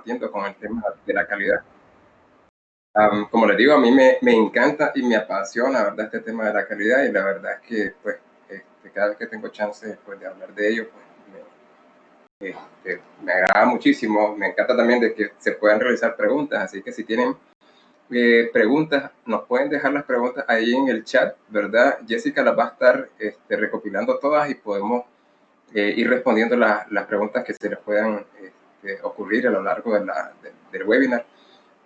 compartiendo con el tema de la calidad. Como les digo, a mí me encanta y me apasiona, ¿verdad?, este tema de la calidad, y la verdad es que, pues, cada vez que tengo chance, pues, de hablar de ello, pues, me agrada muchísimo. Me encanta también de que se puedan realizar preguntas, así que si tienen preguntas, nos pueden dejar las preguntas ahí en el chat, ¿verdad? Jessica las va a estar recopilando todas y podemos ir respondiendo las preguntas que se les puedan ocurrir a lo largo del webinar,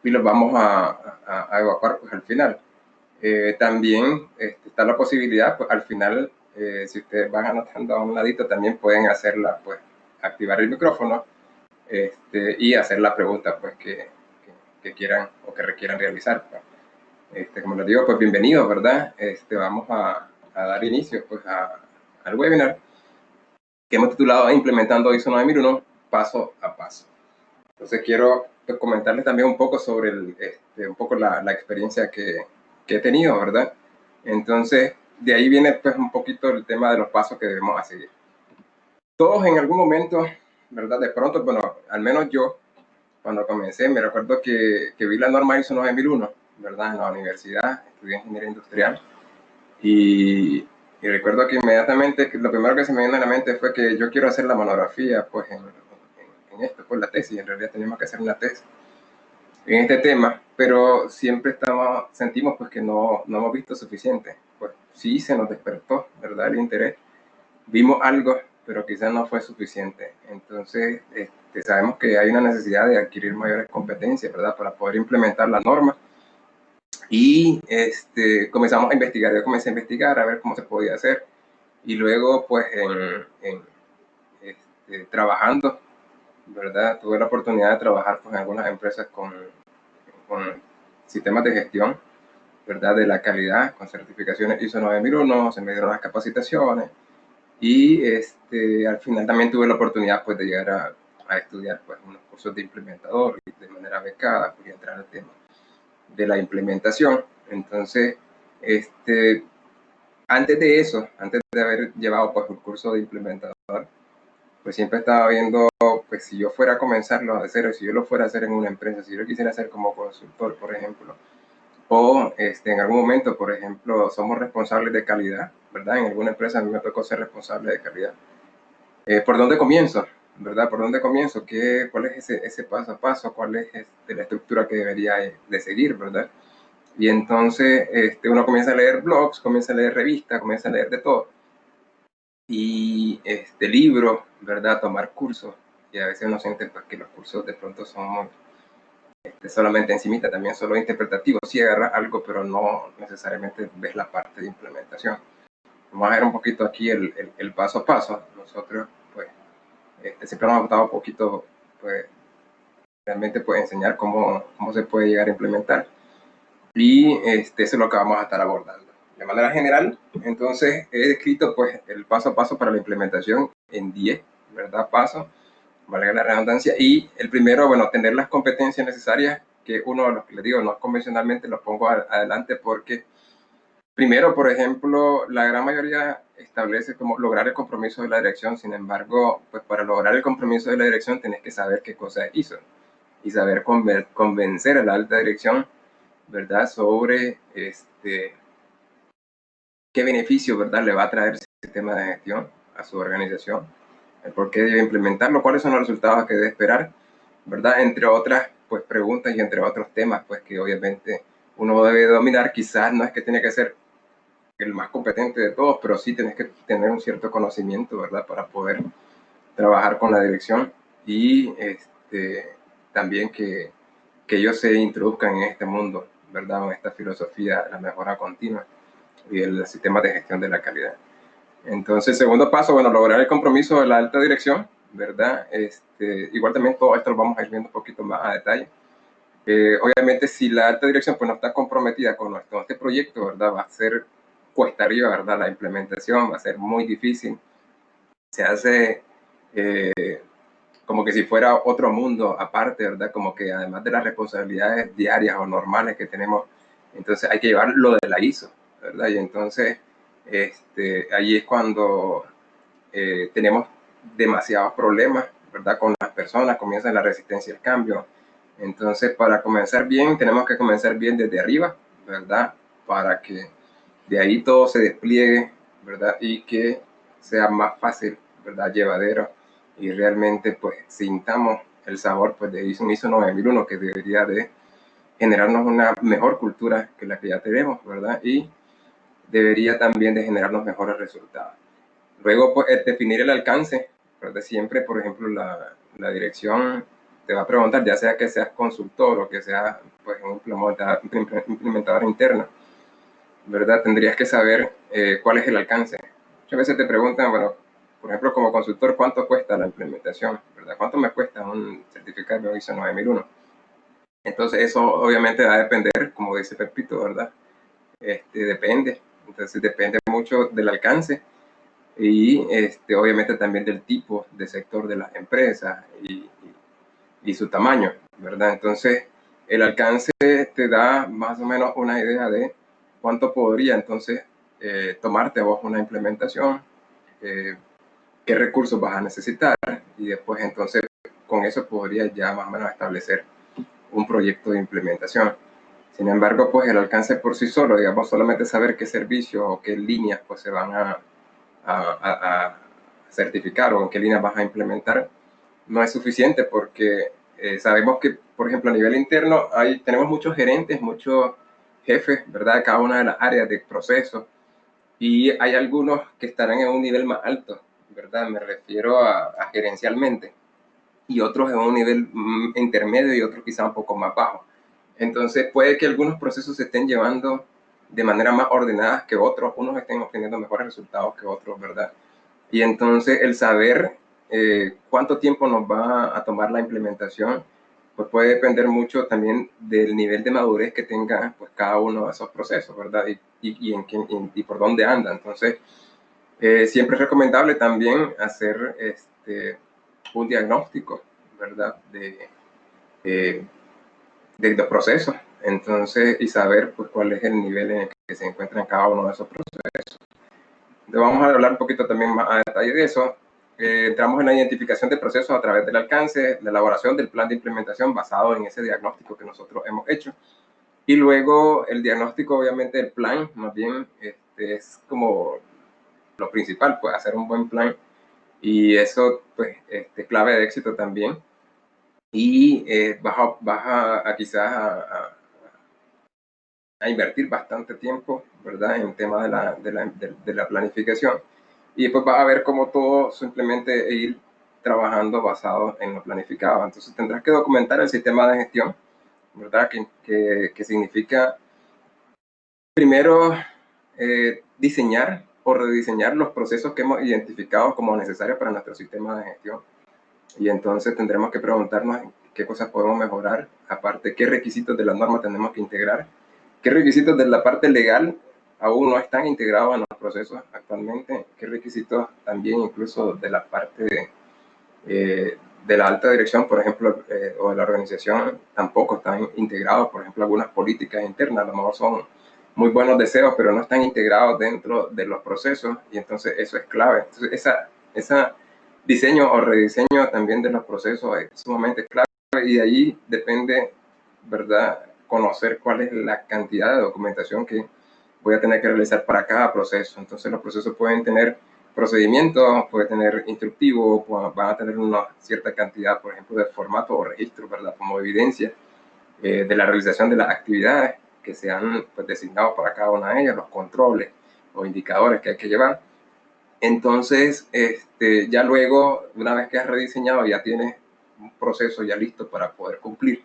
y los vamos a evacuar pues al final. También está la posibilidad, pues al final, si ustedes van anotando a un ladito, también pueden hacerla, pues activar el micrófono y hacer la pregunta pues que quieran o que requieran realizar. Como les digo, pues bienvenidos, ¿verdad? Vamos a dar inicio pues al webinar que hemos titulado Implementando ISO 9001 paso a paso. Entonces quiero pues, comentarles también un poco sobre un poco la experiencia que he tenido, ¿verdad? Entonces, de ahí viene pues un poquito el tema de los pasos que debemos seguir. Todos en algún momento, ¿verdad? De pronto, bueno, al menos yo, cuando comencé, me recuerdo que vi la norma ISO 9001, ¿verdad? En la universidad, estudié ingeniería industrial, y recuerdo que inmediatamente lo primero que se me vino a la mente fue que yo quiero hacer la monografía, pues en esto, pues la tesis. En realidad teníamos que hacer una tesis en este tema, pero siempre sentimos pues que no hemos visto suficiente. Pues sí se nos despertó, ¿verdad?, el interés. Vimos algo, pero quizás no fue suficiente. Entonces, sabemos que hay una necesidad de adquirir mayores competencias, ¿verdad?, para poder implementar la norma. Y comenzamos a investigar. Yo comencé a investigar a ver cómo se podía hacer. Y luego, pues, trabajando, ¿verdad?, tuve la oportunidad de trabajar pues, en algunas empresas con sistemas de gestión, ¿verdad?, de la calidad, con certificaciones ISO 9001, se me dieron las capacitaciones, y al final también tuve la oportunidad pues, de llegar a estudiar pues, unos cursos de implementador y de manera becada, pues, entrar al tema de la implementación. Entonces, antes de eso, antes de haber llevado pues, un curso de implementador, pues siempre estaba viendo, pues si yo fuera a comenzarlo a cero, si yo lo fuera a hacer en una empresa, si yo lo quisiera hacer como consultor, por ejemplo, o en algún momento, por ejemplo, somos responsables de calidad, ¿verdad? En alguna empresa a mí me tocó ser responsable de calidad. ¿Por dónde comienzo? ¿Verdad? ¿Por dónde comienzo? ¿Cuál es ese paso a paso? ¿Cuál es la estructura que debería de seguir, ¿verdad? Y entonces uno comienza a leer blogs, comienza a leer revistas, comienza a leer de todo. Y libros, ¿verdad? Tomar cursos. Y a veces uno siente pues, que los cursos de pronto son solamente encimita, también solo interpretativo. Sí agarras algo, pero no necesariamente ves la parte de implementación. Vamos a ver un poquito aquí el paso a paso. Nosotros, pues, siempre nos ha gustado un poquito, pues, realmente pues, enseñar cómo se puede llegar a implementar. Y eso es lo que vamos a estar abordando. De manera general, entonces, he descrito pues, el paso a paso para la implementación en 10, ¿verdad? Pasos, valga la redundancia. Y el primero, bueno, tener las competencias necesarias, que uno de los que les digo, no convencionalmente los pongo adelante porque, primero, por ejemplo, la gran mayoría establece como lograr el compromiso de la dirección. Sin embargo, pues para lograr el compromiso de la dirección tenés que saber qué cosa es ISO y saber convencer a la alta dirección, ¿verdad?, sobre qué beneficio, ¿verdad?, le va a traer el sistema de gestión a su organización, el por qué debe implementarlo, cuáles son los resultados que debe esperar, ¿verdad?, entre otras pues, preguntas y entre otros temas pues, que obviamente uno debe dominar. Quizás no es que tiene que ser el más competente de todos, pero sí tienes que tener un cierto conocimiento, ¿verdad?, para poder trabajar con la dirección y también que ellos se introduzcan en este mundo, ¿verdad?, en esta filosofía de la mejora continua y el sistema de gestión de la calidad. Entonces, segundo paso, bueno, lograr el compromiso de la alta dirección, ¿verdad? Igual también todo esto lo vamos a ir viendo un poquito más a detalle. Obviamente, si la alta dirección pues, no está comprometida con este proyecto, ¿verdad?, va a ser cuesta arriba, ¿verdad?, la implementación va a ser muy difícil. Se hace como que si fuera otro mundo aparte, ¿verdad? Como que además de las responsabilidades diarias o normales que tenemos, entonces hay que llevar lo de la ISO, ¿verdad? Y entonces ahí es cuando tenemos demasiados problemas, ¿verdad? Con las personas comienza la resistencia al cambio. Entonces, para comenzar bien, tenemos que comenzar bien desde arriba, ¿verdad? Para que de ahí todo se despliegue, ¿verdad? Y que sea más fácil, ¿verdad? Llevadero, y realmente pues sintamos el sabor pues de ISO 9001, que debería de generarnos una mejor cultura que la que ya tenemos, ¿verdad? Y debería también de generarnos mejores resultados. Luego, pues, definir el alcance, ¿verdad? Siempre, por ejemplo, la dirección te va a preguntar, ya sea que seas consultor o que seas pues, un implementador interno, ¿verdad? Tendrías que saber cuál es el alcance. Muchas veces te preguntan, bueno, por ejemplo, como consultor, ¿cuánto cuesta la implementación? ¿Verdad? ¿Cuánto me cuesta un certificado ISO 9001? Entonces, eso obviamente va a depender, como dice Pepito, ¿verdad? Depende. Entonces, depende mucho del alcance y obviamente también del tipo de sector de las empresas y su tamaño, ¿verdad? Entonces, el alcance te da más o menos una idea de cuánto podría entonces tomarte a vos una implementación, qué recursos vas a necesitar, y después entonces con eso podrías ya más o menos establecer un proyecto de implementación. Sin embargo, pues el alcance por sí solo, digamos, solamente saber qué servicios o qué líneas pues se van a certificar o en qué líneas vas a implementar, no es suficiente, porque sabemos que, por ejemplo, a nivel interno tenemos muchos gerentes, muchos jefes, ¿verdad? De cada una de las áreas de proceso, y hay algunos que estarán en un nivel más alto, ¿verdad? Me refiero a gerencialmente, y otros en un nivel intermedio y otros quizá un poco más bajo. Entonces puede que algunos procesos se estén llevando de manera más ordenada que otros, unos estén obteniendo mejores resultados que otros, ¿verdad? Y entonces el saber cuánto tiempo nos va a tomar la implementación, pues puede depender mucho también del nivel de madurez que tenga pues cada uno de esos procesos, ¿verdad? Y por dónde anda. Entonces, siempre es recomendable también hacer un diagnóstico, ¿verdad? De los procesos. Entonces, y saber pues cuál es el nivel en el que se encuentran cada uno de esos procesos. Entonces, vamos a hablar un poquito también más a detalle de eso. Entramos en la identificación de procesos a través del alcance, la elaboración del plan de implementación basado en ese diagnóstico que nosotros hemos hecho. Y luego el diagnóstico, obviamente, el plan, más bien, es como lo principal, pues hacer un buen plan. Y eso, pues, clave de éxito también. Y vas a quizás a invertir bastante tiempo, ¿verdad? En tema de la planificación. Y después vas a ver cómo todo simplemente ir trabajando basado en lo planificado. Entonces tendrás que documentar el sistema de gestión, ¿verdad? Que significa primero diseñar o rediseñar los procesos que hemos identificado como necesarios para nuestro sistema de gestión. Y entonces tendremos que preguntarnos qué cosas podemos mejorar, aparte qué requisitos de la norma tenemos que integrar, qué requisitos de la parte legal aún no están integrados en los procesos actualmente, qué requisitos también incluso de la parte de la alta dirección, por ejemplo, o de la organización, tampoco están integrados. Por ejemplo, algunas políticas internas a lo mejor son muy buenos deseos, pero no están integrados dentro de los procesos, y entonces eso es clave. Entonces, esa diseño o rediseño también de los procesos es sumamente clave, y de ahí depende, ¿verdad?, conocer cuál es la cantidad de documentación que voy a tener que realizar para cada proceso. Entonces los procesos pueden tener procedimientos, puede tener instructivo, van a tener una cierta cantidad, por ejemplo, de formato o registro, ¿verdad?, como evidencia de la realización de las actividades que se han pues, designado para cada una de ellas, los controles o indicadores que hay que llevar. Entonces, ya luego, una vez que has rediseñado, ya tienes un proceso ya listo para poder cumplir,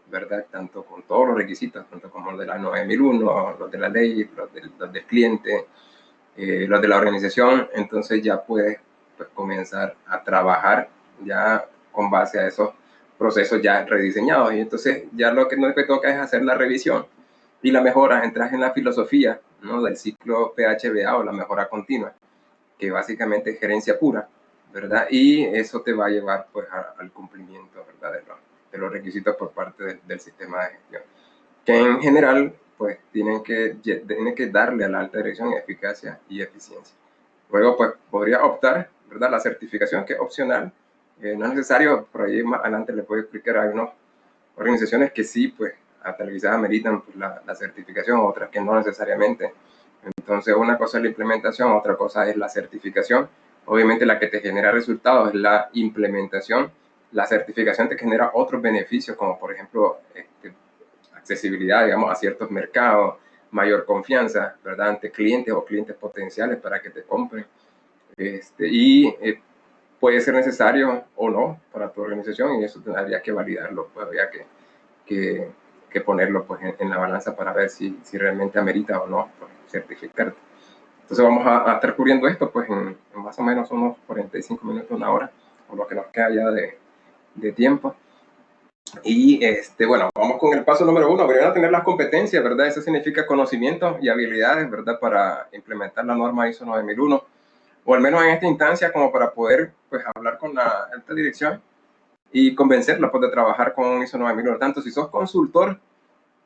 ¿verdad? Tanto con todos los requisitos, tanto como los de la 9001, los de la ley, los del cliente, los de la organización. Entonces ya puedes pues, comenzar a trabajar ya con base a esos procesos ya rediseñados. Y entonces ya lo que nos toca es hacer la revisión y la mejora. Entras en la filosofía, ¿no?, del ciclo PHBA o la mejora continua, que básicamente es gerencia pura, ¿verdad? Y eso te va a llevar pues al cumplimiento, ¿verdad?, de los requisitos por parte del sistema de gestión, que en general pues tienen que darle a la alta dirección eficacia y eficiencia. Luego pues podría optar, ¿verdad?, la certificación, que es opcional, No es necesario, por ahí más adelante les voy a explicar, hay unas organizaciones que sí, pues, hasta quizás ameritan pues, la certificación, otras que no necesariamente. Entonces, una cosa es la implementación, otra cosa es la certificación. Obviamente, la que te genera resultados es la implementación. La certificación te genera otros beneficios, como por ejemplo, accesibilidad, digamos, a ciertos mercados, mayor confianza, ¿verdad?, ante clientes o clientes potenciales para que te compren. Puede ser necesario o no para tu organización, y eso habría que validarlo, pues habría que ponerlo pues, en la balanza para ver si realmente amerita o no pues, certificarte. Entonces vamos a estar cubriendo esto pues en más o menos unos 45 minutos, una hora, o lo que nos queda ya de tiempo. Y bueno, vamos con el paso número 1. Primero tener las competencias, ¿verdad? Eso significa conocimientos y habilidades, ¿verdad? Para implementar la norma ISO 9001, o al menos en esta instancia, como para poder pues hablar con la alta dirección y convencerla pues, de trabajar con ISO 9001. Tanto si sos consultor,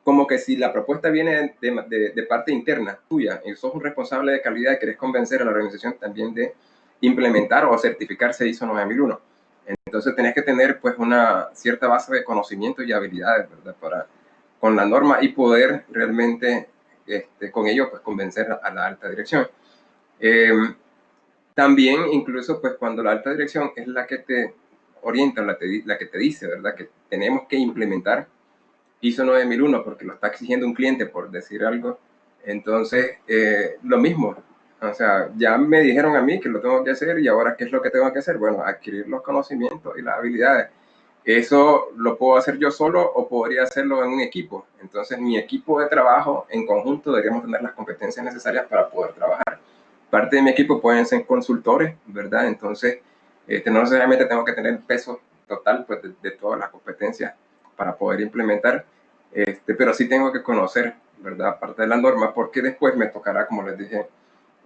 como que si la propuesta viene de parte interna tuya y sos un responsable de calidad y querés convencer a la organización también de implementar o certificarse ISO 9001. Entonces tenés que tener pues una cierta base de conocimiento y habilidades, ¿verdad? Con la norma y poder realmente con ello pues convencer a la alta dirección. También incluso pues cuando la alta dirección es la que te orienta, la que te dice, ¿verdad? Que tenemos que implementar ISO 9001 porque lo está exigiendo un cliente, por decir algo. Entonces, lo mismo. O sea, ya me dijeron a mí que lo tengo que hacer y ahora, ¿qué es lo que tengo que hacer? Bueno, adquirir los conocimientos y las habilidades. Eso lo puedo hacer yo solo o podría hacerlo en un equipo. Entonces, mi equipo de trabajo en conjunto deberíamos tener las competencias necesarias para poder trabajar. Parte de mi equipo pueden ser consultores, ¿verdad? Entonces, no necesariamente tengo que tener el peso total pues, de todas las competencias para poder implementar, pero sí tengo que conocer, ¿verdad?, parte de la norma, porque después me tocará, como les dije,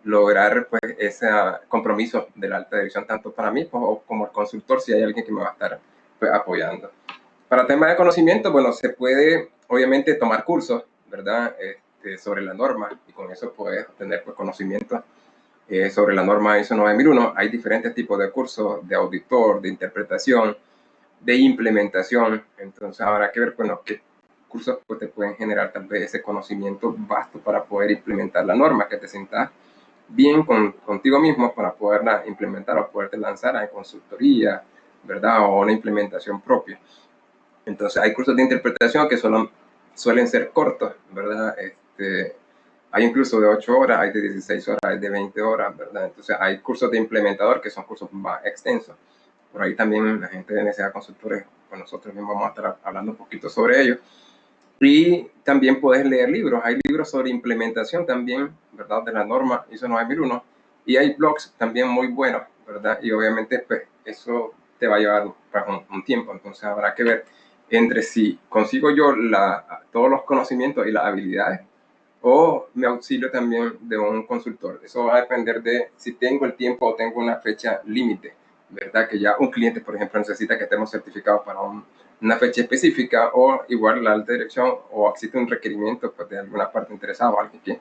lograr pues, ese compromiso de la alta dirección, tanto para mí pues, como el consultor, si hay alguien que me va a estar pues, apoyando. Para temas de conocimiento, bueno, se puede obviamente tomar cursos, ¿verdad?, sobre la norma, y con eso puedes obtener pues, conocimiento sobre la norma ISO 9001. Hay diferentes tipos de cursos, de auditor, de interpretación, de implementación. Entonces habrá que ver, bueno, qué cursos pues, te pueden generar tal vez ese conocimiento vasto para poder implementar la norma, que te sientas bien contigo mismo para poderla implementar o poderte lanzar a consultoría, ¿verdad? O una implementación propia. Entonces hay cursos de interpretación que suelen ser cortos, ¿verdad? Hay incluso de 8 horas, hay de 16 horas, hay de 20 horas, ¿verdad? Entonces hay cursos de implementador que son cursos más extensos. Por ahí también la gente de NSA Consultores, pues nosotros mismos vamos a estar hablando un poquito sobre ello. Y también puedes leer libros. Hay libros sobre implementación también, ¿verdad? De la norma ISO 9001. Y hay blogs también muy buenos, ¿verdad? Y obviamente, pues, eso te va a llevar pues, un tiempo. Entonces habrá que ver entre si consigo yo todos los conocimientos y las habilidades o me auxilio también de un consultor. Eso va a depender de si tengo el tiempo o tengo una fecha límite, ¿verdad? Que ya un cliente, por ejemplo, necesita que estemos certificados para una fecha específica, o igual la alta dirección, o existe un requerimiento pues, de alguna parte interesada o alguien que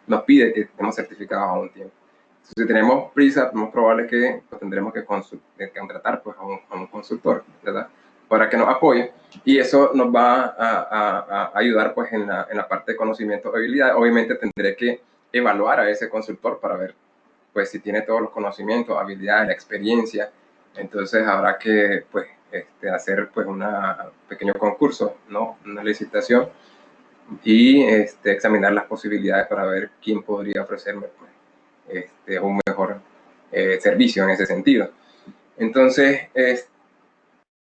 nos pide que estemos certificados a un tiempo. Entonces, si tenemos prisa, es más probable que pues, tendremos que contratar pues, a un consultor, ¿verdad?, para que nos apoye, y eso nos va a ayudar pues en la parte de conocimiento y habilidad. Obviamente tendré que evaluar a ese consultor para ver pues si tiene todos los conocimientos, habilidades, la experiencia. Entonces habrá que pues hacer pues un pequeño concurso, ¿no?, una licitación, y examinar las posibilidades para ver quién podría ofrecerme pues, un mejor servicio en ese sentido. Entonces,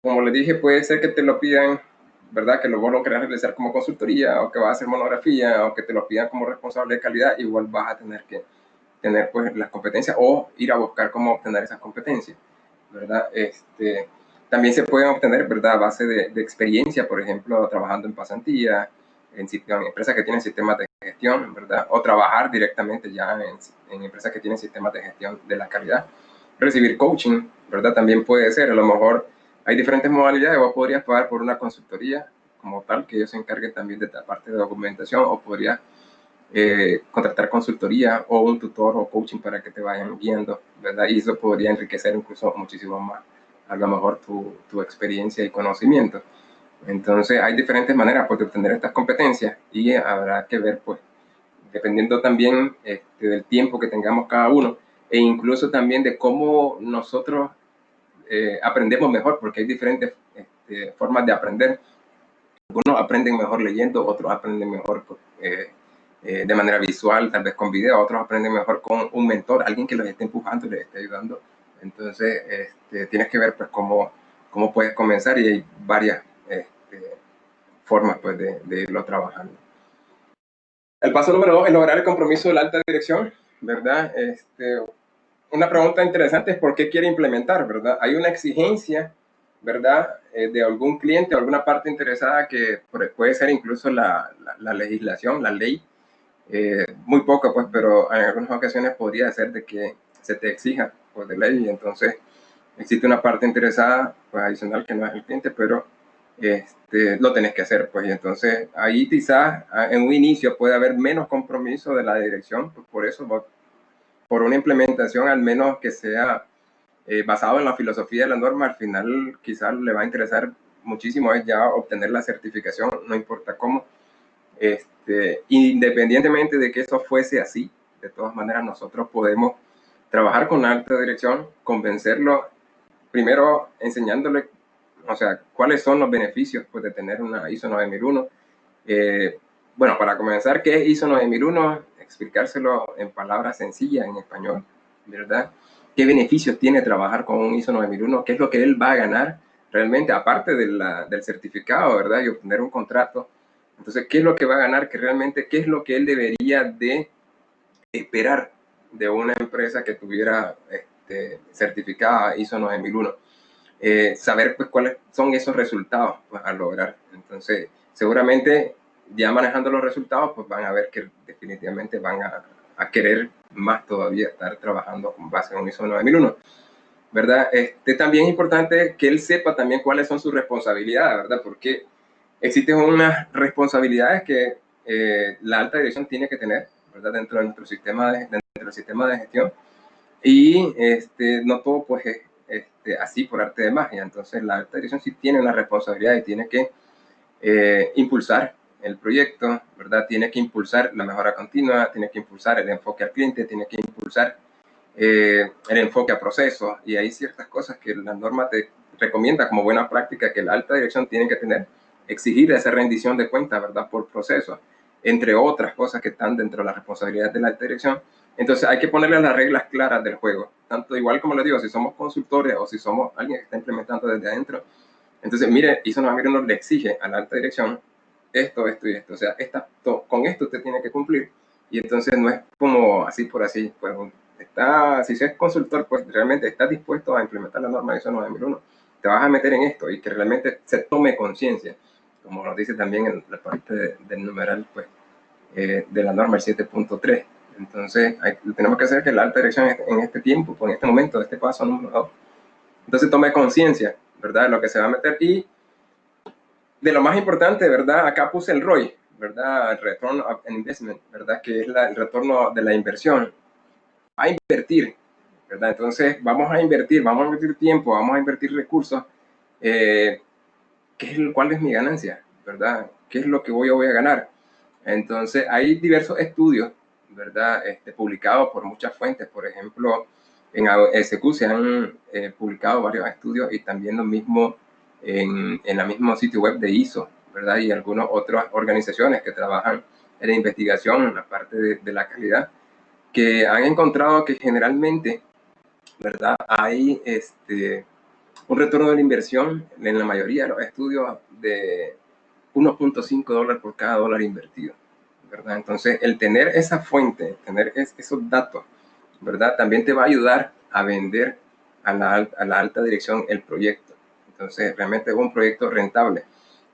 como les dije, puede ser que te lo pidan, ¿verdad?, que vos lo querés realizar como consultoría, o que vas a hacer monografía, o que te lo pidan como responsable de calidad. Igual vas a tener que tener pues las competencias o ir a buscar cómo obtener esas competencias, ¿verdad? También se pueden obtener, ¿verdad?, a base de experiencia, por ejemplo, trabajando en pasantía, en empresas que tienen sistemas de gestión, ¿verdad?, o trabajar directamente ya en empresas que tienen sistemas de gestión de la calidad. Recibir coaching, ¿verdad?, también puede ser. A lo mejor hay diferentes modalidades. Vos podrías pagar por una consultoría como tal, que ellos se encarguen también de la parte de documentación, o podrías contratar consultoría o un tutor o coaching para que te vayan guiando, ¿verdad? Y eso podría enriquecer incluso muchísimo más a lo mejor tu experiencia y conocimiento. Entonces hay diferentes maneras pues, de obtener estas competencias y habrá que ver, pues, dependiendo también del tiempo que tengamos cada uno e incluso también de cómo nosotros aprendemos mejor, porque hay diferentes formas de aprender. Algunos aprenden mejor leyendo, otros aprenden mejor de manera visual, tal vez con video, otros aprenden mejor con un mentor, alguien que los esté empujando, les esté ayudando. Entonces, tienes que ver pues cómo puedes comenzar y hay varias formas pues, de irlo trabajando. El paso número 2 es lograr el compromiso de la alta dirección, ¿verdad? Una pregunta interesante es por qué quiere implementar, ¿verdad? Hay una exigencia, ¿verdad? De algún cliente o alguna parte interesada que puede ser incluso la legislación, la ley, muy poco, pues, pero en algunas ocasiones podría ser de que se te exija pues, de ley y entonces existe una parte interesada, pues, adicional que no es el cliente, pero lo tenés que hacer, pues, y entonces ahí quizás en un inicio puede haber menos compromiso de la dirección, pues, por eso, por una implementación al menos que sea basado en la filosofía de la norma, al final quizás le va a interesar muchísimo es ya obtener la certificación, no importa cómo. Independientemente de que eso fuese así, de todas maneras nosotros podemos trabajar con la alta dirección, convencerlo, primero enseñándole, o sea, cuáles son los beneficios pues, de tener una ISO 9001. Bueno, para comenzar, ¿qué es ISO 9001? Explicárselo en palabras sencillas, en español, ¿verdad? ¿Qué beneficios tiene trabajar con un ISO 9001? ¿Qué es lo que él va a ganar realmente, aparte del certificado, ¿verdad? Y obtener un contrato. Entonces, ¿qué es lo que va a ganar? Que realmente, ¿qué es lo que él debería de esperar de una empresa que tuviera certificada ISO 9001? Saber pues cuáles son esos resultados pues, a lograr. Entonces, seguramente ya manejando los resultados, pues van a ver que definitivamente van a querer más todavía estar trabajando con base en un ISO 9001. ¿Verdad? También es importante que él sepa también cuáles son sus responsabilidades, ¿verdad? Porque existen unas responsabilidades que la alta dirección tiene que tener, ¿verdad? Dentro de nuestro sistema de gestión. Y no todo pues es así por arte de magia. Entonces la alta dirección sí tiene una responsabilidad y tiene que impulsar el proyecto, ¿verdad? Tiene que impulsar la mejora continua, tiene que impulsar el enfoque al cliente, tiene que impulsar el enfoque a procesos, y hay ciertas cosas que la norma te recomienda como buena práctica que la alta dirección tiene que tener, exigir esa rendición de cuentas, ¿verdad? Por procesos, entre otras cosas que están dentro de la responsabilidad de la alta dirección. Entonces hay que ponerle las reglas claras del juego, tanto igual como les digo, si somos consultores o si somos alguien que está implementando desde adentro. Entonces, mire, ISO 9001 le exige a la alta dirección esto, esto y esto. O sea, con esto usted tiene que cumplir. Y entonces no es como así por así. Pues, si es consultor, pues realmente estás dispuesto a implementar la norma ISO 9001. Te vas a meter en esto y que realmente se tome conciencia, como nos dice también en la parte del numeral pues, de la norma el 7.3. Entonces, tenemos que hacer que la alta dirección en este tiempo, en este momento, este paso número 2, entonces tome conciencia, ¿verdad? De lo que se va a meter y de lo más importante, ¿verdad? Acá puse el ROI, ¿verdad? El Return of Investment, ¿verdad? Que es el retorno de la inversión. A invertir, ¿verdad? Entonces vamos a invertir tiempo, vamos a invertir recursos. ¿Cuál es mi ganancia? ¿Verdad? ¿Qué es lo que voy a ganar? Entonces hay diversos estudios, ¿verdad? Publicados por muchas fuentes, por ejemplo, en ASQ se han publicado varios estudios y también lo mismo en el mismo sitio web de ISO, ¿verdad? Y algunas otras organizaciones que trabajan en la investigación, en la parte de la calidad, que han encontrado que generalmente, ¿verdad? Hay un retorno de la inversión en la mayoría de los estudios de $1.5 por cada dólar invertido, ¿verdad? Entonces, el tener esa fuente, tener esos datos, ¿verdad? También te va a ayudar a vender a la alta dirección el proyecto. Entonces, realmente es un proyecto rentable.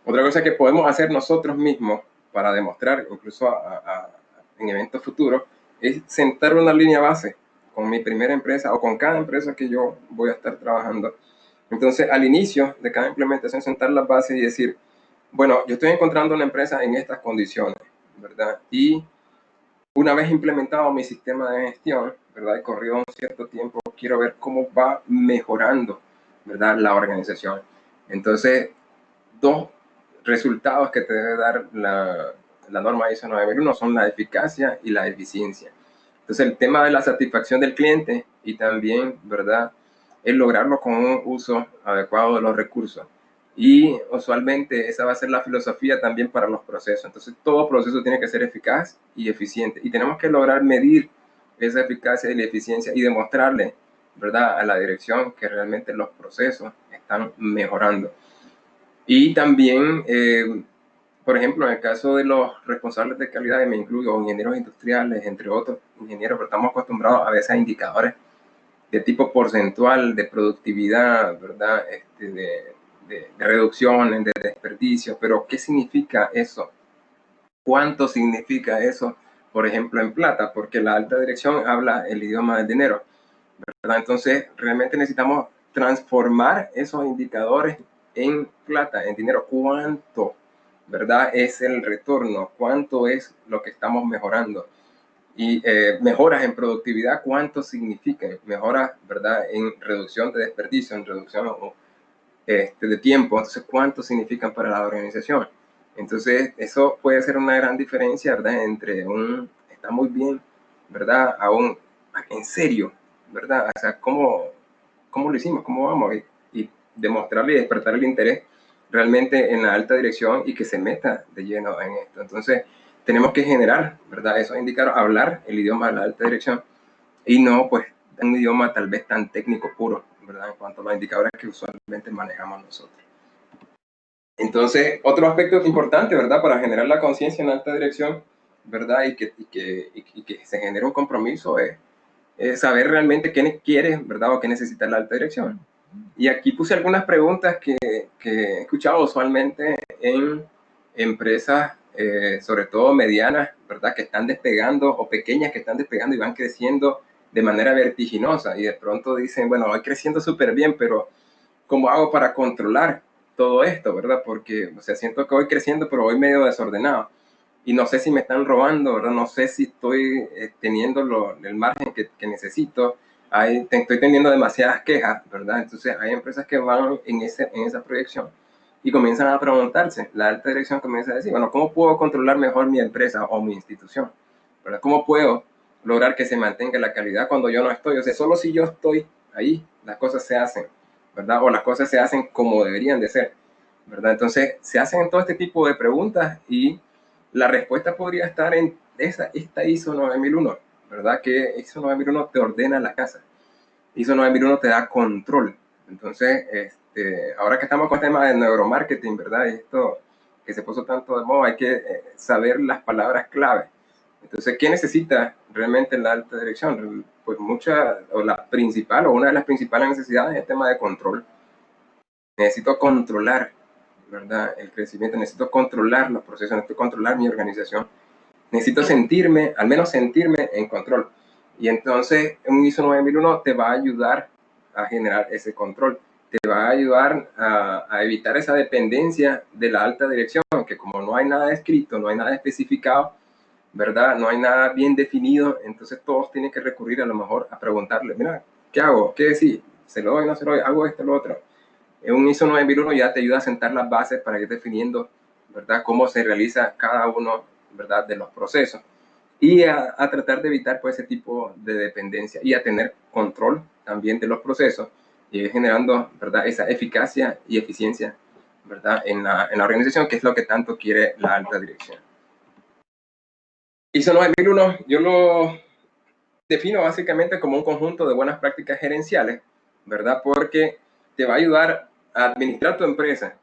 Otra cosa que podemos hacer nosotros mismos para demostrar, incluso en eventos futuros, es sentar una línea base con mi primera empresa o con cada empresa que yo voy a estar trabajando. Entonces, al inicio de cada implementación, sentar las bases y decir, bueno, yo estoy encontrando una empresa en estas condiciones, ¿verdad? Y una vez implementado mi sistema de gestión, ¿verdad? Y corrido un cierto tiempo, quiero ver cómo va mejorando ¿verdad? La organización. Entonces, dos resultados que te debe dar la norma ISO 9001 son la eficacia y la eficiencia. Entonces, el tema de la satisfacción del cliente y también, ¿verdad?, es lograrlo con un uso adecuado de los recursos. Y usualmente esa va a ser la filosofía también para los procesos. Entonces, todo proceso tiene que ser eficaz y eficiente. Y tenemos que lograr medir esa eficacia y la eficiencia y demostrarle, ¿verdad?, a la dirección que realmente los procesos están mejorando. Y también, por ejemplo, en el caso de los responsables de calidad, y me incluyo ingenieros industriales, entre otros ingenieros, pero estamos acostumbrados a veces a indicadores de tipo porcentual, de productividad, ¿verdad? De reducciones, de desperdicios, pero ¿qué significa eso? ¿Cuánto significa eso, por ejemplo, en plata? Porque la alta dirección habla el idioma del dinero, ¿verdad? Entonces, realmente necesitamos transformar esos indicadores en plata, en dinero. ¿Cuánto, verdad, es el retorno? ¿Cuánto es lo que estamos mejorando? Y mejoras en productividad, ¿cuánto significan? Mejoras, ¿verdad?, en reducción de desperdicio, en reducción de tiempo. Entonces, ¿cuánto significan para la organización? Entonces, eso puede ser una gran diferencia, ¿verdad?, entre un está muy bien, ¿verdad?, a un en serio, ¿verdad? O sea, ¿cómo lo hicimos? ¿Cómo vamos? Y demostrarle y despertar el interés realmente en la alta dirección y que se meta de lleno en esto. Entonces, tenemos que generar, ¿verdad?, esos indicadores, hablar el idioma de la alta dirección y no, pues, un idioma tal vez tan técnico puro, ¿verdad?, en cuanto a los indicadores que usualmente manejamos nosotros. Entonces, otro aspecto importante, ¿verdad?, para generar la conciencia en alta dirección, ¿verdad?, y que se genere un compromiso es saber realmente qué quiere, ¿verdad?, o qué necesita la alta dirección. Y aquí puse algunas preguntas que he escuchado usualmente en empresas, sobre todo medianas, ¿verdad?, que están despegando, o pequeñas que están despegando y van creciendo de manera vertiginosa. Y de pronto dicen, bueno, voy creciendo súper bien, pero ¿cómo hago para controlar todo esto, verdad? Porque, o sea, siento que voy creciendo, pero voy medio desordenado. Y no sé si me están robando, ¿verdad? No sé si estoy teniendo el margen que necesito. Estoy teniendo demasiadas quejas, ¿verdad? Entonces hay empresas que van en esa proyección y comienzan a preguntarse, la alta dirección comienza a decir, bueno, ¿cómo puedo controlar mejor mi empresa o mi institución? ¿Verdad? ¿Cómo puedo lograr que se mantenga la calidad cuando yo no estoy? O sea, solo si yo estoy ahí, las cosas se hacen, ¿verdad? O las cosas se hacen como deberían de ser, ¿verdad? Entonces se hacen todo este tipo de preguntas y la respuesta podría estar en esta ISO 9001, ¿verdad? Que ISO 9001 te ordena la casa. ISO 9001 te da control. Entonces, ahora que estamos con el tema de neuromarketing, ¿verdad? Y esto que se puso tanto de moda, hay que saber las palabras clave. Entonces, ¿qué necesita realmente la alta dirección? Pues la principal o una de las principales necesidades es el tema de control. Necesito controlar, ¿verdad?, el crecimiento, necesito controlar los procesos, necesito controlar mi organización, necesito sentirme, al menos sentirme en control. Y entonces un ISO 9001 te va a ayudar a generar ese control, te va a ayudar a evitar esa dependencia de la alta dirección, que como no hay nada escrito, no hay nada especificado, ¿verdad?, no hay nada bien definido, entonces todos tienen que recurrir a lo mejor a preguntarle, mira, ¿qué hago? ¿Qué decir? ¿Se lo doy? ¿No se lo doy? ¿Hago esto, lo otro? Un ISO 9001 ya te ayuda a sentar las bases para ir definiendo, ¿verdad?, cómo se realiza cada uno, ¿verdad?, de los procesos y a tratar de evitar pues, ese tipo de dependencia y a tener control también de los procesos y ir generando, ¿verdad?, esa eficacia y eficiencia, ¿verdad?, en la organización, que es lo que tanto quiere la alta dirección. ISO 9001 yo lo defino básicamente como un conjunto de buenas prácticas gerenciales, ¿verdad?, porque te va a ayudar a administrar tu empresa,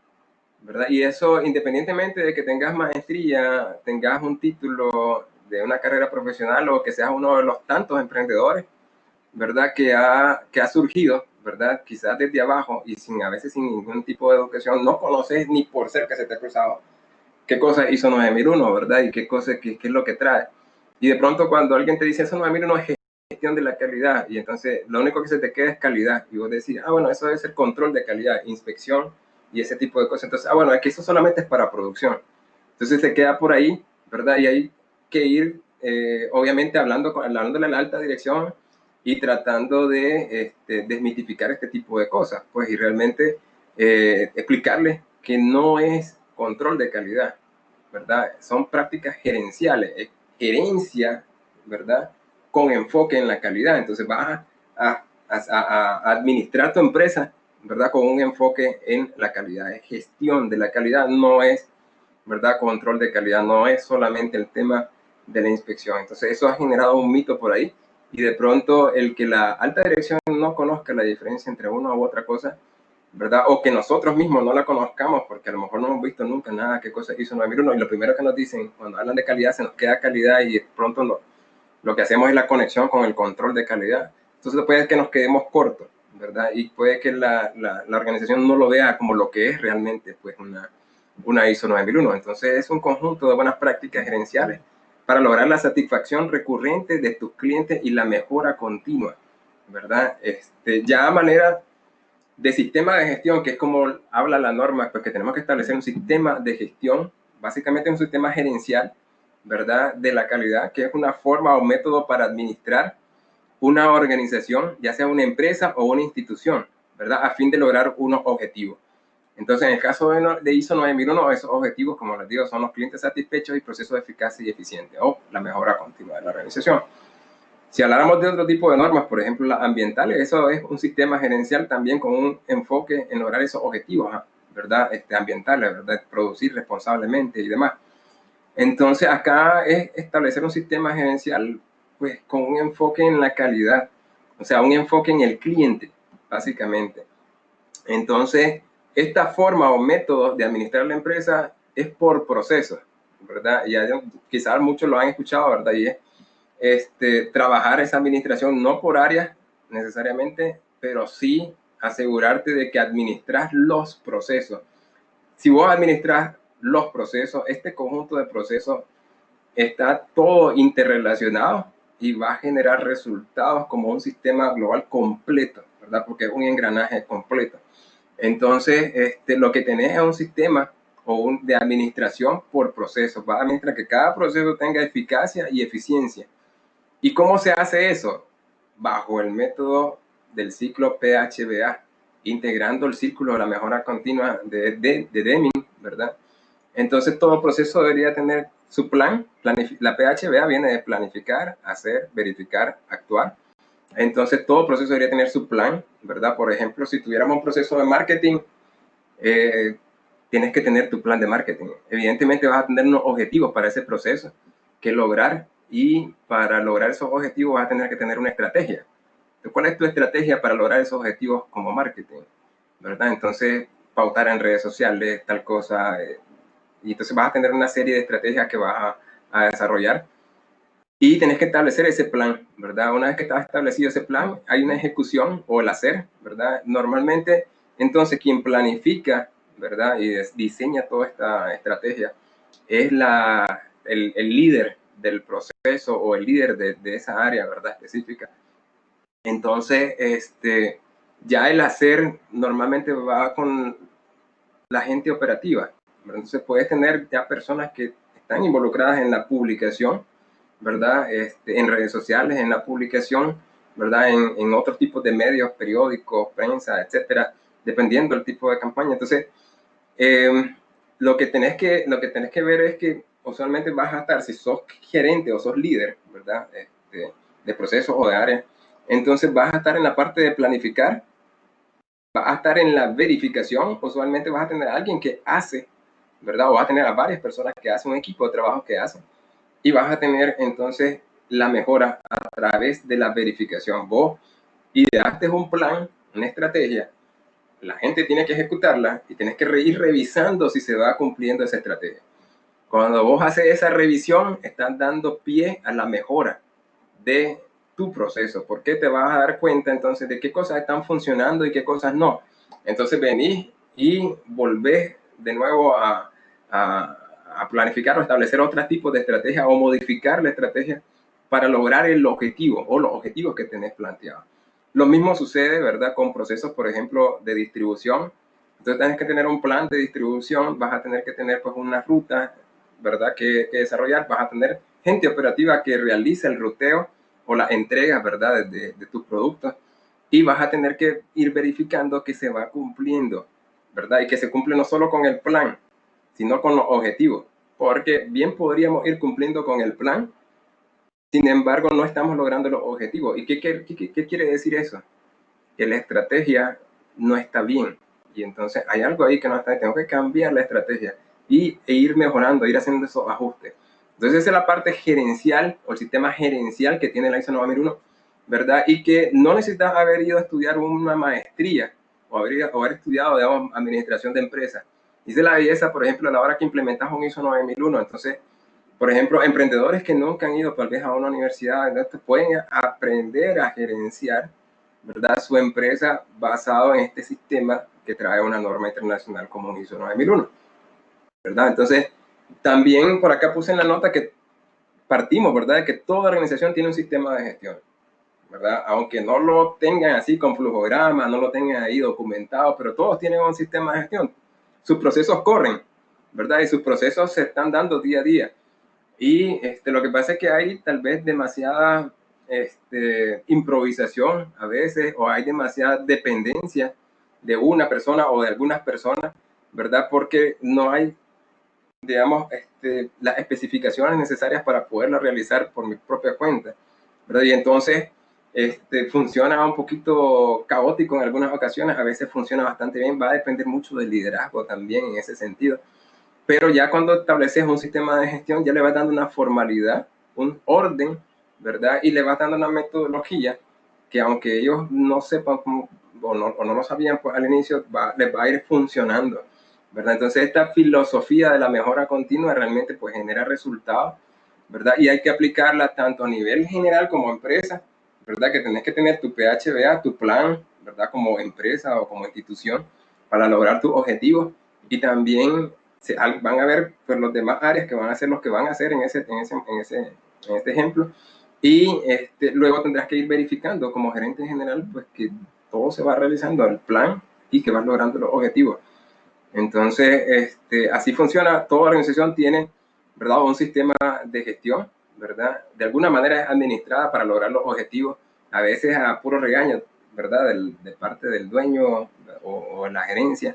¿verdad? Y eso independientemente de que tengas maestría, tengas un título de una carrera profesional o que seas uno de los tantos emprendedores, ¿verdad?, que ha surgido, ¿verdad?, quizás desde abajo y a veces sin ningún tipo de educación, no conoces ni por cerca se te ha cruzado qué cosa hizo 9001, ¿verdad? Y qué es lo que trae. Y de pronto cuando alguien te dice eso 9001 es gestión de la calidad y entonces lo único que se te queda es calidad y vos decís, bueno, eso debe ser control de calidad, inspección y ese tipo de cosas. Entonces, bueno, es que eso solamente es para producción. Entonces se queda por ahí, ¿verdad? Y hay que ir, obviamente, hablando de la alta dirección y tratando de desmitificar este tipo de cosas, pues, y realmente explicarles que no es control de calidad, ¿verdad? Son prácticas gerenciales, es gerencia, ¿verdad? Con enfoque en la calidad. Entonces vas a administrar tu empresa, ¿verdad? Con un enfoque en la calidad, es gestión de la calidad, no es, ¿verdad? Control de calidad, no es solamente el tema de la inspección. Entonces eso ha generado un mito por ahí, y de pronto el que la alta dirección no conozca la diferencia entre una u otra cosa, ¿verdad? O que nosotros mismos no la conozcamos, porque a lo mejor no hemos visto nunca nada qué cosa hizo 9001, y lo primero que nos dicen cuando hablan de calidad se nos queda calidad, y de pronto lo que hacemos es la conexión con el control de calidad. Entonces puede que nos quedemos cortos, ¿verdad? Y puede que la organización no lo vea como lo que es realmente, pues una ISO 9001. Entonces es un conjunto de buenas prácticas gerenciales para lograr la satisfacción recurrente de tus clientes y la mejora continua, ¿verdad? Ya a manera de sistema de gestión, que es como habla la norma, pues que tenemos que establecer un sistema de gestión, básicamente un sistema gerencial, ¿verdad? De la calidad, que es una forma o método para administrar una organización, ya sea una empresa o una institución, ¿verdad? A fin de lograr unos objetivos. Entonces, en el caso de ISO 9001, esos objetivos, como les digo, son los clientes satisfechos y procesos eficaces y eficientes, o la mejora continua de la organización. Si habláramos de otro tipo de normas, por ejemplo, las ambientales, eso es un sistema gerencial también con un enfoque en lograr esos objetivos, ¿verdad? Ambientales, ¿verdad? Producir responsablemente y demás. Entonces, acá es establecer un sistema gerencial, pues, con un enfoque en la calidad, o sea, un enfoque en el cliente, básicamente. Entonces, esta forma o método de administrar la empresa es por procesos, ¿verdad? Y quizás muchos lo han escuchado, ¿verdad? Y es trabajar esa administración no por áreas necesariamente, pero sí asegurarte de que administras los procesos. Si vos administras los procesos, este conjunto de procesos está todo interrelacionado y va a generar resultados como un sistema global completo, ¿verdad? Porque es un engranaje completo. Entonces, lo que tenés es un sistema de administración por procesos. Va a administrar que cada proceso tenga eficacia y eficiencia. ¿Y cómo se hace eso? Bajo el método del ciclo PHBA, integrando el círculo de la mejora continua de Deming, ¿verdad? Entonces, todo proceso debería tener su plan. La PHBA viene de planificar, hacer, verificar, actuar. Entonces, todo proceso debería tener su plan, ¿verdad? Por ejemplo, si tuviéramos un proceso de marketing, tienes que tener tu plan de marketing. Evidentemente vas a tener unos objetivos para ese proceso que lograr, y para lograr esos objetivos vas a tener que tener una estrategia. Entonces, ¿cuál es tu estrategia para lograr esos objetivos como marketing? ¿Verdad? Entonces, pautar en redes sociales, tal cosa, y entonces vas a tener una serie de estrategias que vas a desarrollar, y tenés que establecer ese plan, ¿verdad? Una vez que está establecido ese plan, hay una ejecución o el hacer, ¿verdad? Normalmente, entonces, quien planifica, ¿verdad? Y diseña toda esta estrategia es el líder del proceso, o el líder de esa área, ¿verdad? Específica. Entonces, ya el hacer normalmente va con la gente operativa, ¿verdad? Entonces puedes tener ya personas que están involucradas en la publicación, ¿verdad? En redes sociales, en la publicación, ¿verdad? En otros tipos de medios, periódicos, prensa, etcétera, dependiendo del tipo de campaña. Entonces, lo que tenés que ver es que usualmente vas a estar, si sos gerente o sos líder, ¿verdad? De procesos o de áreas, entonces vas a estar en la parte de planificar, vas a estar en la verificación, usualmente vas a tener a alguien que hace, ¿verdad? O vas a tener a varias personas que hacen, un equipo de trabajo que hacen, y vas a tener entonces la mejora a través de la verificación. Vos ideaste un plan, una estrategia, la gente tiene que ejecutarla y tienes que ir revisando si se va cumpliendo esa estrategia. Cuando vos haces esa revisión, estás dando pie a la mejora de tu proceso, porque te vas a dar cuenta entonces de qué cosas están funcionando y qué cosas no. Entonces venís y volvés de nuevo a planificar o establecer otros tipos de estrategias, o modificar la estrategia para lograr el objetivo o los objetivos que tenés planteados. Lo mismo sucede, ¿verdad?, con procesos, por ejemplo, de distribución. Entonces tienes que tener un plan de distribución, vas a tener que tener pues una ruta, ¿verdad?, que desarrollar, vas a tener gente operativa que realiza el ruteo, o las entregas, ¿verdad?, de tus productos, y vas a tener que ir verificando que se va cumpliendo, ¿verdad? Y que se cumple no solo con el plan, sino con los objetivos, porque bien podríamos ir cumpliendo con el plan, sin embargo no estamos logrando los objetivos. ¿Y qué quiere decir eso? Que la estrategia no está bien, y entonces hay algo ahí que no está bien. Tengo que cambiar la estrategia e ir mejorando, ir haciendo esos ajustes. Entonces esa es la parte gerencial o el sistema gerencial que tiene la ISO 9001, ¿verdad? Y que no necesitas haber ido a estudiar una maestría o haber estudiado, digamos, administración de empresas. Dice la belleza, por ejemplo, a la hora que implementas un ISO 9001. Entonces, por ejemplo, emprendedores que nunca han ido tal vez a una universidad, pueden aprender a gerenciar, ¿verdad?, su empresa basado en este sistema que trae una norma internacional como un ISO 9001, ¿verdad? Entonces, también por acá puse en la nota que partimos, ¿verdad?, de que toda organización tiene un sistema de gestión, ¿verdad? Aunque no lo tengan así con flujograma, no lo tengan ahí documentado, pero todos tienen un sistema de gestión. Sus procesos corren, ¿verdad? Y sus procesos se están dando día a día. Y lo que pasa es que hay tal vez demasiada improvisación a veces, o hay demasiada dependencia de una persona o de algunas personas, ¿verdad? Porque no hay, digamos, las especificaciones necesarias para poderla realizar por mi propia cuenta, ¿verdad? Y entonces funciona un poquito caótico en algunas ocasiones, a veces funciona bastante bien, va a depender mucho del liderazgo también en ese sentido. Pero ya cuando estableces un sistema de gestión, ya le vas dando una formalidad, un orden, ¿verdad? Y le vas dando una metodología que aunque ellos no sepan cómo, o no lo sabían pues al inicio, les va a ir funcionando, ¿verdad? Entonces esta filosofía de la mejora continua realmente pues genera resultados, ¿verdad? Y hay que aplicarla tanto a nivel general como empresa, ¿verdad? Que tenés que tener tu PHBA, tu plan, ¿verdad? Como empresa o como institución para lograr tus objetivos, y también van a ver pues, los demás áreas que van a ser los que van a hacer en este ejemplo, y luego tendrás que ir verificando como gerente general pues que todo se va realizando al plan y que vas logrando los objetivos. Entonces, así funciona. Toda organización tiene, ¿verdad?, un sistema de gestión, ¿verdad? De alguna manera es administrada para lograr los objetivos, a veces a puro regaño, ¿verdad?, de parte del dueño o la gerencia,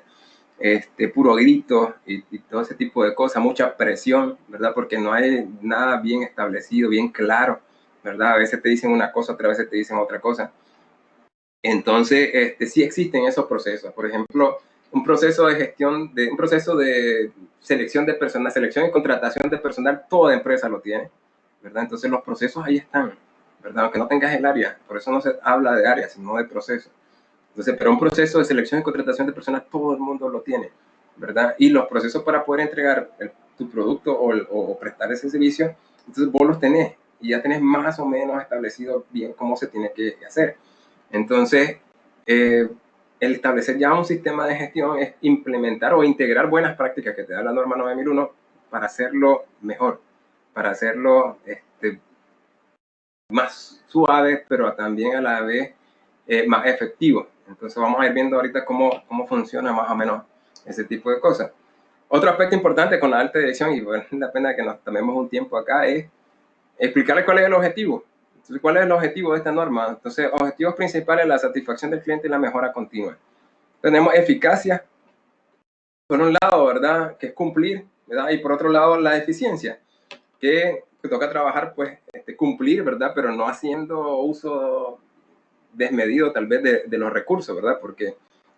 puro grito y todo ese tipo de cosas, mucha presión, ¿verdad? Porque no hay nada bien establecido, bien claro, ¿verdad? A veces te dicen una cosa, otras veces te dicen otra cosa. Entonces, sí existen esos procesos. Por ejemplo, un proceso de gestión, un proceso de selección de personal, selección y contratación de personal, toda empresa lo tiene, ¿verdad? Entonces los procesos ahí están, ¿verdad? Aunque no tengas el área, por eso no se habla de área, sino de procesos. Entonces, pero un proceso de selección y contratación de personas, todo el mundo lo tiene, ¿verdad? Y los procesos para poder entregar tu producto o prestar ese servicio, entonces vos los tenés y ya tenés más o menos establecido bien cómo se tiene que hacer. Entonces, el establecer ya un sistema de gestión es implementar o integrar buenas prácticas que te da la norma 9001 para hacerlo mejor, para hacerlo más suave, pero también a la vez más efectivo. Entonces vamos a ir viendo ahorita cómo funciona más o menos ese tipo de cosas. Otro aspecto importante con la alta dirección, y vale la pena que nos tomemos un tiempo acá, es explicarles cuál es el objetivo. Entonces, ¿cuál es el objetivo de esta norma? Entonces, objetivos principales: la satisfacción del cliente y la mejora continua. Tenemos eficacia, por un lado, ¿verdad?, que es cumplir, ¿verdad? Y por otro lado, la eficiencia, que toca trabajar, pues, cumplir, ¿verdad?, pero no haciendo uso desmedido tal vez de los recursos, ¿verdad? Porque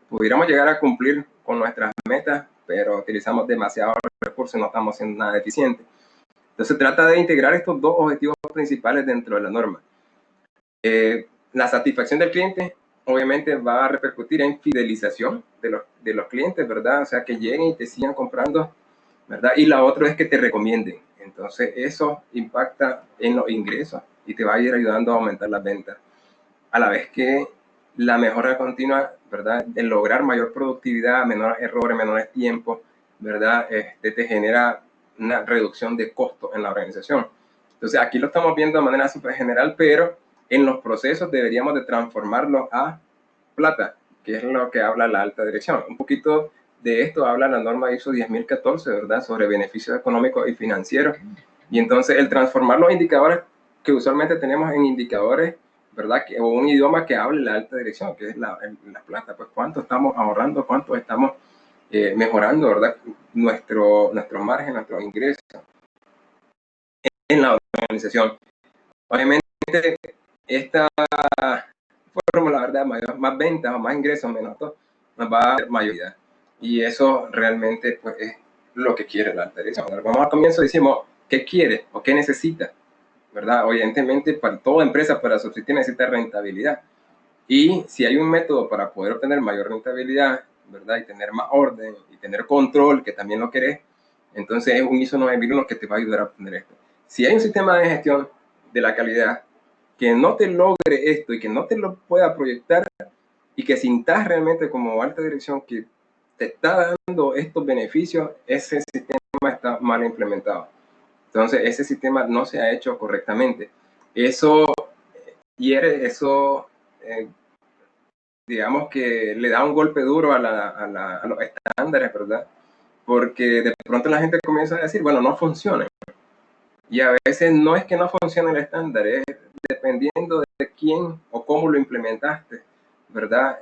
pudiéramos llegar a cumplir con nuestras metas, pero utilizamos demasiados recursos y no estamos siendo nada eficientes. Entonces trata de integrar estos dos objetivos principales dentro de la norma. La satisfacción del cliente obviamente va a repercutir en fidelización de los clientes, ¿verdad? O sea, que lleguen y te sigan comprando, ¿verdad? Y la otra es que te recomienden. Entonces eso impacta en los ingresos y te va a ir ayudando a aumentar las ventas. A la vez que la mejora continua, ¿verdad?, el lograr mayor productividad, menores errores, menores tiempos, ¿verdad?, te genera una reducción de costos en la organización. Entonces aquí lo estamos viendo de manera súper general, pero en los procesos deberíamos de transformarlo a plata, que es lo que habla la alta dirección. Un poquito de esto habla la norma ISO 10014, ¿verdad?, sobre beneficios económicos y financieros. Y entonces el transformar los indicadores que usualmente tenemos en indicadores, ¿verdad? O un idioma que hable la alta dirección, que es la plata. Pues cuánto estamos ahorrando, cuánto estamos mejorando, ¿verdad? Nuestro margen, nuestros ingresos en la organización. Obviamente, esta fórmula, la verdad, más ventas o más ingresos, menos todo, nos va a dar mayoría. Y eso realmente pues, es lo que quiere la alta dirección. Vamos al comienzo, decimos, ¿qué quiere o qué necesita? ¿Verdad? Evidentemente, para toda empresa, para subsistir, necesita rentabilidad. Y si hay un método para poder obtener mayor rentabilidad, ¿verdad? Y tener más orden y tener control, que también lo querés, entonces es un ISO 9001 que te va a ayudar a obtener esto. Si hay un sistema de gestión de la calidad que no te logre esto y que no te lo pueda proyectar y que sintas realmente como alta dirección que te está dando estos beneficios, ese sistema está mal implementado. Entonces, ese sistema no se ha hecho correctamente. Eso hiere, eso digamos que le da un golpe duro a los estándares, ¿verdad? Porque de pronto la gente comienza a decir, bueno, no funciona. Y a veces no es que no funcione el estándar, es dependiendo de quién o cómo lo implementaste, ¿verdad?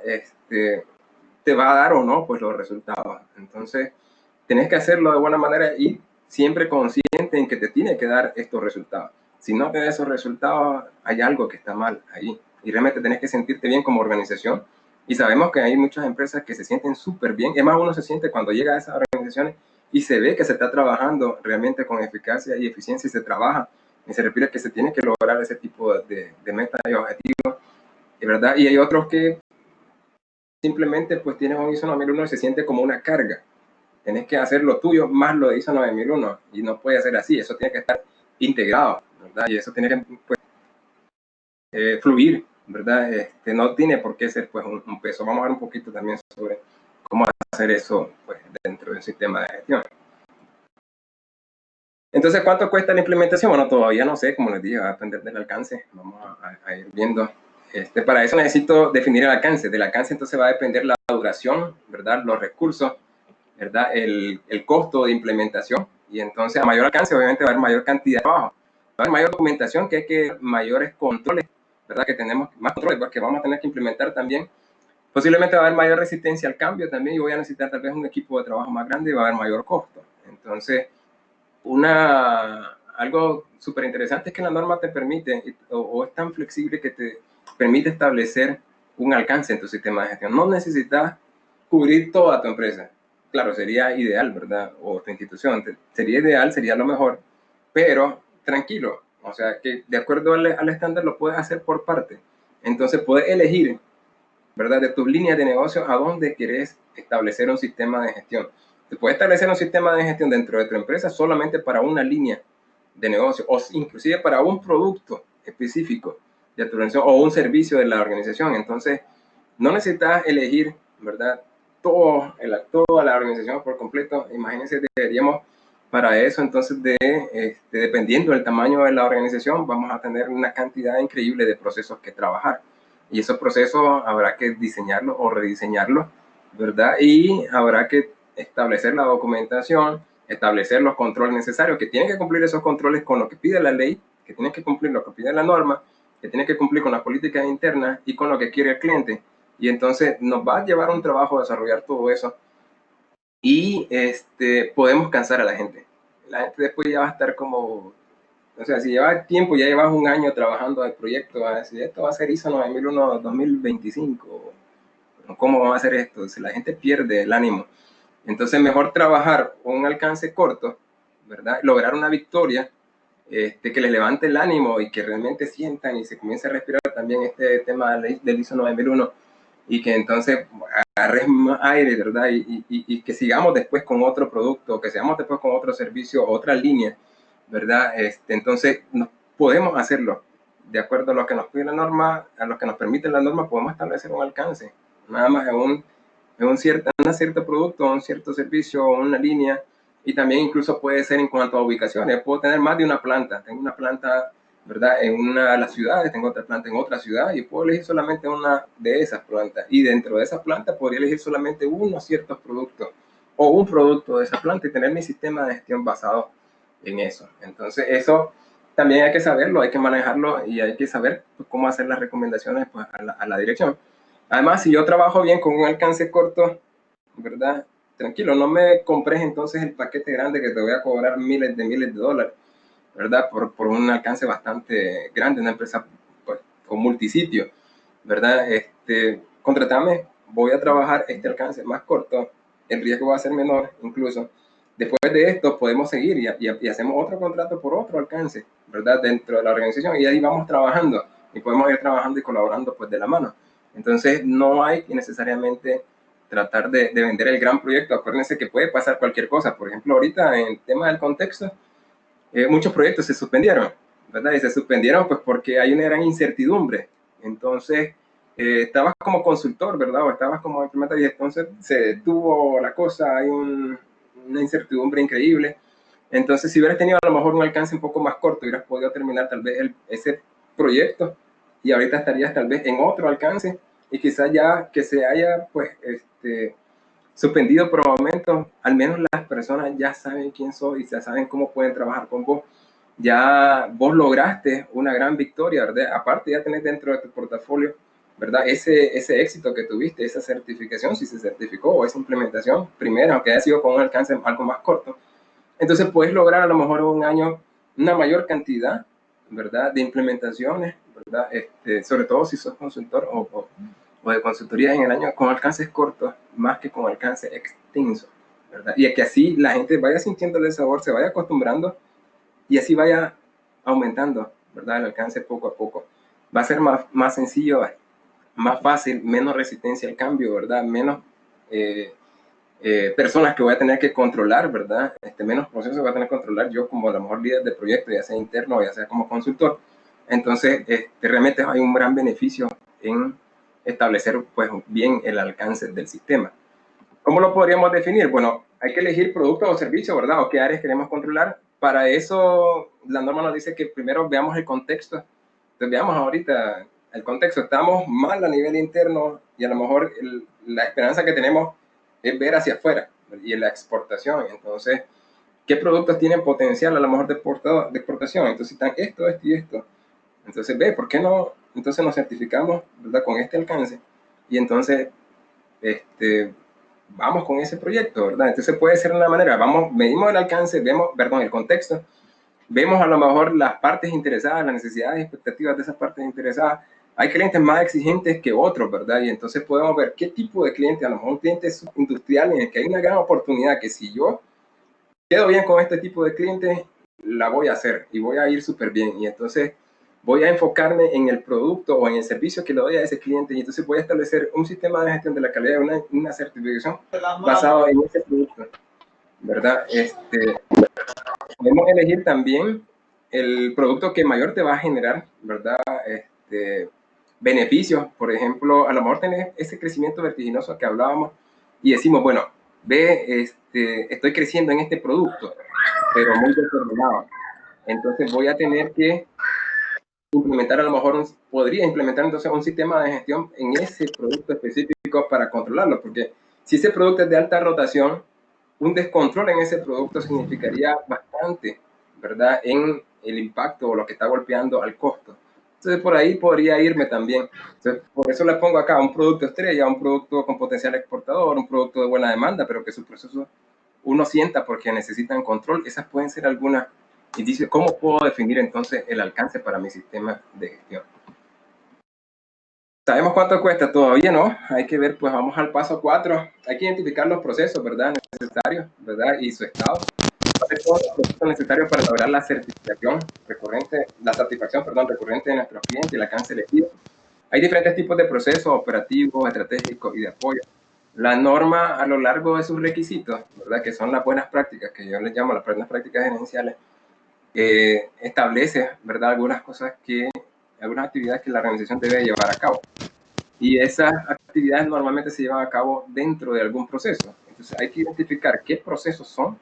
Te va a dar o no pues los resultados. Entonces, tenés que hacerlo de buena manera y siempre consciente en que te tiene que dar estos resultados. Si no te da esos resultados, hay algo que está mal ahí. Y realmente tenés que sentirte bien como organización. Y sabemos que hay muchas empresas que se sienten súper bien. Es más, uno se siente cuando llega a esas organizaciones y se ve que se está trabajando realmente con eficacia y eficiencia y se trabaja. Y se refiere que se tiene que lograr ese tipo de metas y objetivos, ¿verdad? Y hay otros que simplemente pues tienen un ISO 9001 y se siente como una carga. Tenés que hacer lo tuyo más lo de ISO 9001 y no puede ser así, eso tiene que estar integrado, ¿verdad? Y eso tiene que pues, fluir, ¿verdad? No tiene por qué ser pues un peso. Vamos a ver un poquito también sobre cómo hacer eso pues, dentro del sistema de gestión. Entonces, ¿cuánto cuesta la implementación? Bueno, todavía no sé, como les dije, va a depender del alcance. Vamos a ir viendo. Para eso necesito definir el alcance. Del alcance entonces va a depender la duración, ¿verdad? Los recursos, ¿verdad? El costo de implementación. Y entonces a mayor alcance obviamente va a haber mayor cantidad de trabajo. Va a haber mayor documentación, que hay que mayores controles, ¿verdad? Que tenemos más controles, porque vamos a tener que implementar también. Posiblemente va a haber mayor resistencia al cambio también y voy a necesitar tal vez un equipo de trabajo más grande y va a haber mayor costo. Entonces, algo súper interesante es que la norma te permite o es tan flexible que te permite establecer un alcance en tu sistema de gestión. No necesitas cubrir toda tu empresa. Claro, sería ideal, ¿verdad? O tu institución. Sería ideal, sería lo mejor, pero tranquilo. O sea, que de acuerdo al estándar lo puedes hacer por parte. Entonces puedes elegir, ¿verdad? De tus líneas de negocio a dónde querés establecer un sistema de gestión. Te puedes establecer un sistema de gestión dentro de tu empresa solamente para una línea de negocio o inclusive para un producto específico de tu organización o un servicio de la organización. Entonces, no necesitas elegir, ¿verdad? Toda la organización por completo. Imagínense, deberíamos para eso, entonces, dependiendo del tamaño de la organización, vamos a tener una cantidad increíble de procesos que trabajar. Y esos procesos habrá que diseñarlos o rediseñarlos, ¿verdad? Y habrá que establecer la documentación, establecer los controles necesarios, que tienen que cumplir esos controles con lo que pide la ley, que tienen que cumplir lo que pide la norma, que tienen que cumplir con las políticas internas y con lo que quiere el cliente. Y entonces nos va a llevar un trabajo a desarrollar todo eso y podemos cansar a la gente. La gente después ya va a estar como, o sea, si llevas tiempo, ya llevas un año trabajando en el proyecto, va a decir, esto va a ser ISO 9001 2025, ¿cómo va a hacer esto? Si la gente pierde el ánimo. Entonces, mejor trabajar un alcance corto, ¿verdad? Lograr una victoria que les levante el ánimo y que realmente sientan y se comience a respirar también este tema del ISO 9001 y que entonces agarres más aire, ¿verdad? Y que sigamos después con otro producto, que sigamos después con otro servicio, otra línea, ¿verdad? Entonces, podemos hacerlo de acuerdo a lo que nos pide la norma, a lo que nos permite la norma, podemos establecer un alcance, nada más en un cierto producto, un cierto servicio, una línea, y también incluso puede ser en cuanto a ubicaciones. Puedo tener más de una planta. Tengo una planta, ¿verdad? En una de las ciudades, tengo otra planta en otra ciudad y puedo elegir solamente una de esas plantas. Y dentro de esa planta podría elegir solamente unos ciertos productos o un producto de esa planta y tener mi sistema de gestión basado en eso. Entonces, eso también hay que saberlo, hay que manejarlo y hay que saber pues, cómo hacer las recomendaciones pues, a la dirección. Además, si yo trabajo bien con un alcance corto, ¿verdad? Tranquilo, no me compres entonces el paquete grande que te voy a cobrar miles de dólares, ¿verdad? Por un alcance bastante grande, una empresa pues, con multisitio, ¿verdad? Contratame, voy a trabajar este alcance más corto, el riesgo va a ser menor incluso. Después de esto podemos seguir y hacemos otro contrato por otro alcance, ¿verdad? Dentro de la organización y ahí vamos trabajando y podemos ir trabajando y colaborando pues de la mano. Entonces no hay que necesariamente tratar de vender el gran proyecto. Acuérdense que puede pasar cualquier cosa. Por ejemplo, ahorita en el tema del contexto, muchos proyectos se suspendieron, ¿verdad? Y se suspendieron pues porque hay una gran incertidumbre. Entonces, estabas como consultor, ¿verdad? O estabas como implementador y entonces se detuvo la cosa, hay una incertidumbre increíble. Entonces, si hubieras tenido a lo mejor un alcance un poco más corto, hubieras podido terminar tal vez ese proyecto y ahorita estarías tal vez en otro alcance y quizás ya que se haya pues suspendido por momentos, al menos las personas ya saben quién soy y ya saben cómo pueden trabajar con vos. Ya vos lograste una gran victoria, ¿verdad? Aparte ya tenés dentro de tu portafolio, ¿verdad? Ese éxito que tuviste, esa certificación, si se certificó, o esa implementación primera, aunque haya sido con un alcance algo más corto. Entonces puedes lograr a lo mejor en un año una mayor cantidad, ¿verdad? De implementaciones, ¿verdad? Sobre todo si sos consultor o de consultoría en el año con alcances cortos más que con alcance extenso, ¿verdad? Y que así la gente vaya sintiendo el sabor, se vaya acostumbrando y así vaya aumentando, ¿verdad? El alcance poco a poco. Va a ser más sencillo, más fácil, menos resistencia al cambio, ¿verdad? Menos personas que voy a tener que controlar, ¿verdad? Menos procesos voy a tener que controlar yo como a lo mejor líder de proyecto, ya sea interno o ya sea como consultor. Entonces, realmente hay un gran beneficio en establecer pues, bien el alcance del sistema. ¿Cómo lo podríamos definir? Bueno, hay que elegir productos o servicios, ¿verdad? O qué áreas queremos controlar. Para eso, la norma nos dice que primero veamos el contexto. Entonces, veamos ahorita el contexto. Estamos mal a nivel interno y a lo mejor la esperanza que tenemos es ver hacia afuera y en la exportación. Entonces, ¿qué productos tienen potencial a lo mejor de exportación? Entonces, están esto, esto y esto. Entonces, ¿por qué no? Entonces nos certificamos, ¿verdad? Con este alcance y entonces, vamos con ese proyecto, ¿verdad? Entonces puede ser una manera, medimos el alcance, vemos, perdón, el contexto, vemos a lo mejor las partes interesadas, las necesidades y expectativas de esas partes interesadas. Hay clientes más exigentes que otros, ¿verdad? Y entonces podemos ver qué tipo de cliente, a lo mejor un cliente industrial en el que hay una gran oportunidad que si yo quedo bien con este tipo de clientes, la voy a hacer y voy a ir súper bien. Y entonces voy a enfocarme en el producto o en el servicio que le doy a ese cliente y entonces voy a establecer un sistema de gestión de la calidad, una certificación basado en ese producto, ¿verdad? Podemos elegir también el producto que mayor te va a generar, ¿verdad? Beneficios, por ejemplo, a lo mejor tenés ese crecimiento vertiginoso que hablábamos y decimos, bueno, estoy creciendo en este producto, pero muy determinado. Entonces voy a tener que implementar, a lo mejor podría implementar entonces un sistema de gestión en ese producto específico para controlarlo, porque si ese producto es de alta rotación, un descontrol en ese producto significaría bastante, ¿verdad? En el impacto o lo que está golpeando al costo. Entonces por ahí podría irme también. Entonces, por eso le pongo acá un producto estrella, un producto con potencial exportador, un producto de buena demanda, pero que sus procesos uno sienta porque necesitan control. Esas pueden ser algunas indicios. ¿Cómo puedo definir entonces el alcance para mi sistema de gestión? ¿Sabemos cuánto cuesta? Todavía no. Hay que ver, pues vamos al paso 4. Hay que identificar los procesos, ¿verdad? Necesarios, ¿verdad? Y su estado. Hacer todos los procesos necesarios para lograr la certificación recurrente, la satisfacción, perdón, recurrente de nuestros clientes y el alcance elegido. Hay diferentes tipos de procesos operativos, estratégicos y de apoyo. La norma a lo largo de sus requisitos, ¿verdad? Que son las buenas prácticas, que yo les llamo las buenas prácticas gerenciales, establece, ¿verdad? Algunas actividades que la organización debe llevar a cabo. Y esas actividades normalmente se llevan a cabo dentro de algún proceso. Entonces hay que identificar qué procesos son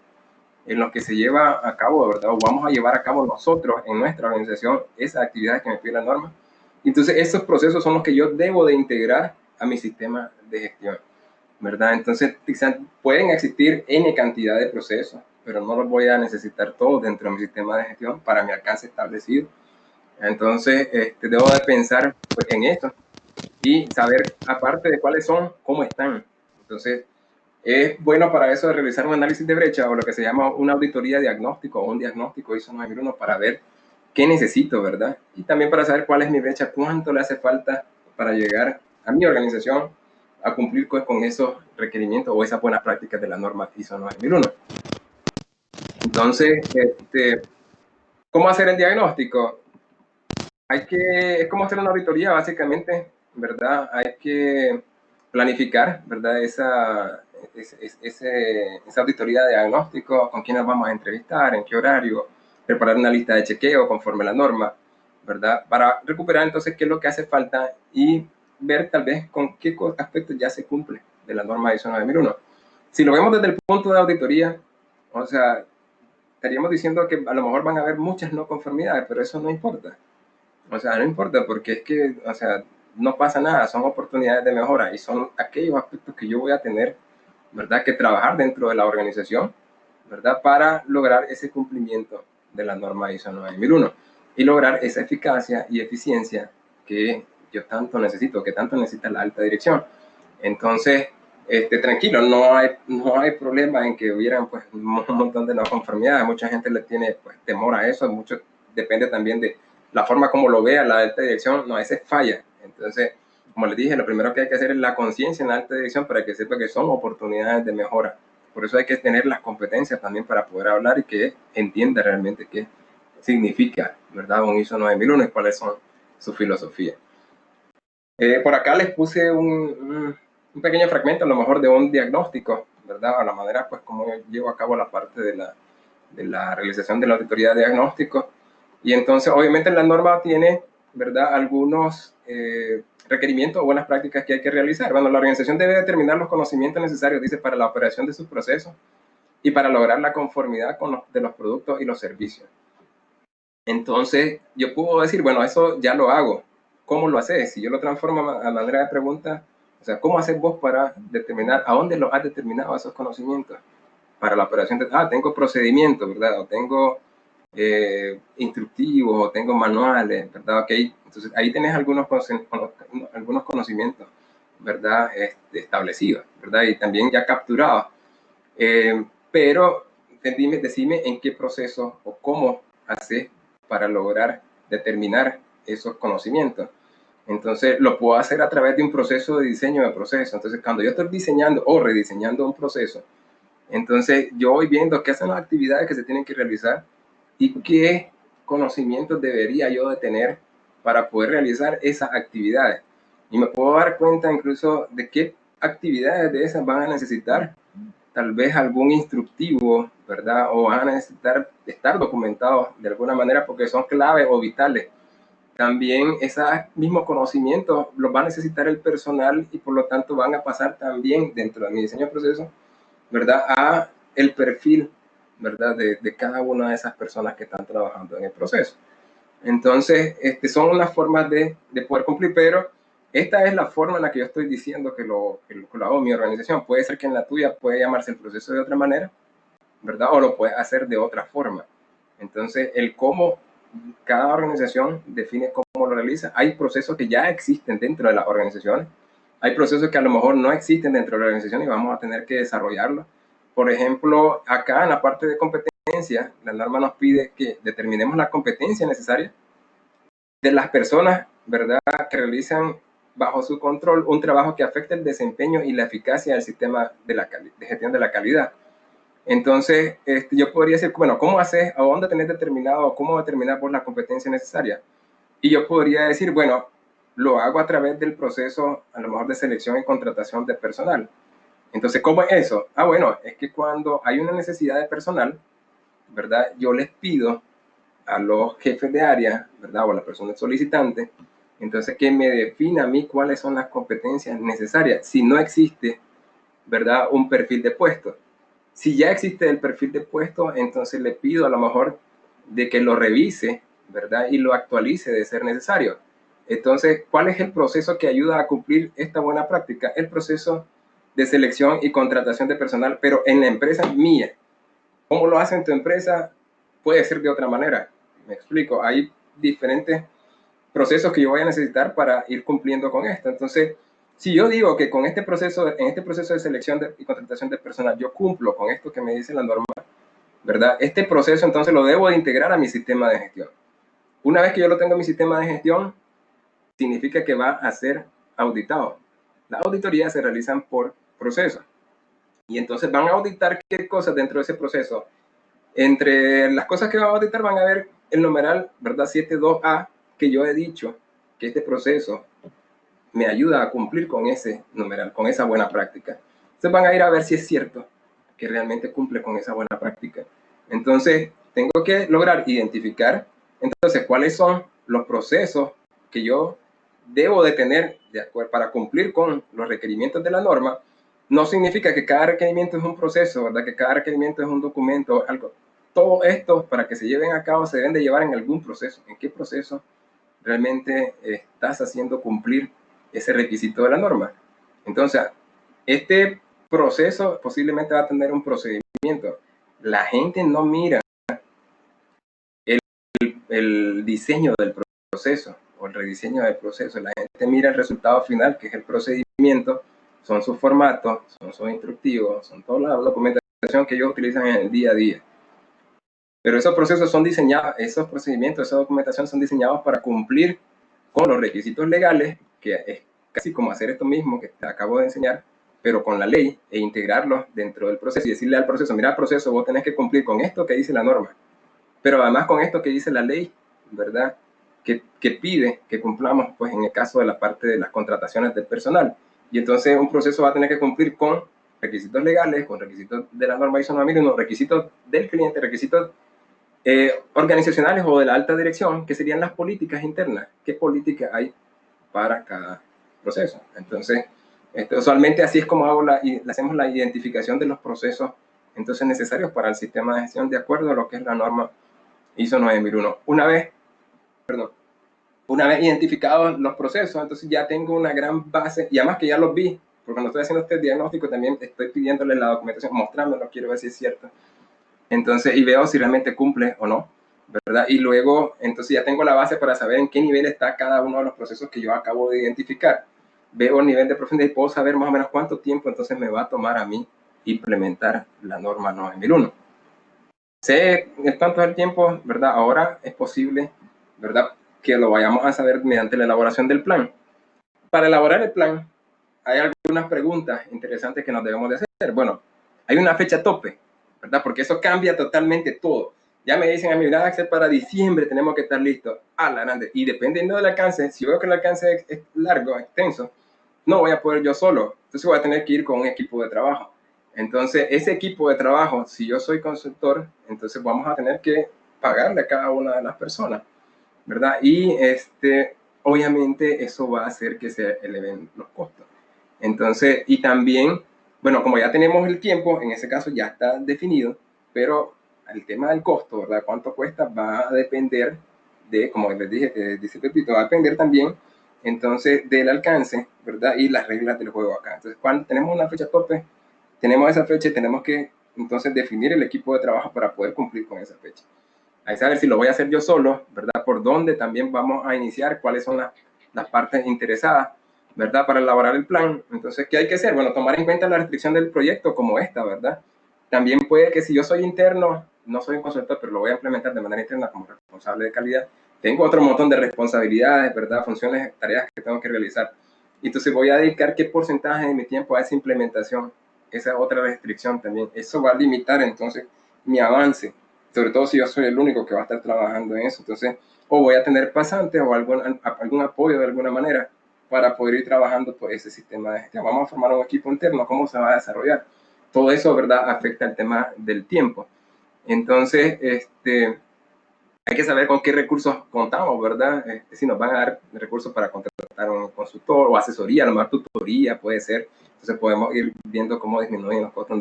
en los que se lleva a cabo, ¿verdad? O vamos a llevar a cabo nosotros en nuestra organización esas actividades que me pide la norma. Entonces esos procesos son los que yo debo de integrar a mi sistema de gestión, ¿verdad? Entonces pueden existir N cantidad de procesos, pero no los voy a necesitar todos dentro de mi sistema de gestión para mi alcance establecido. Entonces, debo de pensar pues, en esto y saber, aparte de cuáles son, cómo están. Entonces, es bueno para eso de realizar un análisis de brecha o lo que se llama una auditoría diagnóstico o un diagnóstico ISO 9001 para ver qué necesito, ¿verdad? Y también para saber cuál es mi brecha, cuánto le hace falta para llegar a mi organización a cumplir con esos requerimientos o esas buenas prácticas de la norma ISO 9001. Entonces, ¿cómo hacer el diagnóstico? Es como hacer una auditoría, básicamente, ¿verdad? Hay que planificar, ¿verdad? Esa auditoría de diagnóstico, con quiénes vamos a entrevistar, en qué horario, preparar una lista de chequeo conforme a la norma, ¿verdad? Para recuperar entonces qué es lo que hace falta y ver tal vez con qué aspectos ya se cumple de la norma ISO 9001. Si lo vemos desde el punto de auditoría, o sea, estaríamos diciendo que a lo mejor van a haber muchas no conformidades, pero eso no importa. O sea, no importa porque es que, o sea, no pasa nada, son oportunidades de mejora y son aquellos aspectos que yo voy a tener, ¿verdad?, que trabajar dentro de la organización, ¿verdad?, para lograr ese cumplimiento de la norma ISO 9001 y lograr esa eficacia y eficiencia que yo tanto necesito, que tanto necesita la alta dirección. Entonces, tranquilo, no hay problema en que hubieran pues, un montón de no conformidades. Mucha gente le tiene pues, temor a eso, mucho depende también de la forma como lo vea la alta dirección, no, ese falla. Entonces, como les dije, lo primero que hay que hacer es la conciencia en la alta dirección para que sepa que son oportunidades de mejora. Por eso hay que tener las competencias también para poder hablar y que entienda realmente qué significa, ¿verdad?, un ISO 9001 y cuáles son sus filosofías. Por acá les puse un pequeño fragmento, a lo mejor, de un diagnóstico, ¿verdad? A la manera, pues, como llevo a cabo la parte de la realización de la auditoría de diagnóstico. Y entonces, obviamente, la norma tiene, ¿verdad?, algunos requerimientos o buenas prácticas que hay que realizar. Bueno, la organización debe determinar los conocimientos necesarios, dice, para la operación de sus procesos y para lograr la conformidad de los productos y los servicios. Entonces, yo puedo decir, bueno, eso ya lo hago. ¿Cómo lo haces? Si yo lo transformo a manera de pregunta, o sea, ¿cómo haces vos para determinar a dónde lo has determinado esos conocimientos? Para la operación de, tengo procedimientos, ¿verdad? O tengo instructivos, o tengo manuales, ¿verdad? Ok, entonces ahí tenés algunos conocimientos, ¿verdad? Establecidos, ¿verdad? Y también ya capturados. Pero decime en qué proceso o cómo haces para lograr determinar esos conocimientos. Entonces, lo puedo hacer a través de un proceso de diseño de proceso. Entonces, cuando yo estoy diseñando o rediseñando un proceso, entonces yo voy viendo qué son las actividades que se tienen que realizar y qué conocimientos debería yo de tener para poder realizar esas actividades. Y me puedo dar cuenta incluso de qué actividades de esas van a necesitar tal vez algún instructivo, ¿verdad? O van a necesitar estar documentados de alguna manera porque son claves o vitales. También esos mismos conocimientos los va a necesitar el personal y por lo tanto van a pasar también dentro de mi diseño de proceso, ¿verdad?, a el perfil, ¿verdad?, de cada una de esas personas que están trabajando en el proceso. Entonces, son unas formas de poder cumplir, pero esta es la forma en la que yo estoy diciendo que lo hago en mi organización. Puede ser que en la tuya puede llamarse el proceso de otra manera, ¿verdad? O lo puedes hacer de otra forma. Entonces, el cómo cada organización define cómo lo realiza. Hay procesos que ya existen dentro de las organizaciones. Hay procesos que a lo mejor no existen dentro de la organización y vamos a tener que desarrollarlos. Por ejemplo, acá en la parte de competencia, la norma nos pide que determinemos la competencia necesaria de las personas, ¿verdad?, que realizan bajo su control un trabajo que afecte el desempeño y la eficacia del sistema de gestión de la calidad. Entonces, yo podría decir, bueno, ¿cómo haces, a dónde tenés determinado, cómo determinar vos la competencia necesaria? Y yo podría decir, bueno, lo hago a través del proceso, a lo mejor de selección y contratación de personal. Entonces, ¿cómo es eso? Bueno, es que cuando hay una necesidad de personal, ¿verdad?, yo les pido a los jefes de área, ¿verdad?, o a la persona solicitante, entonces que me defina a mí cuáles son las competencias necesarias. Si no existe, ¿verdad?, un perfil de puesto. Si ya existe el perfil de puesto, entonces le pido a lo mejor de que lo revise, ¿verdad?, y lo actualice de ser necesario. Entonces, ¿cuál es el proceso que ayuda a cumplir esta buena práctica? El proceso de selección y contratación de personal, pero en la empresa mía. ¿Cómo lo hace en tu empresa? Puede ser de otra manera. Me explico. Hay diferentes procesos que yo voy a necesitar para ir cumpliendo con esto. Entonces, si yo digo que con este proceso, en este proceso de selección y contratación de personal, yo cumplo con esto que me dice la norma, ¿verdad? Este proceso entonces lo debo de integrar a mi sistema de gestión. Una vez que yo lo tengo en mi sistema de gestión, significa que va a ser auditado. Las auditorías se realizan por proceso. Y entonces van a auditar qué cosas dentro de ese proceso. Entre las cosas que van a auditar van a ver el numeral, ¿verdad? 72A, que yo he dicho que este proceso me ayuda a cumplir con ese numeral, con esa buena práctica. Entonces van a ir a ver si es cierto que realmente cumple con esa buena práctica. Entonces, tengo que lograr identificar, entonces, cuáles son los procesos que yo debo de tener de acuerdo, para cumplir con los requerimientos de la norma. No significa que cada requerimiento es un proceso, ¿verdad? Que cada requerimiento es un documento, algo. Todo esto, para que se lleven a cabo, se deben de llevar en algún proceso. ¿En qué proceso realmente estás haciendo cumplir ese requisito de la norma? Entonces, este proceso posiblemente va a tener un procedimiento. La gente no mira el diseño del proceso o el rediseño del proceso. La gente mira el resultado final, que es el procedimiento, son sus formatos, son sus instructivos, son toda la documentación que ellos utilizan en el día a día. Pero esos procesos son diseñados, esos procedimientos, esa documentación son diseñados para cumplir con los requisitos legales, que es casi como hacer esto mismo que te acabo de enseñar, pero con la ley, e integrarlos dentro del proceso y decirle al proceso, mira, proceso, vos tenés que cumplir con esto que dice la norma, pero además con esto que dice la ley, ¿verdad? Que pide que cumplamos, pues en el caso de la parte de las contrataciones del personal. Y entonces un proceso va a tener que cumplir con requisitos legales, con requisitos de la norma ISO 9001, requisitos del cliente, requisitos organizacionales o de la alta dirección, que serían las políticas internas. ¿Qué política hay para cada proceso? Entonces, usualmente así es como hacemos la identificación de los procesos entonces necesarios para el sistema de gestión de acuerdo a lo que es la norma ISO 9001. Una vez identificados los procesos, entonces ya tengo una gran base, y además que ya los vi, porque cuando estoy haciendo este diagnóstico también estoy pidiéndole la documentación, mostrándomelo, quiero ver si es cierto. Entonces, y veo si realmente cumple o no, ¿verdad? Y luego, entonces ya tengo la base para saber en qué nivel está cada uno de los procesos que yo acabo de identificar. Veo el nivel de profundidad y puedo saber más o menos cuánto tiempo entonces me va a tomar a mí implementar la norma 9001. Sé cuánto es el tiempo, ¿verdad? Ahora es posible, ¿verdad?, que lo vayamos a saber mediante la elaboración del plan. Para elaborar el plan, hay algunas preguntas interesantes que nos debemos de hacer. Bueno, hay una fecha tope, ¿verdad? Porque eso cambia totalmente todo. Ya me dicen a mí, mira, Axel, para diciembre tenemos que estar listos. A la grande. Y dependiendo del alcance, si veo que el alcance es largo, extenso, no voy a poder yo solo. Entonces voy a tener que ir con un equipo de trabajo. Entonces, ese equipo de trabajo, si yo soy consultor, entonces vamos a tener que pagarle a cada una de las personas, ¿verdad? Y obviamente eso va a hacer que se eleven los costos. Entonces, y también, bueno, como ya tenemos el tiempo, en ese caso ya está definido, pero el tema del costo, ¿verdad? ¿Cuánto cuesta? Va a depender de, como les dije, dice Pepito, va a depender también, entonces, del alcance, ¿verdad? Y las reglas del juego acá. Entonces, cuando tenemos una fecha tope, tenemos esa fecha y tenemos que, entonces, definir el equipo de trabajo para poder cumplir con esa fecha. Hay que saber si lo voy a hacer yo solo, ¿verdad? Por dónde también vamos a iniciar, cuáles son las partes interesadas, ¿verdad? Para elaborar el plan. Entonces, ¿qué hay que hacer? Bueno, tomar en cuenta la restricción del proyecto como esta, ¿verdad? También puede que si yo soy interno, no soy un consultor, pero lo voy a implementar de manera interna como responsable de calidad, tengo otro montón de responsabilidades, ¿verdad? Funciones, tareas que tengo que realizar. Entonces voy a dedicar qué porcentaje de mi tiempo a esa implementación. Esa es otra restricción también. Eso va a limitar entonces mi avance, sobre todo si yo soy el único que va a estar trabajando en eso. Entonces, o voy a tener pasantes o algún apoyo de alguna manera para poder ir trabajando por ese sistema de gestión. Vamos a formar un equipo interno, ¿cómo se va a desarrollar? Todo eso, ¿verdad?, afecta el tema del tiempo. Entonces, hay que saber con qué recursos contamos, ¿verdad? Si nos van a dar recursos para contratar a un consultor o asesoría, a lo mejor tutoría puede ser. Entonces podemos ir viendo cómo disminuyen los costos en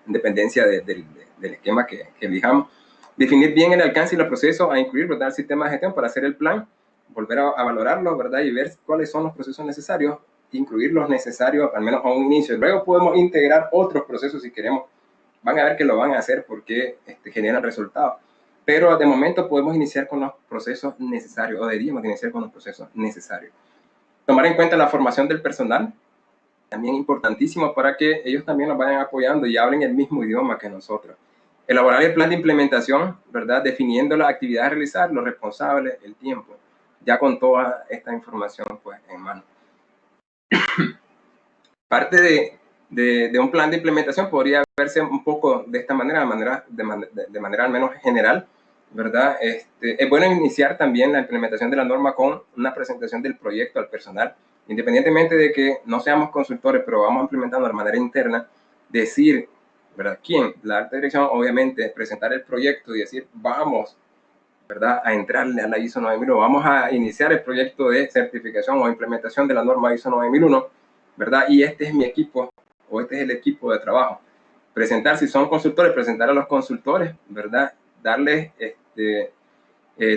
dependencia del esquema que elijamos. Definir bien el alcance y los procesos a incluir, ¿verdad?, el sistema de gestión para hacer el plan, volver a valorarlo, ¿verdad?, y ver cuáles son los procesos necesarios, incluir los necesarios al menos a un inicio. Luego podemos integrar otros procesos si queremos van a ver que lo van a hacer porque generan resultados. Pero de momento podemos iniciar con los procesos necesarios, o deberíamos iniciar con los procesos necesarios. Tomar en cuenta la formación del personal, también importantísimo para que ellos también nos vayan apoyando y hablen el mismo idioma que nosotros. Elaborar el plan de implementación, ¿verdad? Definiendo las actividades a realizar, los responsables, el tiempo, ya con toda esta información pues en mano. Parte de un plan de implementación podría verse un poco de esta manera, de manera al menos general, ¿verdad? Es bueno iniciar también la implementación de la norma con una presentación del proyecto al personal, independientemente de que no seamos consultores, pero vamos implementando de manera interna, decir, ¿verdad? ¿Quién? La alta dirección, obviamente, presentar el proyecto y decir, vamos, ¿verdad? A entrarle a la ISO 9001, vamos a iniciar el proyecto de certificación o implementación de la norma ISO 9001, ¿verdad? Y este es mi equipo, o este es el equipo de trabajo. Presentar, si son consultores, presentar a los consultores, ¿verdad? Darles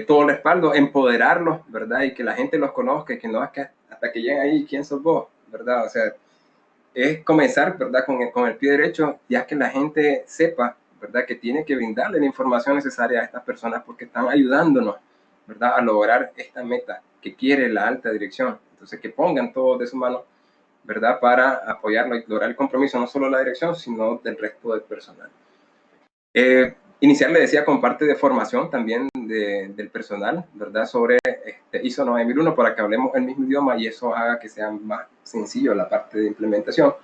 todo el respaldo, empoderarlos, ¿verdad? Y que la gente los conozca, y que no es que hasta que lleguen ahí, ¿quién sos vos? ¿Verdad? O sea, es comenzar, ¿verdad? Con el pie derecho, ya que la gente sepa, ¿verdad? Que tiene que brindarle la información necesaria a estas personas porque están ayudándonos, ¿verdad? A lograr esta meta que quiere la alta dirección. Entonces, que pongan todo de su mano, ¿verdad? Para apoyarlo y lograr el compromiso no solo de la dirección, sino del resto del personal. Iniciar, le decía, con parte de formación también del personal, ¿verdad? Sobre ISO 9001 para que hablemos el mismo idioma y eso haga que sea más sencillo la parte de implementación.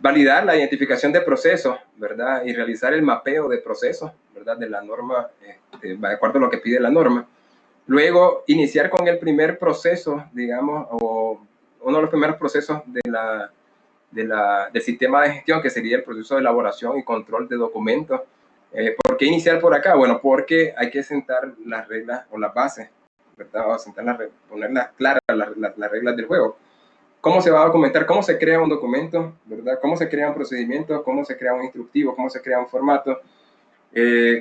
Validar la identificación de procesos, ¿verdad? Y realizar el mapeo de procesos, ¿verdad? De la norma, de acuerdo a lo que pide la norma. Luego, iniciar con el primer proceso, digamos, o uno de los primeros procesos del sistema de gestión, que sería el proceso de elaboración y control de documentos. ¿Por qué iniciar por acá? Bueno, porque hay que sentar las reglas o las bases, ¿verdad? O ponerlas claras, las reglas del juego. ¿Cómo se va a documentar? ¿Cómo se crea un documento? ¿Verdad? ¿Cómo se crea un procedimiento? ¿Cómo se crea un instructivo? ¿Cómo se crea un formato?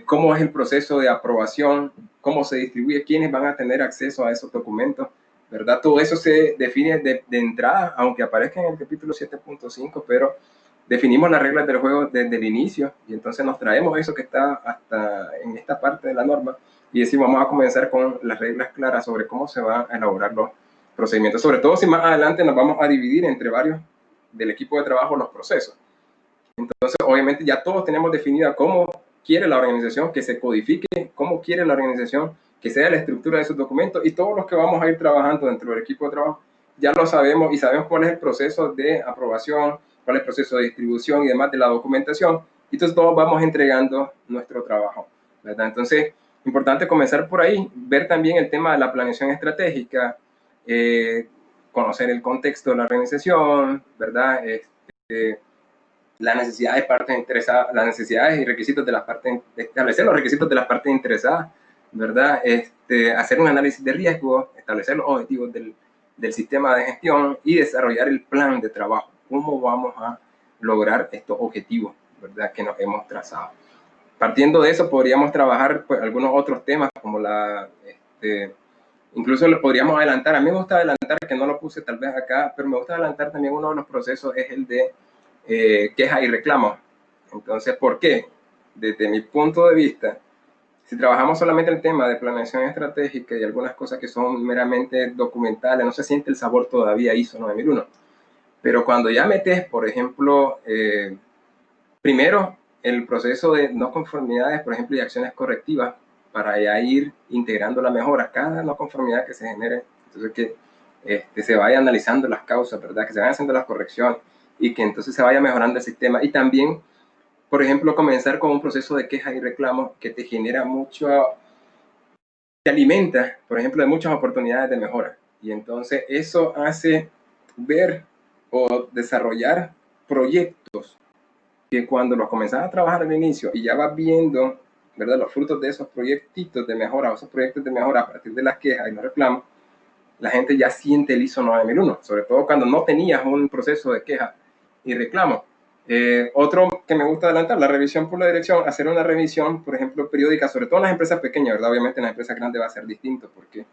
¿Cómo es el proceso de aprobación? ¿Cómo se distribuye? ¿Quiénes van a tener acceso a esos documentos? ¿Verdad? Todo eso se define de entrada, aunque aparezca en el capítulo 7.5, pero definimos las reglas del juego desde el inicio y entonces nos traemos eso que está hasta en esta parte de la norma y decimos, vamos a comenzar con las reglas claras sobre cómo se van a elaborar los procedimientos, sobre todo si más adelante nos vamos a dividir entre varios del equipo de trabajo los procesos. Entonces, obviamente ya todos tenemos definida cómo quiere la organización que se codifique, cómo quiere la organización que sea la estructura de esos documentos y todos los que vamos a ir trabajando dentro del equipo de trabajo ya lo sabemos y sabemos cuál es el proceso de aprobación, cuál es el proceso de distribución y demás de la documentación. Y entonces todos vamos entregando nuestro trabajo, ¿verdad? Entonces, importante comenzar por ahí, ver también el tema de la planeación estratégica, conocer el contexto de la organización, ¿verdad? Las necesidades de partes interesadas, las necesidades y requisitos de las partes, establecer los requisitos de las partes interesadas, ¿verdad? Hacer un análisis de riesgo, establecer los objetivos del sistema de gestión y desarrollar el plan de trabajo. ¿Cómo vamos a lograr estos objetivos, ¿verdad? Que nos hemos trazado? Partiendo de eso, podríamos trabajar pues, algunos otros temas como incluso lo podríamos adelantar. A mí me gusta adelantar, que no lo puse tal vez acá, pero me gusta adelantar también uno de los procesos es el de queja y reclamo. Entonces, ¿por qué? Desde mi punto de vista, si trabajamos solamente el tema de planeación estratégica y algunas cosas que son meramente documentales, no se siente el sabor todavía ISO 9001. Pero cuando ya metes, por ejemplo, primero el proceso de no conformidades, por ejemplo, y acciones correctivas, para ya ir integrando la mejora, cada no conformidad que se genere, entonces que se vaya analizando las causas, ¿verdad? Que se vayan haciendo las correcciones y que entonces se vaya mejorando el sistema. Y también, por ejemplo, comenzar con un proceso de queja y reclamo que te genera mucho, te alimenta, por ejemplo, de muchas oportunidades de mejora. Y entonces eso hace ver o desarrollar proyectos que cuando los comenzás a trabajar al inicio y ya vas viendo, ¿verdad?, los frutos de esos proyectitos de mejora, o esos proyectos de mejora a partir de las quejas y los reclamos, la gente ya siente el ISO 9001, sobre todo cuando no tenías un proceso de queja y reclamo. Otro que me gusta adelantar, la revisión por la dirección, hacer una revisión, por ejemplo, periódica, sobre todo en las empresas pequeñas, ¿verdad? Obviamente en las empresas grandes va a ser distinto porque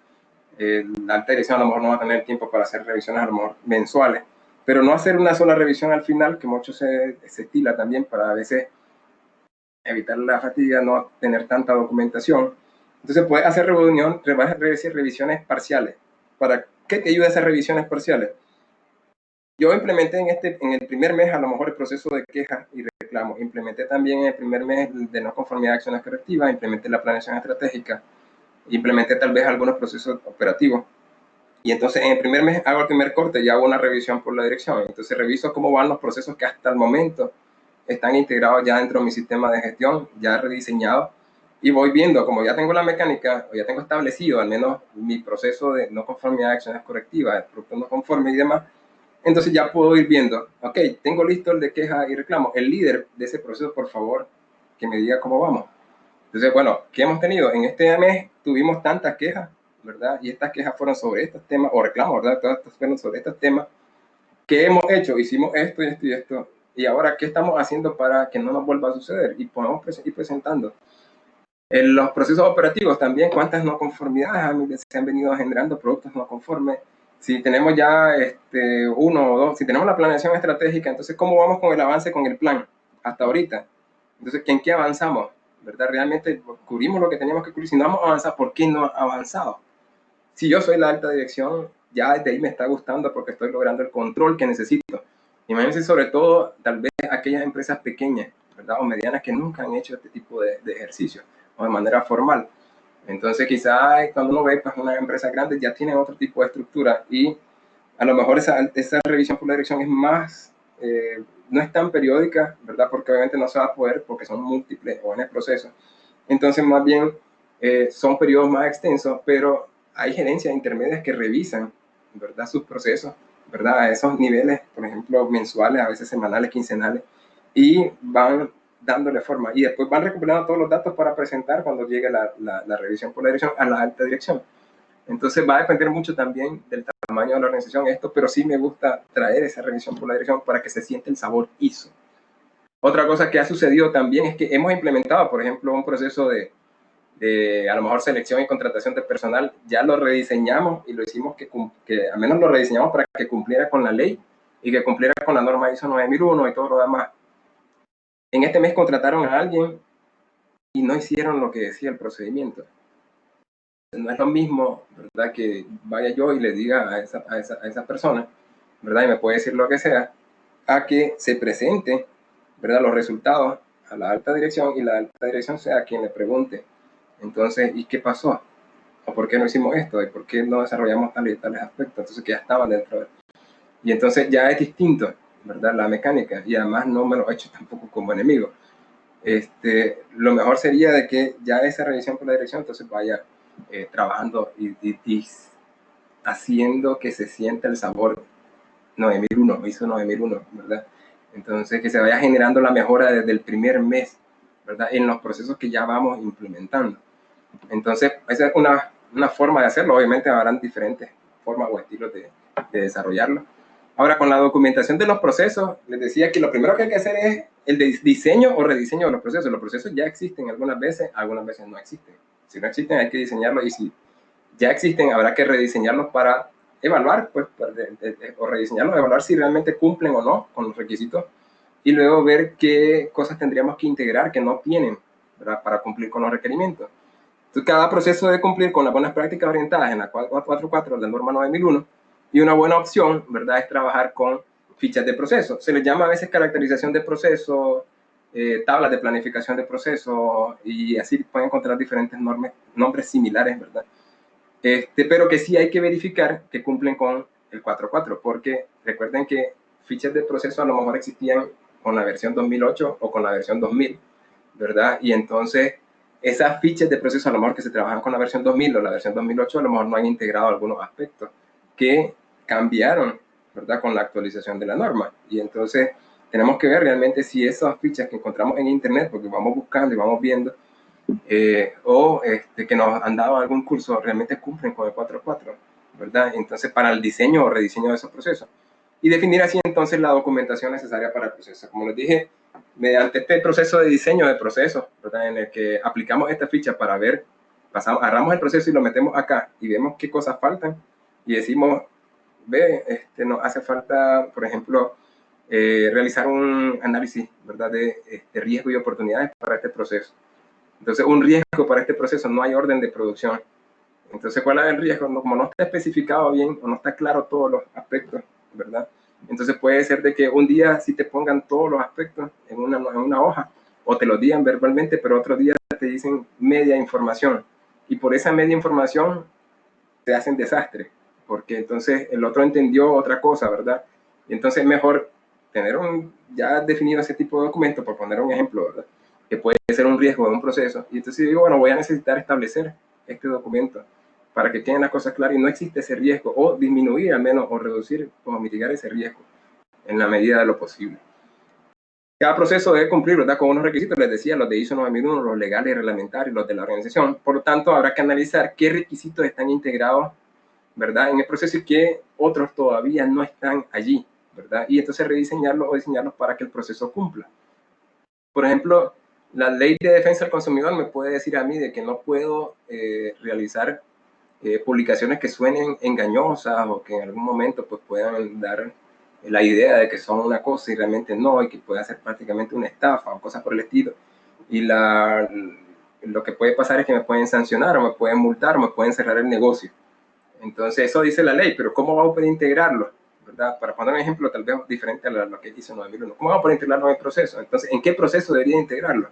la alta dirección a lo mejor no va a tener tiempo para hacer revisiones a lo mejor mensuales, pero no hacer una sola revisión al final, que mucho se estila también para a veces evitar la fatiga, no tener tanta documentación. Entonces puedes hacer revisiones parciales. ¿Para qué te ayuda esas revisiones parciales? Yo implementé en el primer mes a lo mejor el proceso de queja y reclamo. Implementé también en el primer mes de no conformidad de acciones correctivas, implementé la planeación estratégica, implementé tal vez algunos procesos operativos. Y entonces en el primer mes hago el primer corte y hago una revisión por la dirección. Entonces reviso cómo van los procesos que hasta el momento están integrados ya dentro de mi sistema de gestión, ya rediseñado. Y voy viendo, como ya tengo la mecánica, o ya tengo establecido al menos mi proceso de no conformidad de acciones correctivas, el producto no conforme y demás, entonces ya puedo ir viendo, ok, tengo listo el de queja y reclamo. El líder de ese proceso, por favor, que me diga cómo vamos. Entonces, bueno, ¿qué hemos tenido? En este mes tuvimos tantas quejas, ¿verdad? Y estas quejas fueron sobre estos temas, o reclamos, ¿verdad? Todas estas fueron sobre estos temas. ¿Qué hemos hecho? Hicimos esto y esto y esto. Y ahora, ¿qué estamos haciendo para que no nos vuelva a suceder? Y podemos ir presentando. En los procesos operativos también, ¿cuántas no conformidades se han venido generando, productos no conformes? Si tenemos ya uno o dos, si tenemos la planeación estratégica, entonces, ¿cómo vamos con el avance con el plan hasta ahorita? Entonces, ¿en qué avanzamos? ¿Verdad? ¿Realmente cubrimos lo que teníamos que cubrir? Si no hemos avanzado, ¿por qué no ha avanzado? Si yo soy la alta dirección, ya desde ahí me está gustando porque estoy logrando el control que necesito. Imagínense sobre todo, tal vez, aquellas empresas pequeñas, ¿verdad? O medianas que nunca han hecho este tipo de ejercicio o de manera formal. Entonces, quizás cuando uno ve pues, una empresa grande ya tiene otro tipo de estructura y a lo mejor esa revisión por la dirección es más, no es tan periódica, ¿verdad? Porque obviamente no se va a poder porque son múltiples o en el proceso. Entonces, más bien, son periodos más extensos, pero hay gerencias intermedias que revisan, ¿verdad? Sus procesos, ¿verdad? A esos niveles, por ejemplo, mensuales, a veces semanales, quincenales, y van dándole forma. Y después van recuperando todos los datos para presentar cuando llegue la revisión por la dirección a la alta dirección. Entonces va a depender mucho también del tamaño de la organización esto, pero sí me gusta traer esa revisión por la dirección para que se siente el sabor ISO. Otra cosa que ha sucedido también es que hemos implementado, por ejemplo, un proceso de a lo mejor selección y contratación de personal, ya lo rediseñamos y lo hicimos que al menos lo rediseñamos para que cumpliera con la ley y que cumpliera con la norma ISO 9001 y todo lo demás. En este mes contrataron a alguien y no hicieron lo que decía el procedimiento. No es lo mismo, ¿verdad? Que vaya yo y le diga a esa persona, ¿verdad? Y me puede decir lo que sea, a que se presente, ¿verdad? Los resultados a la alta dirección y la alta dirección sea quien le pregunte. Entonces, ¿y qué pasó? ¿O por qué no hicimos esto? ¿Y por qué no desarrollamos tales y tales aspectos? Entonces, que ya estaban dentro de... Y entonces ya es distinto, ¿verdad? La mecánica. Y además no me lo he hecho tampoco como enemigo. Lo mejor sería de que ya esa revisión por la dirección entonces vaya trabajando y haciendo que se sienta el sabor 9001, ISO 9001, ¿verdad? Entonces, que se vaya generando la mejora desde el primer mes, ¿verdad? En los procesos que ya vamos implementando. Entonces, esa es una forma de hacerlo. Obviamente habrán diferentes formas o estilos de desarrollarlo. Ahora, con la documentación de los procesos, les decía que lo primero que hay que hacer es el diseño o rediseño de los procesos. Los procesos ya existen algunas veces no existen. Si no existen, hay que diseñarlos, y si ya existen, habrá que rediseñarlos para evaluar, pues, o rediseñarlos, evaluar si realmente cumplen o no con los requisitos, y luego ver qué cosas tendríamos que integrar que no tienen, ¿verdad? Para cumplir con los requerimientos. Entonces, cada proceso debe cumplir con las buenas prácticas orientadas en la 444 de la norma 9001, y una buena opción, ¿verdad?, es trabajar con fichas de proceso. Se les llama a veces caracterización de proceso, tablas de planificación de proceso, y así pueden encontrar diferentes nombres similares, ¿verdad? Pero que sí hay que verificar que cumplen con el 4.4, porque recuerden que fichas de proceso a lo mejor existían con la versión 2008 o con la versión 2000, ¿verdad? Y entonces esas fichas de proceso a lo mejor que se trabajan con la versión 2000 o la versión 2008 a lo mejor no han integrado algunos aspectos que cambiaron, ¿verdad? Con la actualización de la norma. Y entonces tenemos que ver realmente si esas fichas que encontramos en internet, porque vamos buscando y vamos viendo, que nos han dado algún curso, realmente cumplen con el 4.4, ¿verdad? Entonces, para el diseño o rediseño de esos procesos. Y definir así entonces la documentación necesaria para el proceso. Como les dije, mediante este proceso de diseño de procesos, ¿verdad?, en el que aplicamos esta ficha para ver, agarramos el proceso y lo metemos acá y vemos qué cosas faltan y decimos, ve, nos hace falta, por ejemplo, realizar un análisis, ¿verdad?, de riesgo y oportunidades para este proceso. Entonces, un riesgo para este proceso, no hay orden de producción. Entonces, ¿cuál es el riesgo? Como no está especificado bien o no está claro todos los aspectos, ¿verdad? Entonces puede ser de que un día sí te pongan todos los aspectos en una hoja o te lo digan verbalmente, pero otro día te dicen media información. Y por esa media información te hacen desastre, porque entonces el otro entendió otra cosa, ¿verdad? Y entonces es mejor tener ya definido ese tipo de documento, por poner un ejemplo, ¿verdad?, que puede ser un riesgo de un proceso. Y entonces digo, bueno, voy a necesitar establecer este documento para que queden las cosas claras y no existe ese riesgo, o disminuir al menos, o reducir o mitigar ese riesgo en la medida de lo posible. Cada proceso debe cumplir, ¿verdad?, con unos requisitos, les decía, los de ISO 9001, los legales y reglamentarios, los de la organización. Por lo tanto, habrá que analizar qué requisitos están integrados, ¿verdad?, en el proceso y qué otros todavía no están allí, ¿verdad? Y entonces rediseñarlos o diseñarlos para que el proceso cumpla. Por ejemplo, la ley de defensa del consumidor me puede decir a mí de que no puedo realizar publicaciones que suenen engañosas o que en algún momento pues puedan dar la idea de que son una cosa y realmente no, y que pueda ser prácticamente una estafa o cosas por el estilo. Y lo que puede pasar es que me pueden sancionar o me pueden multar o me pueden cerrar el negocio. Entonces eso dice la ley, pero ¿cómo vamos a poder integrarlo? ¿Verdad? Para poner un ejemplo tal vez diferente a lo que hizo 9001. ¿Cómo vamos a poder integrarlo en el proceso? Entonces, ¿en qué proceso debería integrarlo?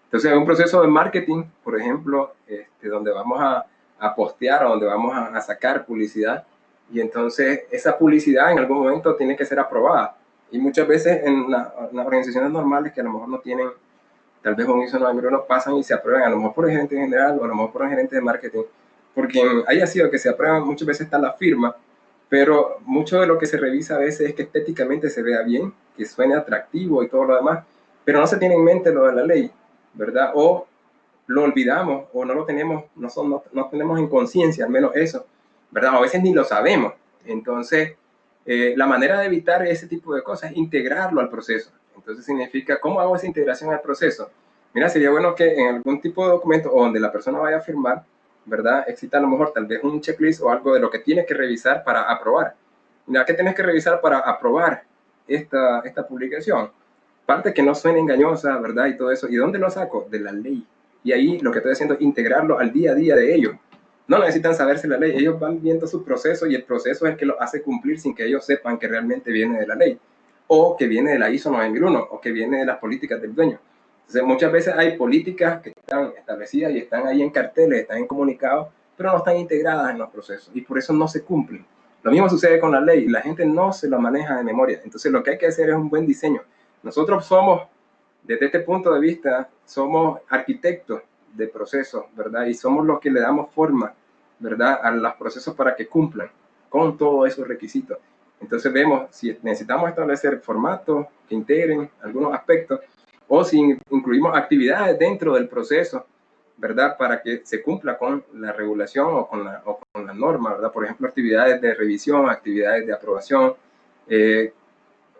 Entonces, en un proceso de marketing, por ejemplo, donde vamos a postear o donde vamos a sacar publicidad, y entonces esa publicidad en algún momento tiene que ser aprobada. Y muchas veces en las organizaciones normales que a lo mejor no tienen tal vez un ISO 9001 pasan y se aprueban, a lo mejor por el gerente general o a lo mejor por el gerente de marketing, porque haya sido que se aprueban, muchas veces está la firma, pero mucho de lo que se revisa a veces es que estéticamente se vea bien, que suene atractivo y todo lo demás, pero no se tiene en mente lo de la ley, ¿verdad? O lo olvidamos o no lo tenemos, no tenemos en conciencia, al menos eso, ¿verdad? A veces ni lo sabemos. Entonces, la manera de evitar ese tipo de cosas es integrarlo al proceso. Entonces significa, ¿cómo hago esa integración al proceso? Mira, sería bueno que en algún tipo de documento o donde la persona vaya a firmar, ¿verdad?, exista a lo mejor tal vez un checklist o algo de lo que tienes que revisar para aprobar. Mira, ¿qué tienes que revisar para aprobar esta publicación? Parte que no suene engañosa, ¿verdad? Y todo eso. ¿Y dónde lo saco? De la ley. Y ahí lo que estoy haciendo es integrarlo al día a día de ellos. No necesitan saberse la ley, ellos van viendo su proceso y el proceso es el que lo hace cumplir sin que ellos sepan que realmente viene de la ley, o que viene de la ISO 9001, o que viene de las políticas del dueño. Entonces, muchas veces hay políticas que están establecidas y están ahí en carteles, están en comunicados, pero no están integradas en los procesos y por eso no se cumplen. Lo mismo sucede con la ley, la gente no se lo maneja de memoria. Entonces, lo que hay que hacer es un buen diseño. Nosotros somos, desde este punto de vista, somos arquitectos de procesos, ¿verdad? Y somos los que le damos forma, ¿verdad?, a los procesos para que cumplan con todos esos requisitos. Entonces vemos si necesitamos establecer formatos que integren algunos aspectos o si incluimos actividades dentro del proceso, ¿verdad?, para que se cumpla con la regulación o con la norma, ¿verdad? Por ejemplo, actividades de revisión, actividades de aprobación,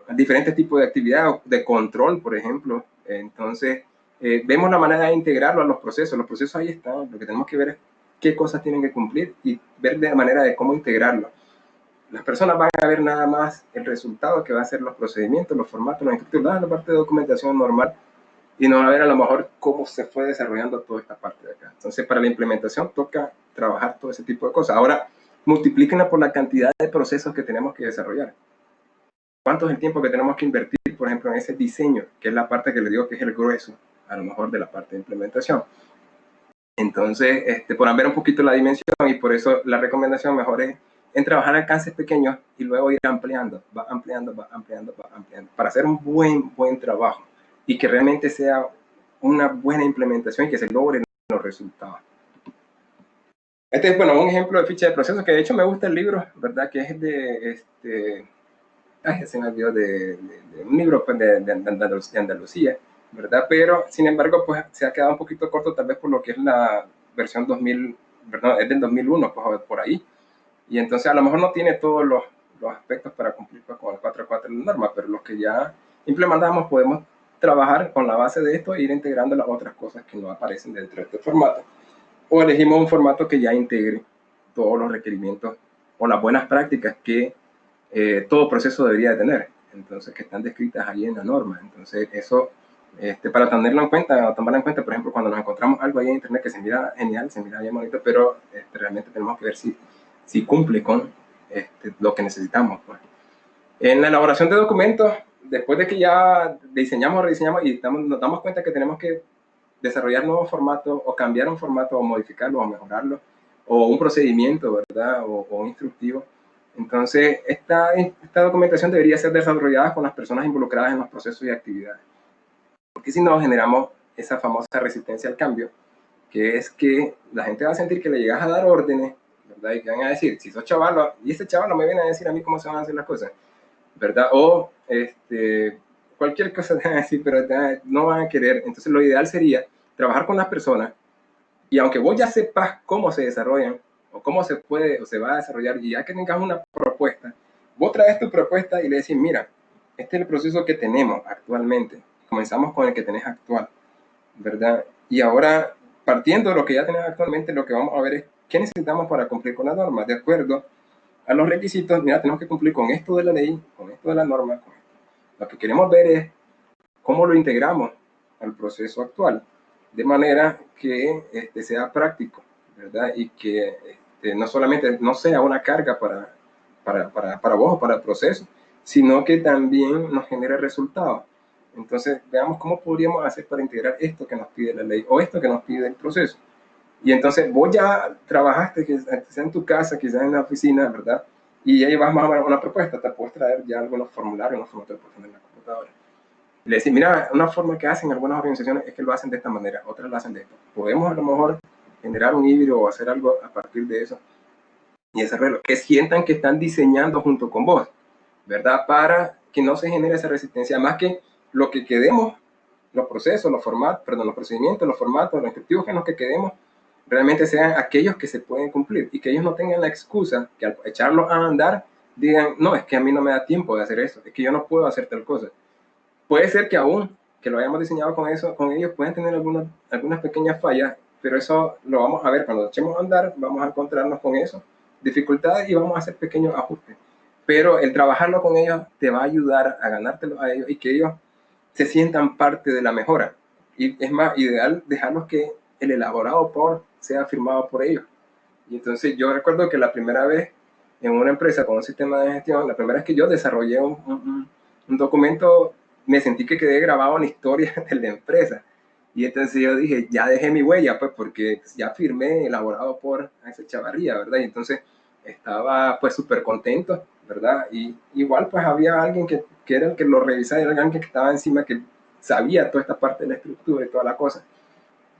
diferentes tipos de actividades de control, por ejemplo. Entonces, vemos la manera de integrarlo a los procesos. Los procesos ahí están. Lo que tenemos que ver es qué cosas tienen que cumplir y ver de la manera de cómo integrarlo. Las personas van a ver nada más el resultado que va a ser los procedimientos, los formatos, los instructivos, la parte de documentación normal, y no va a ver a lo mejor cómo se fue desarrollando toda esta parte de acá. Entonces, para la implementación toca trabajar todo ese tipo de cosas. Ahora, multiplíquenla por la cantidad de procesos que tenemos que desarrollar. ¿Cuánto es el tiempo que tenemos que invertir, por ejemplo, en ese diseño, que es la parte que le digo que es el grueso, a lo mejor de la parte de implementación? Entonces, por ver un poquito la dimensión, y por eso la recomendación mejor es en trabajar alcances pequeños y luego ir ampliando, va ampliando, para hacer un buen trabajo y que realmente sea una buena implementación y que se logren los resultados. Este es, bueno, un ejemplo de ficha de proceso, que de hecho me gusta el libro, ¿verdad? Que es de se me olvidó de un libro pues, de Andalucía, ¿verdad? Pero, sin embargo, pues se ha quedado un poquito corto tal vez por lo que es la versión 2000, perdón, es del 2001, pues, por ahí. Y entonces a lo mejor no tiene todos los aspectos para cumplir pues, con el 4.4 de la norma, pero los que ya implementamos podemos trabajar con la base de esto e ir integrando las otras cosas que no aparecen dentro de este formato. O elegimos un formato que ya integre todos los requerimientos o las buenas prácticas que todo proceso debería de tener. entonces que están descritas ahí en la norma. Entonces eso, para tenerlo en cuenta, o tomarlo en cuenta, por ejemplo, cuando nos encontramos algo ahí en internet que se mira genial, se mira bien bonito, pero realmente tenemos que ver si cumple con lo que necesitamos, pues. En la elaboración de documentos, después de que ya diseñamos, rediseñamos y nos damos cuenta que tenemos que desarrollar nuevos formatos o cambiar un formato o modificarlo o mejorarlo, o un procedimiento, ¿verdad? O un instructivo. Entonces, esta documentación debería ser desarrollada con las personas involucradas en los procesos y actividades. Porque si no, generamos esa famosa resistencia al cambio, que es que la gente va a sentir que le llegas a dar órdenes, ¿verdad? Y que van a decir, si sos chaval, y ese chaval me viene a decir a mí cómo se van a hacer las cosas, ¿verdad? O cualquier cosa te van a decir, pero no van a querer. Entonces, lo ideal sería trabajar con las personas y aunque vos ya sepas cómo se desarrollan o cómo se puede o se va a desarrollar, y ya que tengas una propuesta, vos traes tu propuesta y le decís, mira, este es el proceso que tenemos actualmente. Comenzamos con el que tenés actual, ¿verdad? Y ahora, partiendo de lo que ya tenés actualmente, lo que vamos a ver es qué necesitamos para cumplir con la norma, de acuerdo a los requisitos. Mira, tenemos que cumplir con esto de la ley, con esto de la norma, con esto. Lo que queremos ver es cómo lo integramos al proceso actual, de manera que sea práctico, ¿verdad? Y que no solamente no sea una carga para vos o para el proceso, sino que también nos genere resultados. Entonces, veamos cómo podríamos hacer para integrar esto que nos pide la ley o esto que nos pide el proceso. Y entonces vos ya trabajaste, quizás en tu casa, quizás en la oficina, ¿verdad? Y ahí vas más o menos una propuesta, te puedes traer ya algunos formularios, unos formatos en la computadora. Le decís, mira, una forma que hacen algunas organizaciones es que lo hacen de esta manera, otras lo hacen de esto. Podemos a lo mejor generar un híbrido o hacer algo a partir de eso y desarrollarlo, que sientan que están diseñando junto con vos, ¿verdad? Para que no se genere esa resistencia, más que lo que quedemos, los procesos, los formatos, perdón, los procedimientos, los formatos, los instructivos en los que quedemos, realmente sean aquellos que se pueden cumplir y que ellos no tengan la excusa que al echarlos a andar digan, no, es que a mí no me da tiempo de hacer eso, es que yo no puedo hacer tal cosa. Puede ser que aún que lo hayamos diseñado con eso, con ellos pueden tener algunas pequeñas fallas, pero eso lo vamos a ver cuando echemos a andar, vamos a encontrarnos con eso, dificultades, y vamos a hacer pequeños ajustes. Pero el trabajarlo con ellos te va a ayudar a ganártelo a ellos y que ellos se sientan parte de la mejora. Y es más ideal dejarlos que el elaborado por sea firmado por ellos. Y entonces yo recuerdo que la primera vez en una empresa con un sistema de gestión, la primera vez que yo desarrollé un documento, me sentí que quedé grabado en la historia de la empresa. Y entonces yo dije, ya dejé mi huella, pues, porque ya firmé, elaborado por ese Chavarría, ¿verdad? Y entonces estaba, pues, súper contento, ¿verdad? Y igual, pues, había alguien que era el que lo revisaba, era alguien que estaba encima, que sabía toda esta parte de la estructura y toda la cosa,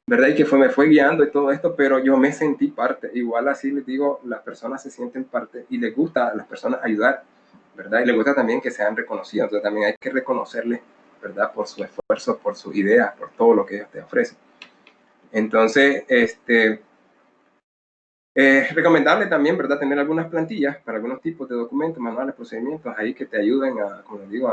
¿verdad? Y que me fue guiando y todo esto, pero yo me sentí parte. Igual así les digo, las personas se sienten parte y les gusta a las personas ayudar, ¿verdad? Y les gusta también que sean reconocidos. Entonces también hay que reconocerles, ¿verdad? Por su esfuerzo, por su idea, por todo lo que ellos te ofrecen. Entonces, recomendable también, ¿verdad? Tener algunas plantillas para algunos tipos de documentos, manuales, procedimientos ahí que te ayuden a, como les digo,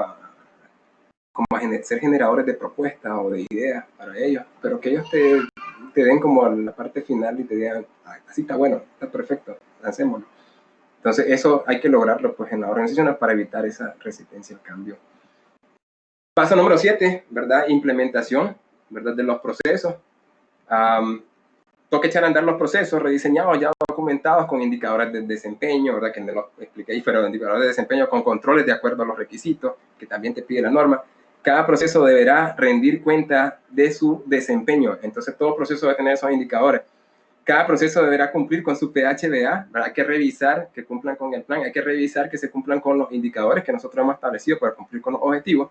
como a ser generadores de propuestas o de ideas para ellos, pero que ellos te den como la parte final y te digan, así está bueno, está perfecto, hacémoslo. Entonces eso hay que lograrlo, pues, en las organizaciones para evitar esa resistencia al cambio. Paso número 7, ¿verdad? Implementación, ¿verdad? De los procesos. Toca echar a andar los procesos rediseñados, ya documentados, con indicadores de desempeño, ¿verdad? Que no lo expliqué ahí, pero indicadores de desempeño con controles de acuerdo a los requisitos que también te pide la norma. Cada proceso deberá rendir cuenta de su desempeño. Entonces, todo proceso debe tener esos indicadores. Cada proceso deberá cumplir con su PHBA, ¿verdad? Hay que revisar que cumplan con el plan, hay que revisar que se cumplan con los indicadores que nosotros hemos establecido para cumplir con los objetivos.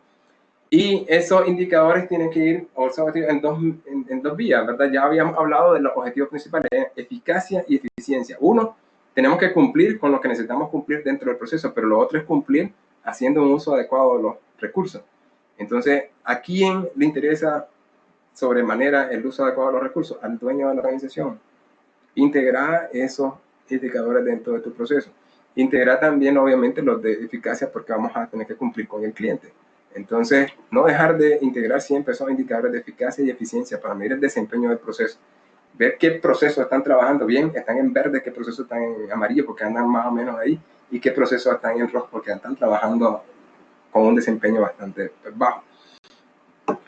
Y esos indicadores tienen que ir en dos vías, ¿verdad? Ya habíamos hablado de los objetivos principales, eficacia y eficiencia. Uno, tenemos que cumplir con lo que necesitamos cumplir dentro del proceso, pero lo otro es cumplir haciendo un uso adecuado de los recursos. Entonces, ¿a quién le interesa sobremanera el uso adecuado de los recursos? Al dueño de la organización. Integrar esos indicadores dentro de tu proceso. Integrar también, obviamente, los de eficacia, porque vamos a tener que cumplir con el cliente. Entonces, no dejar de integrar siempre esos indicadores de eficacia y eficiencia para medir el desempeño del proceso. Ver qué procesos están trabajando bien, están en verde, qué procesos están en amarillo porque andan más o menos ahí, y qué procesos están en rojo porque están trabajando con un desempeño bastante bajo.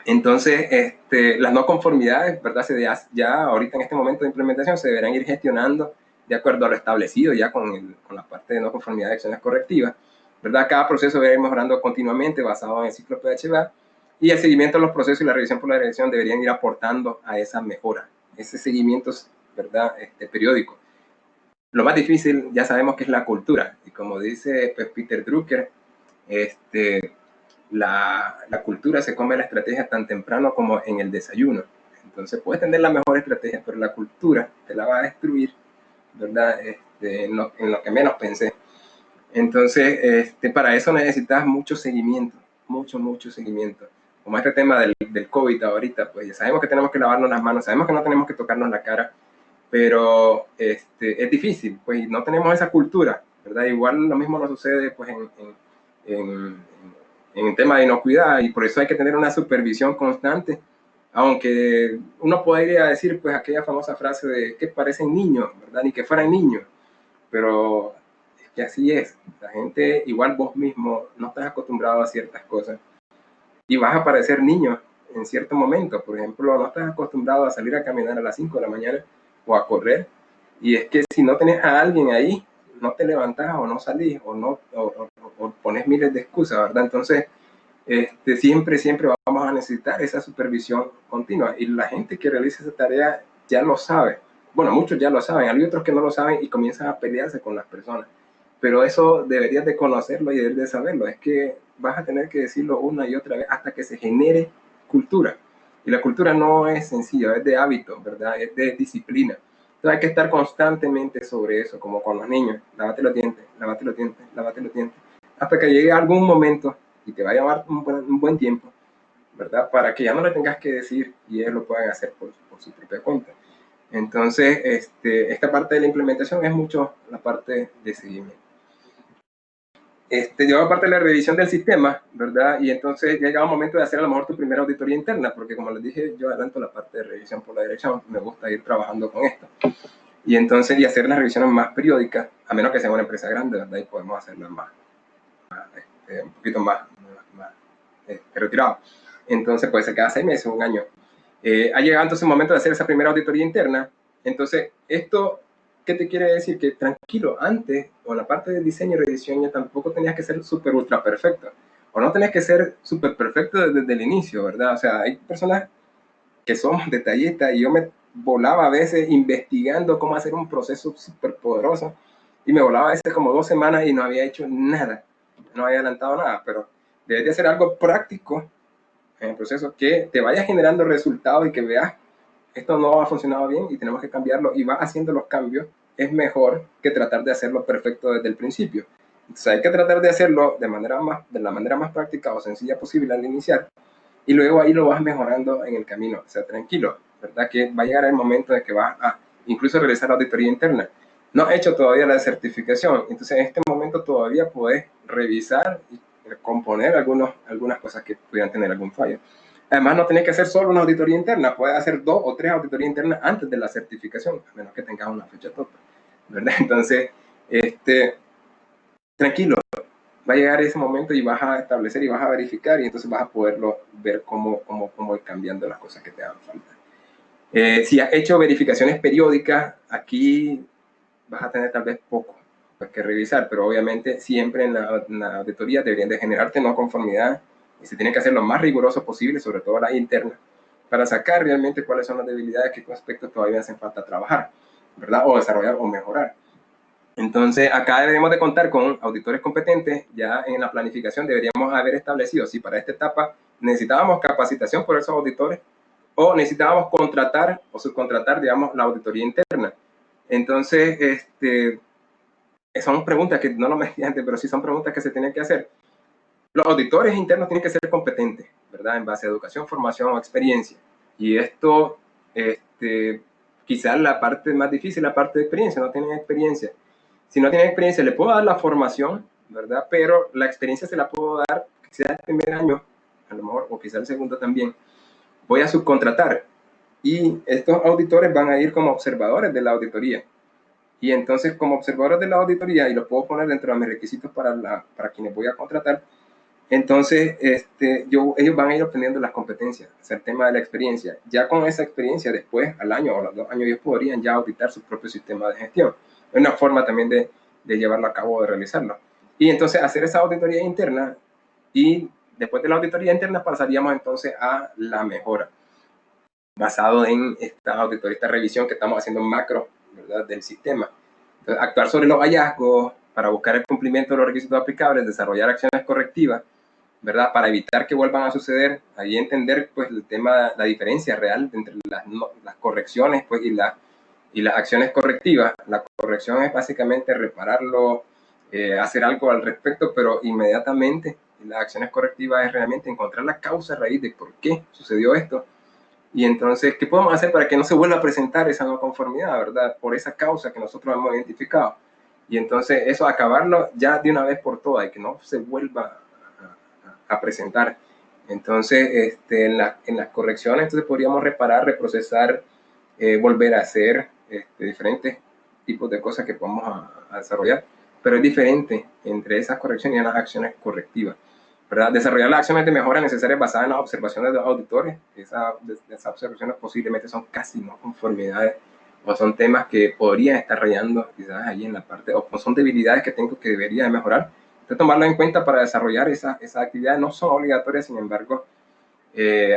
Entonces, las no conformidades, ¿verdad? Ya ahorita en este momento de implementación se deberán ir gestionando de acuerdo a lo establecido ya con la parte de no conformidad de acciones correctivas, ¿verdad? Cada proceso debe ir mejorando continuamente basado en el ciclo PHBA, y el seguimiento de los procesos y la revisión por la dirección deberían ir aportando a esa mejora, ese seguimiento, ¿verdad? Periódico. Lo más difícil ya sabemos que es la cultura, y como dice pues, Peter Drucker, la cultura se come la estrategia tan temprano como en el desayuno. Entonces puedes tener la mejor estrategia, pero la cultura te la va a destruir, ¿verdad? En lo que menos pensé. Entonces, para eso necesitas mucho seguimiento, mucho seguimiento. Como este tema del COVID ahorita, pues ya sabemos que tenemos que lavarnos las manos, sabemos que no tenemos que tocarnos la cara, pero es difícil, pues no tenemos esa cultura, ¿verdad? Igual lo mismo nos sucede pues en el tema de inocuidad, y por eso hay que tener una supervisión constante, aunque uno podría decir pues aquella famosa frase de que parecen niños, ¿verdad? Ni que fueran niños, pero es que así es, la gente, igual vos mismo, no estás acostumbrado a ciertas cosas y vas a parecer niño en cierto momento. Por ejemplo, no estás acostumbrado a salir a caminar a las 5 de la mañana o a correr, y es que si no tenés a alguien ahí, no te levantás o no salís o pones miles de excusas, ¿verdad? Entonces, siempre vamos a necesitar esa supervisión continua, y la gente que realiza esa tarea ya lo sabe. Bueno, muchos ya lo saben, hay otros que no lo saben y comienzan a pelearse con las personas, pero eso deberías de conocerlo y deberías de saberlo. Es que vas a tener que decirlo una y otra vez hasta que se genere cultura, y la cultura no es sencilla, es de hábito, ¿verdad? Es de disciplina. Entonces hay que estar constantemente sobre eso, como con los niños: lávate los dientes, lávate los dientes, lávate los dientes, hasta que llegue algún momento, y te va a llevar un buen tiempo, ¿verdad? Para que ya no le tengas que decir y ellos lo puedan hacer por su propia cuenta. Entonces, esta parte de la implementación es mucho la parte de seguimiento. Yo aparte de la revisión del sistema, ¿verdad? Y entonces ya llega un momento de hacer a lo mejor tu primera auditoría interna, porque como les dije, yo adelanto la parte de revisión por la dirección, me gusta ir trabajando con esto. Y entonces, y hacer las revisiones más periódicas, a menos que sea una empresa grande, ¿verdad? Y podemos hacerlas un poquito más retirado. Entonces puede ser cada 6 meses, un año. Ha llegado entonces el momento de hacer esa primera auditoría interna. Entonces, esto, ¿qué te quiere decir? Que tranquilo, antes, o la parte de diseño y revisión, ya tampoco tenías que ser súper ultra perfecto, o no tenías que ser súper perfecto desde el inicio, ¿verdad? O sea, hay personas que son detallistas, y yo me volaba a veces investigando cómo hacer un proceso súper poderoso, y me volaba a veces como 2 semanas y no había hecho nada, no había adelantado nada, pero debes de hacer algo práctico en el proceso que te vaya generando resultados y que veas: esto no ha funcionado bien y tenemos que cambiarlo, y vas haciendo los cambios. Es mejor que tratar de hacerlo perfecto desde el principio. Entonces hay que tratar de hacerlo de la manera más práctica o sencilla posible al iniciar, y luego ahí lo vas mejorando en el camino. O sea, tranquilo, ¿verdad? Que va a llegar el momento de que vas a incluso realizar la auditoría interna. No has hecho todavía la certificación, entonces en este momento todavía puedes revisar y componer algunas cosas que pudieran tener algún fallo. Además, no tienes que hacer solo una auditoría interna, puedes hacer 2 o 3 auditorías internas antes de la certificación, a menos que tengas una fecha tope, ¿verdad? Entonces, tranquilo, va a llegar ese momento y vas a establecer y vas a verificar, y entonces vas a poderlo ver cómo ir cambiando las cosas que te hagan falta. Si has hecho verificaciones periódicas, aquí vas a tener tal vez poco que revisar, pero obviamente siempre en la auditoría deberían de generarte no conformidad, y se tiene que hacer lo más riguroso posible, sobre todo las internas, para sacar realmente cuáles son las debilidades, qué aspectos todavía hacen falta trabajar, ¿verdad? O desarrollar o mejorar. Entonces, acá debemos de contar con auditores competentes. Ya en la planificación deberíamos haber establecido si para esta etapa necesitábamos capacitación por esos auditores, o necesitábamos contratar o subcontratar, digamos, la auditoría interna. Entonces, son preguntas que no lo mencioné antes, pero sí son preguntas que se tienen que hacer. Los auditores internos tienen que ser competentes, ¿verdad? En base a educación, formación o experiencia. Y esto, quizás la parte más difícil, la parte de experiencia, no tienen experiencia. Si no tienen experiencia, le puedo dar la formación, ¿verdad? Pero la experiencia se la puedo dar quizás el primer año, a lo mejor, o quizás el segundo también. Voy a subcontratar, y estos auditores van a ir como observadores de la auditoría. Y entonces, como observadores de la auditoría, y lo puedo poner dentro de mis requisitos para quienes voy a contratar, Entonces, ellos van a ir obteniendo las competencias, es el tema de la experiencia. Ya con esa experiencia, después, al año o a los 2 años, ellos podrían ya auditar su propio sistema de gestión. Es una forma también de llevarlo a cabo, de realizarlo. Y entonces hacer esa auditoría interna, y después de la auditoría interna pasaríamos entonces a la mejora, basado en esta auditoría, esta revisión que estamos haciendo macro, ¿verdad?, del sistema. Entonces, actuar sobre los hallazgos para buscar el cumplimiento de los requisitos aplicables, desarrollar acciones correctivas, ¿verdad?, para evitar que vuelvan a suceder. Ahí entender, pues, el tema, la diferencia real entre las correcciones, pues, y las acciones correctivas. La corrección es básicamente repararlo, hacer algo al respecto, pero inmediatamente. Las acciones correctivas es realmente encontrar la causa raíz de por qué sucedió esto. Y entonces, ¿qué podemos hacer para que no se vuelva a presentar esa no conformidad, verdad? Por esa causa que nosotros hemos identificado. Y entonces, eso, acabarlo ya de una vez por todas, y que no se vuelva a presentar. Entonces, en las correcciones, entonces podríamos reparar, reprocesar, volver a hacer diferentes tipos de cosas que podemos a desarrollar. Pero es diferente entre esas correcciones y las acciones correctivas, ¿verdad? Desarrollar las acciones de mejora necesarias basadas en las observaciones de los auditores. Esas observaciones posiblemente son casi no conformidades, o son temas que podrían estar rayando quizás ahí en la parte, o son debilidades que tengo que debería de mejorar. Entonces, tomarlo en cuenta para desarrollar esas actividades. No son obligatorias, sin embargo,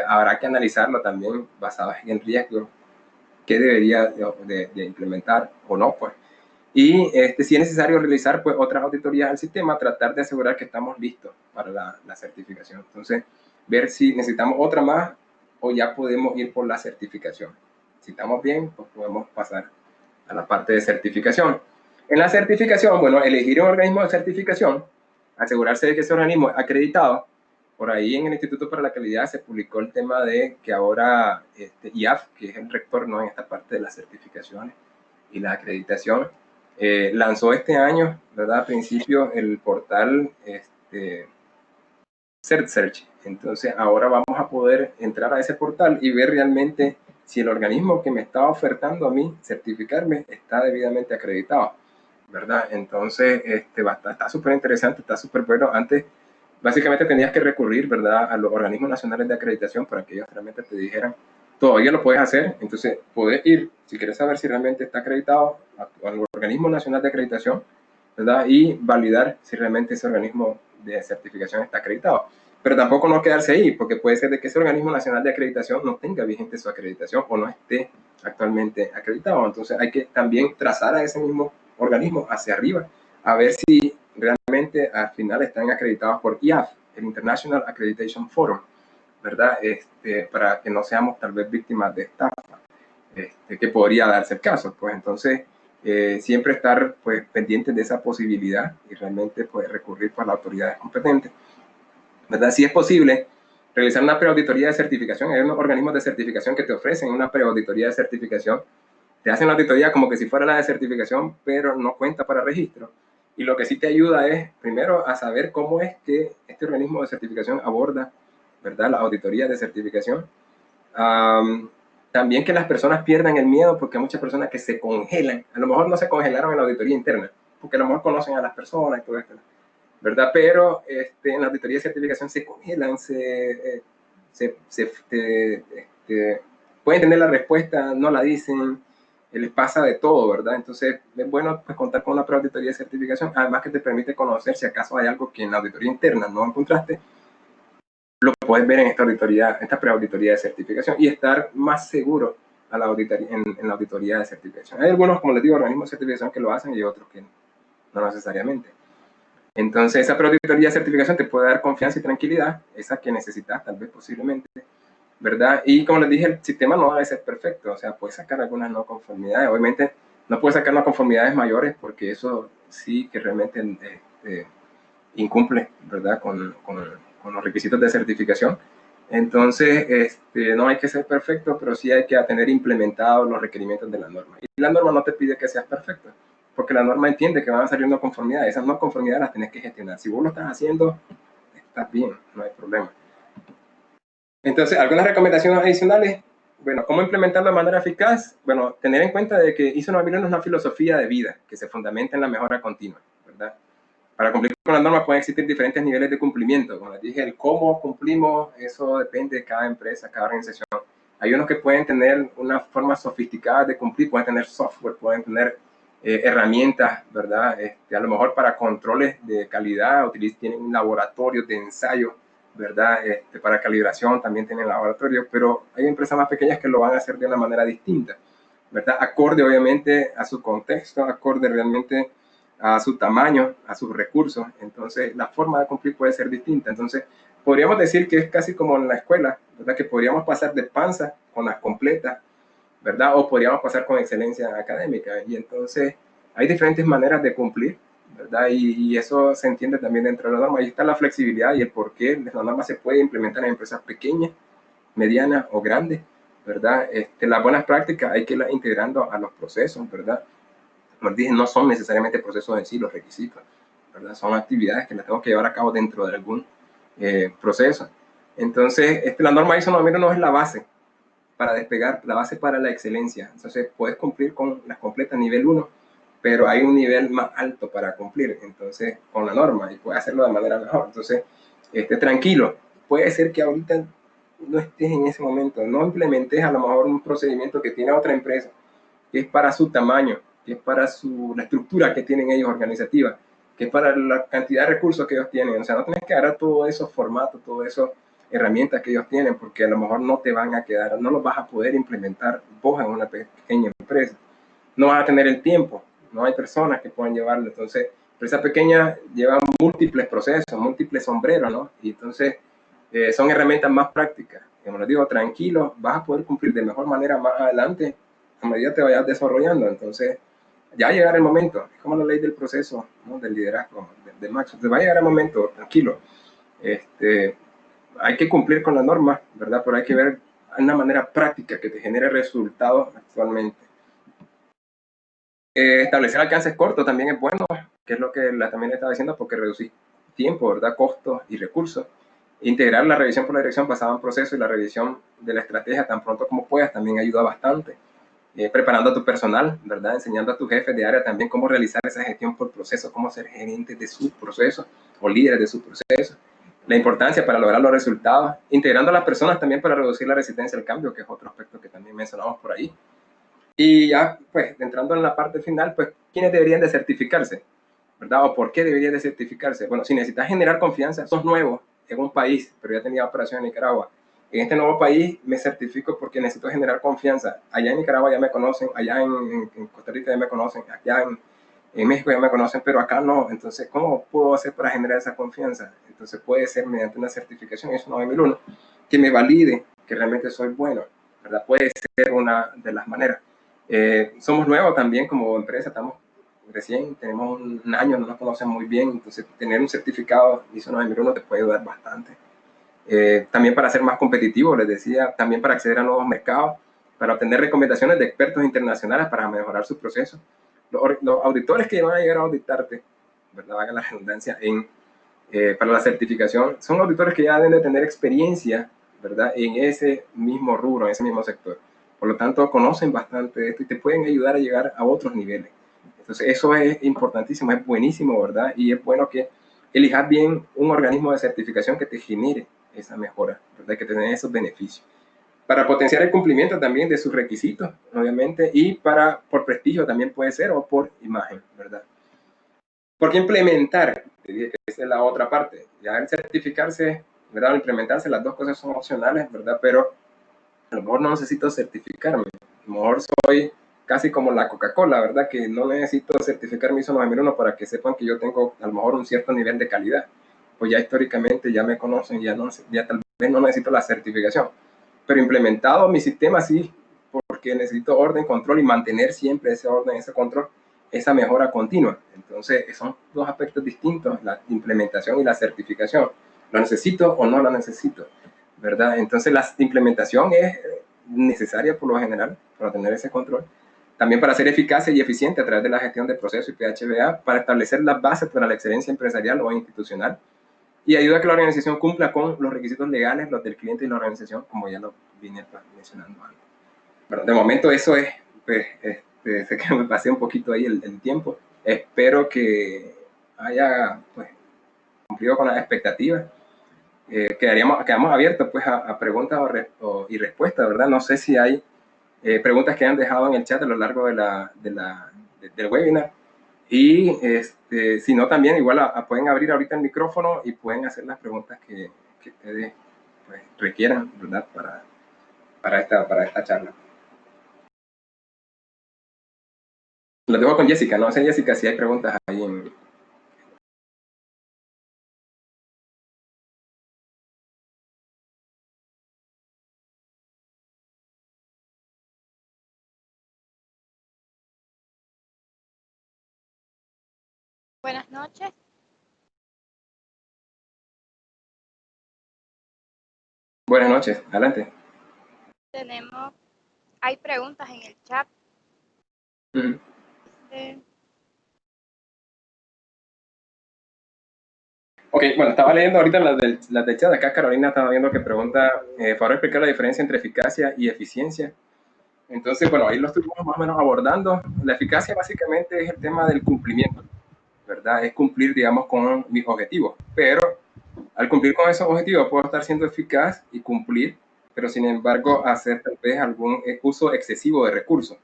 habrá que analizarlo también basado en riesgo, qué debería de implementar o no, pues. Y si es necesario realizar, pues, otras auditorías al sistema, tratar de asegurar que estamos listos para la certificación. Entonces, ver si necesitamos otra más o ya podemos ir por la certificación. Si estamos bien, pues podemos pasar a la parte de certificación. En la certificación, bueno, elegir un organismo de certificación, asegurarse de que ese organismo es acreditado. Por ahí en el Instituto para la Calidad se publicó el tema de que ahora IAF, que es el rector, ¿no?, en esta parte de las certificaciones y la acreditación, lanzó este año, ¿verdad?, a principio, el portal CertSearch. Entonces, ahora vamos a poder entrar a ese portal y ver realmente si el organismo que me está ofertando a mí certificarme está debidamente acreditado, ¿verdad? Entonces, está súper interesante, está súper bueno. Antes, básicamente tenías que recurrir, ¿verdad?, a los organismos nacionales de acreditación para que ellos realmente te dijeran. Todavía lo puedes hacer, entonces puedes ir, si quieres saber si realmente está acreditado, al organismo nacional de acreditación, ¿verdad?, y validar si realmente ese organismo de certificación está acreditado. Pero tampoco no quedarse ahí, porque puede ser de que ese organismo nacional de acreditación no tenga vigente su acreditación o no esté actualmente acreditado. Entonces hay que también trazar a ese mismo organismo hacia arriba, a ver si realmente al final están acreditados por IAF, el International Accreditation Forum, ¿verdad? Para que no seamos tal vez víctimas de estafa, que podría darse el caso. Pues entonces, siempre estar, pues, pendientes de esa posibilidad y realmente, pues, recurrir por las autoridades competentes, ¿verdad? Si es posible realizar una preauditoría de certificación. Hay unos organismos de certificación que te ofrecen una preauditoría de certificación. Te hacen la auditoría como que si fuera la de certificación, pero no cuenta para registro. Y lo que sí te ayuda es, primero, a saber cómo es que este organismo de certificación aborda, ¿verdad?, la auditoría de certificación. También que las personas pierdan el miedo, porque hay muchas personas que se congelan. A lo mejor no se congelaron en la auditoría interna, porque a lo mejor conocen a las personas y todo esto, ¿verdad? Pero en la auditoría de certificación se congelan, pueden tener la respuesta, no la dicen, les pasa de todo, ¿verdad? Entonces es bueno, pues, contar con una preauditoría de certificación, además que te permite conocer si acaso hay algo que en la auditoría interna no encontraste, lo puedes ver en esta preauditoría de certificación y estar más seguro a la auditoría, en la auditoría de certificación. Hay algunos, como les digo, organismos de certificación que lo hacen y otros que no necesariamente. Entonces, esa preauditoría de certificación te puede dar confianza y tranquilidad, esa que necesitas, tal vez, posiblemente, ¿verdad? Y como les dije, el sistema no debe ser perfecto, o sea, puedes sacar algunas no conformidades. Obviamente, no puedes sacar no conformidades mayores, porque eso sí que realmente incumple, ¿verdad?, con los requisitos de certificación. Entonces, no hay que ser perfecto, pero sí hay que tener implementados los requerimientos de la norma. Y la norma no te pide que seas perfecto, porque la norma entiende que van a salir no conformidades. Esas no conformidades las tenés que gestionar. Si vos lo estás haciendo, estás bien, no hay problema. Entonces, algunas recomendaciones adicionales. Bueno, ¿cómo implementarlo de manera eficaz? Bueno, tener en cuenta de que ISO 9001 es una filosofía de vida que se fundamenta en la mejora continua, ¿verdad? Para cumplir con las normas pueden existir diferentes niveles de cumplimiento. Como les dije, el cómo cumplimos, eso depende de cada empresa, cada organización. Hay unos que pueden tener una forma sofisticada de cumplir, pueden tener software, pueden tener herramientas, ¿verdad? A lo mejor para controles de calidad, tienen laboratorios de ensayo, ¿verdad? Para calibración también tienen laboratorios, pero hay empresas más pequeñas que lo van a hacer de una manera distinta, ¿verdad? Acorde obviamente a su contexto, acorde realmente a su tamaño, a sus recursos. Entonces, la forma de cumplir puede ser distinta. Entonces, podríamos decir que es casi como en la escuela, ¿verdad? Que podríamos pasar de panza con las completas, ¿verdad? O podríamos pasar con excelencia académica. Y entonces, hay diferentes maneras de cumplir, ¿verdad? Y eso se entiende también dentro de la norma. Ahí está la flexibilidad y el por qué la norma se puede implementar en empresas pequeñas, medianas o grandes, ¿verdad? Las buenas prácticas hay que irlas integrando a los procesos, ¿verdad? Como dije, no son necesariamente procesos en sí los requisitos, ¿verdad? Son actividades que las tengo que llevar a cabo dentro de algún proceso. Entonces, la norma ISO 9001 es la base para despegar, la base para la excelencia. Entonces, puedes cumplir con las completas nivel 1, pero hay un nivel más alto para cumplir, entonces, con la norma, y puedes hacerlo de manera mejor. Entonces, tranquilo, puede ser que ahorita no estés en ese momento, no implementes a lo mejor un procedimiento que tiene otra empresa, que es para su tamaño, que es para la estructura que tienen ellos organizativa, que es para la cantidad de recursos que ellos tienen. O sea, no tienes que agarrar todos esos formatos, todas esas herramientas que ellos tienen, porque a lo mejor no te van a quedar, no los vas a poder implementar vos en una pequeña empresa. No vas a tener el tiempo, no hay personas que puedan llevarlo. Entonces, empresas pequeñas llevan múltiples procesos, múltiples sombreros, ¿no? Y entonces son herramientas más prácticas. Como les digo, tranquilo, vas a poder cumplir de mejor manera más adelante a medida te vayas desarrollando. Entonces, ya va a llegar el momento, es como la ley del proceso, ¿no? Del liderazgo, de Max. Te va a llegar el momento, tranquilo. Hay que cumplir con las normas, ¿verdad? Pero hay que ver una manera práctica que te genere resultados actualmente. Establecer alcances cortos también es bueno, que es lo que también estaba diciendo, porque reducir tiempo, ¿verdad? Costos y recursos. Integrar la revisión por la dirección basada en proceso y la revisión de la estrategia tan pronto como puedas también ayuda bastante. Preparando a tu personal, ¿verdad? Enseñando a tus jefes de área también cómo realizar esa gestión por proceso, cómo ser gerentes de sus procesos o líderes de sus procesos. La importancia para lograr los resultados. Integrando a las personas también para reducir la resistencia al cambio, que es otro aspecto que también mencionamos por ahí. Y ya, pues, entrando en la parte final, pues, ¿quiénes deberían de certificarse? ¿Verdad? ¿O por qué deberían de certificarse? Bueno, si necesitas generar confianza, sos nuevo en un país, pero ya tenía operación en Nicaragua. En este nuevo país me certifico porque necesito generar confianza. Allá en Nicaragua ya me conocen, allá en Costa Rica ya me conocen, allá en México ya me conocen, pero acá no. Entonces, ¿cómo puedo hacer para generar esa confianza? Entonces, puede ser mediante una certificación ISO 9001 que me valide que realmente soy bueno, ¿verdad? Puede ser una de las maneras. Somos nuevos también como empresa, estamos recién, tenemos un año, no nos conocen muy bien, entonces tener un certificado ISO 9001 te puede ayudar bastante. También para ser más competitivo, les decía, también para acceder a nuevos mercados, para obtener recomendaciones de expertos internacionales para mejorar sus procesos. Los auditores que van a llegar a auditarte, ¿verdad? Hagan la redundancia, para la certificación, son auditores que ya deben de tener experiencia, ¿verdad? En ese mismo rubro, en ese mismo sector. Por lo tanto, conocen bastante de esto y te pueden ayudar a llegar a otros niveles. Entonces, eso es importantísimo, es buenísimo, ¿verdad? Y es bueno que elijas bien un organismo de certificación que te genere esa mejora, ¿verdad? Que te den esos beneficios. Para potenciar el cumplimiento también de sus requisitos, obviamente, y por prestigio también puede ser, o por imagen, ¿verdad? Porque implementar, te dije que esa es la otra parte, ya el certificarse, ¿verdad? O implementarse, las dos cosas son opcionales, ¿verdad? Pero a lo mejor no necesito certificarme, a lo mejor soy casi como la Coca-Cola, ¿verdad? Que no necesito certificar mi ISO 9001 para que sepan que yo tengo a lo mejor un cierto nivel de calidad. Pues ya históricamente ya me conocen, ya tal vez no necesito la certificación. Pero implementado mi sistema sí, porque necesito orden, control y mantener siempre ese orden, ese control, esa mejora continua. Entonces son dos aspectos distintos, la implementación y la certificación. ¿Lo necesito o no lo necesito? ¿Verdad? Entonces la implementación es necesaria por lo general para tener ese control. También para ser eficaz y eficiente a través de la gestión de procesos y PHBA, para establecer las bases para la excelencia empresarial o institucional, y ayuda a que la organización cumpla con los requisitos legales, los del cliente y la organización, como ya lo vine mencionando antes. Bueno, de momento eso es, pues, sé que me pasé un poquito ahí el tiempo. Espero que haya pues, cumplido con las expectativas. Quedamos abiertos pues, a preguntas y respuestas, ¿verdad? No sé si hay preguntas que han dejado en el chat a lo largo del webinar. Y si no, también igual pueden abrir ahorita el micrófono y pueden hacer las preguntas que ustedes pues, requieran, ¿verdad? Para esta charla. Lo dejo con Jessica, no sé Jessica si hay preguntas ahí en... Buenas noches. Buenas noches, adelante. Hay preguntas en el chat. Ok, bueno, estaba leyendo ahorita las del chat. Acá Carolina estaba viendo que pregunta, ¿favor explicar la diferencia entre eficacia y eficiencia? Entonces, bueno, ahí lo estuvimos más o menos abordando. La eficacia básicamente es el tema del cumplimiento, ¿verdad? Es cumplir, digamos, con mis objetivos. Pero al cumplir con esos objetivos puedo estar siendo eficaz y cumplir, pero sin embargo hacer tal vez algún uso excesivo de recursos.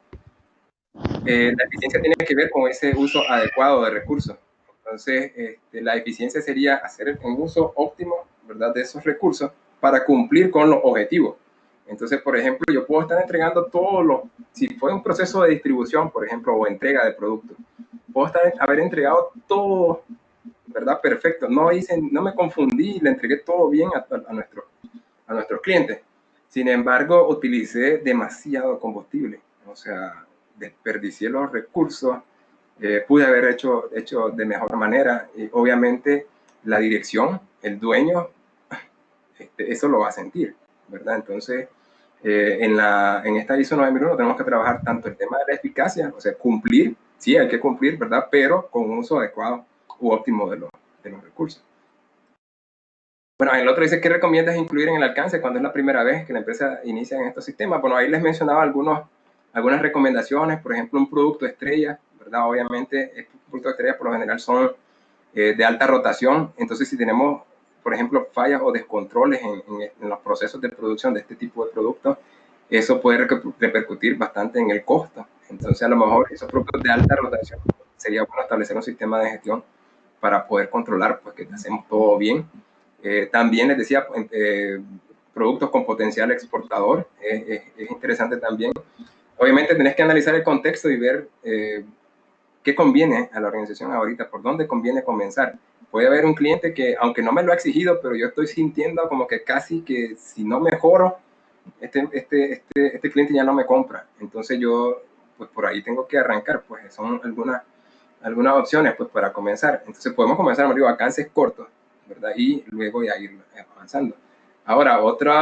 La eficiencia tiene que ver con ese uso adecuado de recursos. Entonces, la eficiencia sería hacer un uso óptimo, ¿verdad?, de esos recursos para cumplir con los objetivos. Entonces, por ejemplo, yo puedo estar entregando si fue un proceso de distribución, por ejemplo, o entrega de productos, puedo haber entregado todo, ¿verdad?, perfecto. No me confundí, le entregué todo bien a nuestros clientes. Sin embargo, utilicé demasiado combustible, o sea, desperdicié los recursos, pude haber hecho de mejor manera. Y obviamente la dirección, el dueño, eso lo va a sentir, ¿verdad? Entonces, en esta ISO 9001 tenemos que trabajar tanto el tema de la eficacia, o sea, cumplir, sí, hay que cumplir, ¿verdad? Pero con un uso adecuado u óptimo de los recursos. Bueno, el otro dice, ¿qué recomiendas incluir en el alcance cuando es la primera vez que la empresa inicia en estos sistemas? Bueno, ahí les mencionaba algunas recomendaciones, por ejemplo, un producto estrella, ¿verdad? Obviamente, estos productos estrellas por lo general son de alta rotación, entonces si tenemos, por ejemplo, fallas o descontroles en los procesos de producción de este tipo de productos, eso puede repercutir bastante en el costo. Entonces, a lo mejor esos productos de alta rotación sería bueno establecer un sistema de gestión para poder controlar pues, que hacemos todo bien. También les decía, productos con potencial exportador, es interesante también. Obviamente tenés que analizar el contexto y ver qué conviene a la organización ahorita, por dónde conviene comenzar. Puede haber un cliente que, aunque no me lo ha exigido, pero yo estoy sintiendo como que casi que si no mejoro, este cliente ya no me compra. Entonces yo, pues por ahí tengo que arrancar, pues son algunas opciones pues para comenzar. Entonces podemos comenzar, me digo, alcances cortos, ¿verdad? Y luego ya ir avanzando. Ahora, otro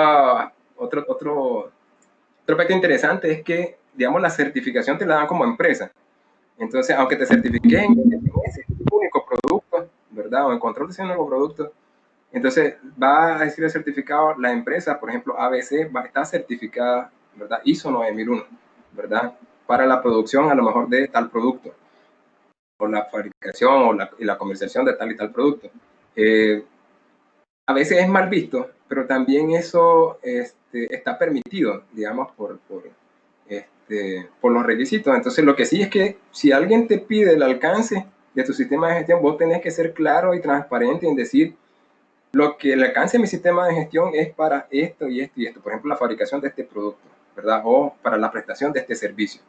aspecto interesante es que, digamos, la certificación te la dan como empresa. Entonces, aunque te certifiques en ese único producto, ¿verdad? O en control de ese único producto, entonces va a decir el certificado, la empresa, por ejemplo, ABC, está certificada, ¿verdad? ISO 9001, ¿verdad? Para la producción a lo mejor de tal producto, o la fabricación y la comercialización de tal y tal producto. A veces es mal visto, pero también eso está permitido, digamos, por los requisitos. Entonces, lo que sí es que si alguien te pide el alcance de tu sistema de gestión, vos tenés que ser claro y transparente en decir lo que el alcance de mi sistema de gestión es para esto y esto y esto. Por ejemplo, la fabricación de este producto, ¿verdad? O para la prestación de este servicio.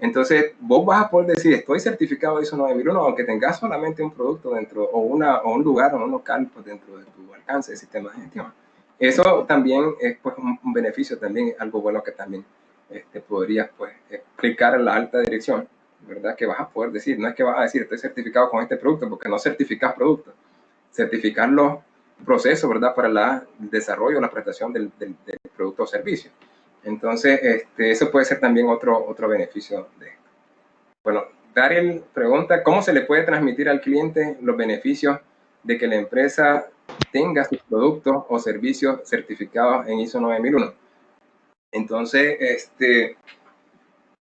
Entonces, vos vas a poder decir, estoy certificado ISO 9001, aunque tengas solamente un producto dentro, o un lugar o un local pues, dentro de tu alcance de sistema de gestión. Eso también es pues, un beneficio, también algo bueno que también podrías pues, explicar a la alta dirección, ¿verdad? Que vas a poder decir, no es que vas a decir, estoy certificado con este producto, porque no certificas productos, certificar los procesos, ¿verdad? Para el desarrollo o la prestación del producto o servicio. Entonces, eso puede ser también otro beneficio de esto. Bueno, Daryl pregunta, ¿cómo se le puede transmitir al cliente los beneficios de que la empresa tenga sus productos o servicios certificados en ISO 9001? Entonces, esa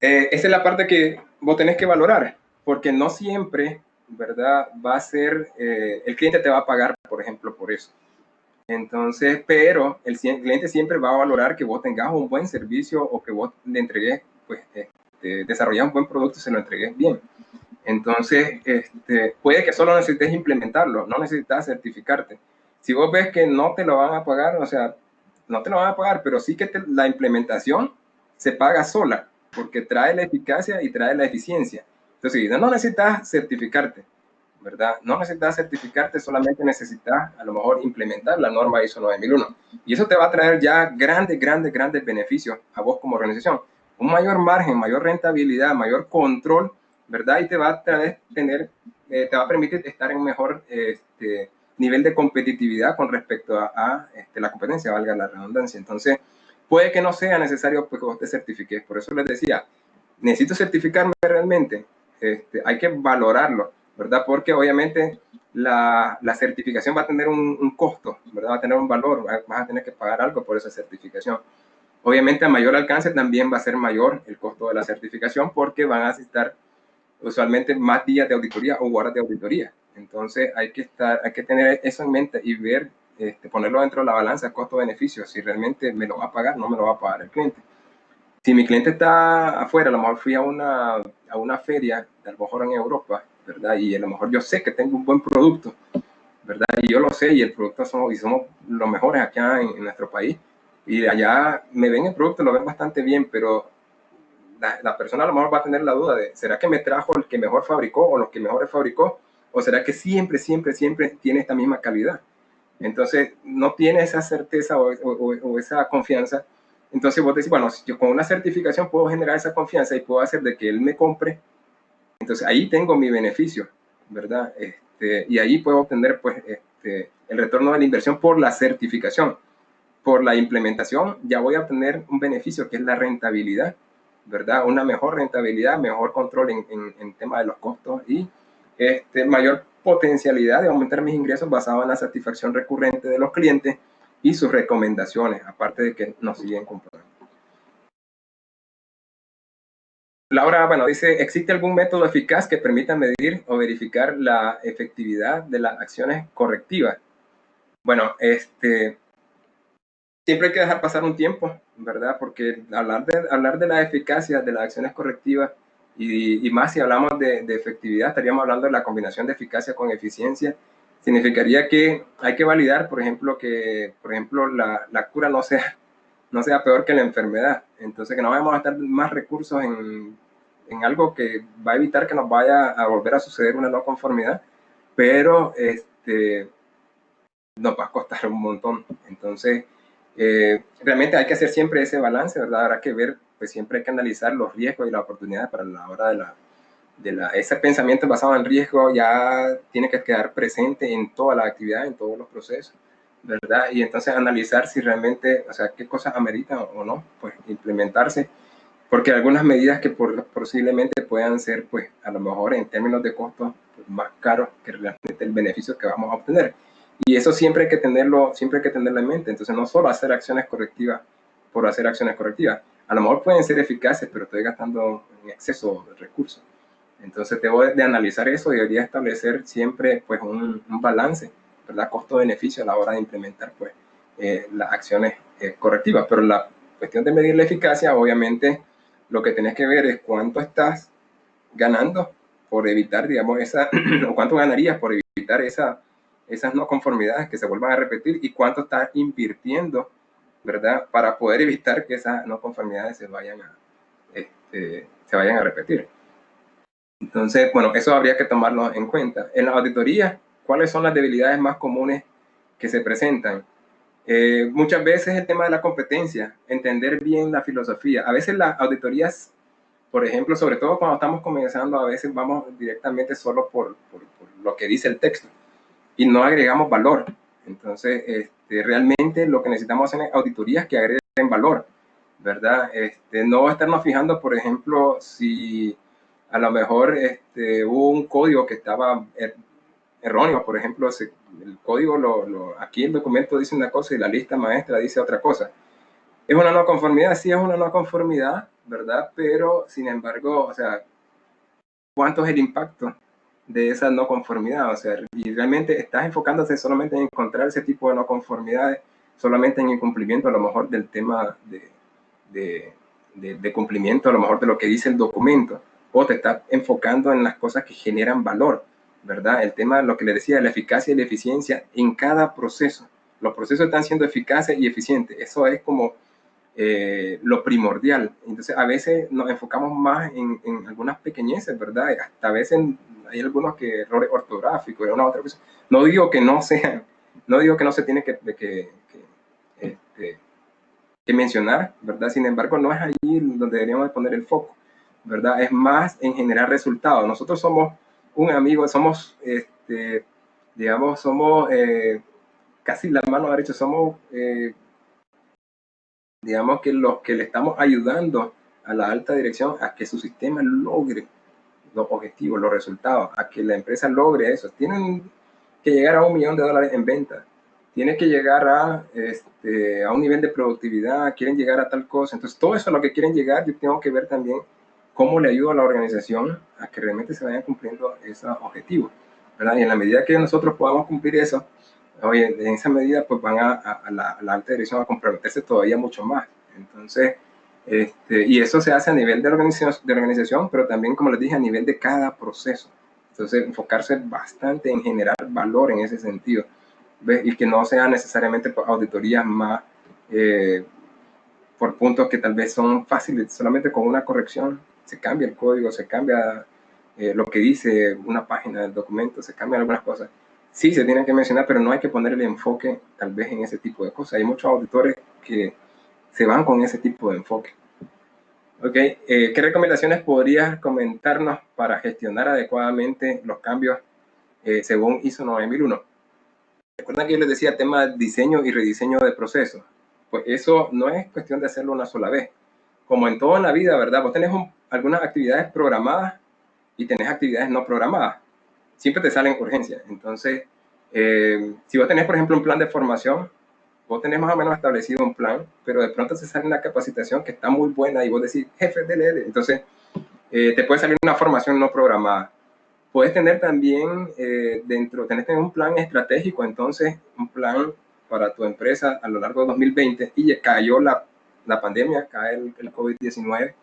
es la parte que vos tenés que valorar, porque no siempre ¿verdad? Va a ser, el cliente te va a pagar, por ejemplo, por eso. Entonces, pero el cliente siempre va a valorar que vos tengas un buen servicio o que vos le entregues, pues, desarrollar un buen producto y se lo entregues bien. Entonces, puede que solo necesites implementarlo, no necesitas certificarte. Si vos ves que no te lo van a pagar, o sea, no te lo van a pagar, pero sí que la implementación se paga sola, porque trae la eficacia y trae la eficiencia. Entonces, no necesitas certificarte, ¿verdad? No necesitas certificarte, solamente necesitas a lo mejor implementar la norma ISO 9001. Y eso te va a traer ya grandes beneficios a vos como organización. Un mayor margen, mayor rentabilidad, mayor control, ¿verdad? Y te va a te va a permitir estar en un mejor nivel de competitividad con respecto a la competencia, valga la redundancia. Entonces, puede que no sea necesario pues, que vos te certifiques. Por eso les decía, necesito certificarme realmente. Hay que valorarlo, ¿verdad? Porque obviamente la certificación va a tener un costo, ¿verdad? Va a tener un valor, vas a tener que pagar algo por esa certificación. Obviamente a mayor alcance también va a ser mayor el costo de la certificación porque van a necesitar usualmente más días de auditoría o horas de auditoría. Entonces hay que tener eso en mente y ver, ponerlo dentro de la balanza costo-beneficio, si realmente me lo va a pagar, no me lo va a pagar el cliente. Si mi cliente está afuera, a lo mejor fui a una feria, a lo mejor en Europa, ¿verdad? Y a lo mejor yo sé que tengo un buen producto, ¿verdad? Y yo lo sé, y el producto somos los mejores acá en nuestro país. Y allá me ven el producto, lo ven bastante bien, pero la persona a lo mejor va a tener la duda de, ¿será que me trajo el que mejor fabricó o los que mejores fabricó? ¿O será que siempre tiene esta misma calidad? Entonces, no tiene esa certeza o esa confianza. Entonces, vos decís, bueno, yo con una certificación puedo generar esa confianza y puedo hacer de que él me compre. Entonces, ahí tengo mi beneficio, ¿verdad? Y ahí puedo obtener, pues, el retorno de la inversión por la certificación. Por la implementación, ya voy a obtener un beneficio que es la rentabilidad, ¿verdad? Una mejor rentabilidad, mejor control en tema de los costos y mayor potencialidad de aumentar mis ingresos basado en la satisfacción recurrente de los clientes y sus recomendaciones, aparte de que nos siguen comprando. Laura, bueno, dice, ¿existe algún método eficaz que permita medir o verificar la efectividad de las acciones correctivas? Bueno, siempre hay que dejar pasar un tiempo, ¿verdad? Porque hablar de la eficacia de las acciones correctivas y más si hablamos de efectividad, estaríamos hablando de la combinación de eficacia con eficiencia. Significaría que hay que validar, por ejemplo, que la cura no sea peor que la enfermedad. Entonces, que no vayamos a gastar más recursos en algo que va a evitar que nos vaya a volver a suceder una no conformidad, pero nos va a costar un montón. Entonces, realmente hay que hacer siempre ese balance, ¿verdad? Habrá que ver, pues siempre hay que analizar los riesgos y las oportunidades para la hora ese pensamiento basado en riesgo ya tiene que quedar presente en toda la actividad, en todos los procesos, ¿verdad? Y entonces analizar si realmente, o sea, qué cosas ameritan o no, pues implementarse, porque algunas medidas que posiblemente puedan ser, pues a lo mejor en términos de costos, pues, más caros que realmente el beneficio que vamos a obtener. Y eso siempre hay que tenerlo en mente. Entonces, no solo hacer acciones correctivas por hacer acciones correctivas. A lo mejor pueden ser eficaces, pero estoy gastando en exceso de recursos. Entonces, debo de analizar eso y debería establecer siempre pues, un balance, ¿verdad? Costo-beneficio a la hora de implementar pues, las acciones correctivas. Pero la cuestión de medir la eficacia, obviamente, lo que tenés que ver es cuánto estás ganando por evitar, digamos, o cuánto ganarías por evitar esas no conformidades que se vuelvan a repetir y cuánto estás invirtiendo, ¿verdad? Para poder evitar que esas no conformidades se vayan a repetir. Entonces, bueno, eso habría que tomarlo en cuenta. En la auditoría, ¿cuáles son las debilidades más comunes que se presentan? Muchas veces el tema de la competencia, entender bien la filosofía. A veces las auditorías, por ejemplo, sobre todo cuando estamos comenzando, a veces vamos directamente solo por lo que dice el texto y no agregamos valor. Entonces, realmente lo que necesitamos hacer es auditorías que agreguen valor, ¿verdad? No estarnos fijando, por ejemplo, si a lo mejor hubo un código que estaba erróneo, por ejemplo, el código, aquí el documento dice una cosa y la lista maestra dice otra cosa. ¿Es una no conformidad? Sí, es una no conformidad, ¿verdad? Pero, sin embargo, o sea, ¿cuánto es el impacto de esa no conformidad, o sea, y realmente estás enfocándote solamente en encontrar ese tipo de no conformidades, solamente en el cumplimiento a lo mejor del tema de cumplimiento a lo mejor de lo que dice el documento, o te estás enfocando en las cosas que generan valor, ¿verdad? El tema, lo que le decía, la eficacia y la eficiencia en cada proceso. Los procesos están siendo eficaces y eficientes, eso es como lo primordial. Entonces, a veces nos enfocamos más en algunas pequeñeces, ¿verdad? Hasta a veces hay algunos que errores ortográficos, una otra cosa. No digo que no sea, no digo que no se tiene que mencionar, ¿verdad? Sin embargo, no es allí donde deberíamos poner el foco, ¿verdad? Es más en generar resultados. Nosotros somos un amigo, somos, digamos, somos casi la mano derecha, somos digamos que los que le estamos ayudando a la alta dirección a que su sistema logre los objetivos, los resultados, a que la empresa logre eso. Tienen que llegar a $1 millón en venta, tiene que llegar a un nivel de productividad, quieren llegar a tal cosa. Entonces, todo eso a lo que quieren llegar, yo tengo que ver también cómo le ayudo a la organización a que realmente se vayan cumpliendo esos objetivos, ¿verdad? Y en la medida que nosotros podamos cumplir eso, oye, en esa medida pues van a la alta dirección a comprometerse todavía mucho más. Entonces, y eso se hace a nivel de organización, pero también, como les dije, a nivel de cada proceso. Entonces, enfocarse bastante en generar valor en ese sentido, ¿ves? Y que no sean necesariamente auditorías más por puntos que tal vez son fáciles, solamente con una corrección se cambia el código, se cambia lo que dice una página del documento, se cambian algunas cosas. Sí, se tienen que mencionar, pero no hay que poner el enfoque tal vez en ese tipo de cosas. Hay muchos auditores que se van con ese tipo de enfoque. Ok, ¿qué recomendaciones podrías comentarnos para gestionar adecuadamente los cambios según ISO 9001? Recuerdan que yo les decía tema de diseño y rediseño de procesos. Pues eso no es cuestión de hacerlo una sola vez. Como en toda la vida, ¿verdad? Vos tenés algunas actividades programadas y tenés actividades no programadas. Siempre te salen urgencias. Entonces, si vos tenés, por ejemplo, un plan de formación, vos tenés más o menos establecido un plan, pero de pronto se sale una capacitación que está muy buena y vos decís, jefe, dele. Entonces, te puede salir una formación no programada. Puedes tener también tenés un plan estratégico, entonces un plan para tu empresa a lo largo de 2020 y cayó la pandemia, cae el COVID-19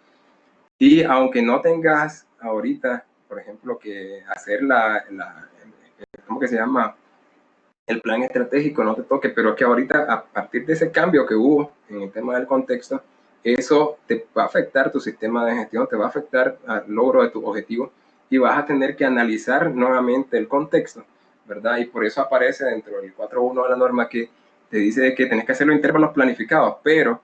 y aunque no tengas ahorita, por ejemplo, que hacer ¿cómo que se llama? El plan estratégico, no te toque, pero es que ahorita a partir de ese cambio que hubo en el tema del contexto, eso te va a afectar tu sistema de gestión, te va a afectar al logro de tu objetivo y vas a tener que analizar nuevamente el contexto, ¿verdad? Y por eso aparece dentro del 4.1 de la norma que te dice que tenés que hacerlo en intervalos planificados, pero,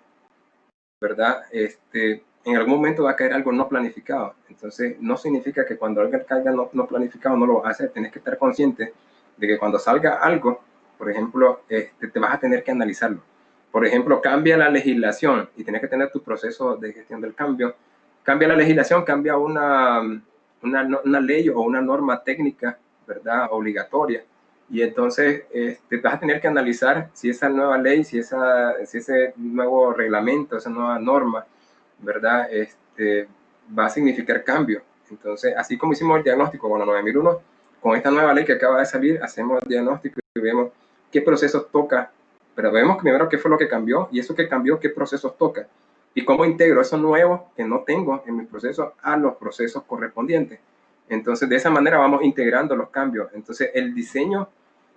¿verdad? En algún momento va a caer algo no planificado. Entonces, no significa que cuando algo caiga no planificado no lo vas a hacer. Tenés que estar consciente de que cuando salga algo, por ejemplo, te vas a tener que analizarlo. Por ejemplo, cambia la legislación y tienes que tener tu proceso de gestión del cambio. Cambia la legislación, cambia una ley o una norma técnica, ¿verdad? Obligatoria. Y entonces te vas a tener que analizar si esa nueva ley, si ese nuevo reglamento, esa nueva norma, ¿verdad? Va a significar cambio. Entonces, así como hicimos el diagnóstico con la 9001, con esta nueva ley que acaba de salir, hacemos el diagnóstico y vemos qué procesos toca, pero vemos primero qué fue lo que cambió y eso que cambió, qué procesos toca y cómo integro esos nuevos que no tengo en mis procesos a los procesos correspondientes. Entonces, de esa manera vamos integrando los cambios. Entonces, el diseño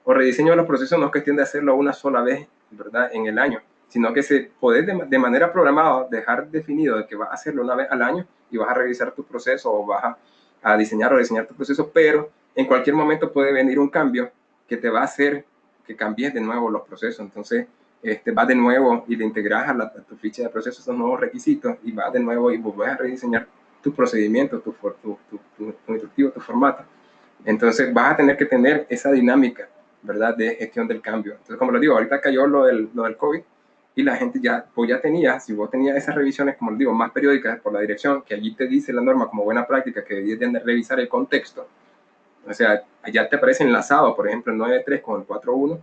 o rediseño de los procesos no es cuestión de hacerlo una sola vez, ¿verdad? En el año, sino que se puede de manera programada dejar definido de que vas a hacerlo una vez al año y vas a revisar tu proceso o vas a diseñar o diseñar tu proceso, pero en cualquier momento puede venir un cambio que te va a hacer que cambies de nuevo los procesos. Entonces, vas de nuevo y le integras a tu ficha de procesos esos nuevos requisitos y vas de nuevo y vuelves a rediseñar tu procedimiento, tu instructivo, tu formato. Entonces, vas a tener que tener esa dinámica, ¿verdad?, de gestión del cambio. Entonces, como les digo, ahorita cayó lo del COVID y la gente pues ya tenía, si vos tenías esas revisiones, como les digo, más periódicas por la dirección, que allí te dice la norma como buena práctica que debías de revisar el contexto, o sea, allá te aparece enlazado, por ejemplo, el 9.3 con el 4.1,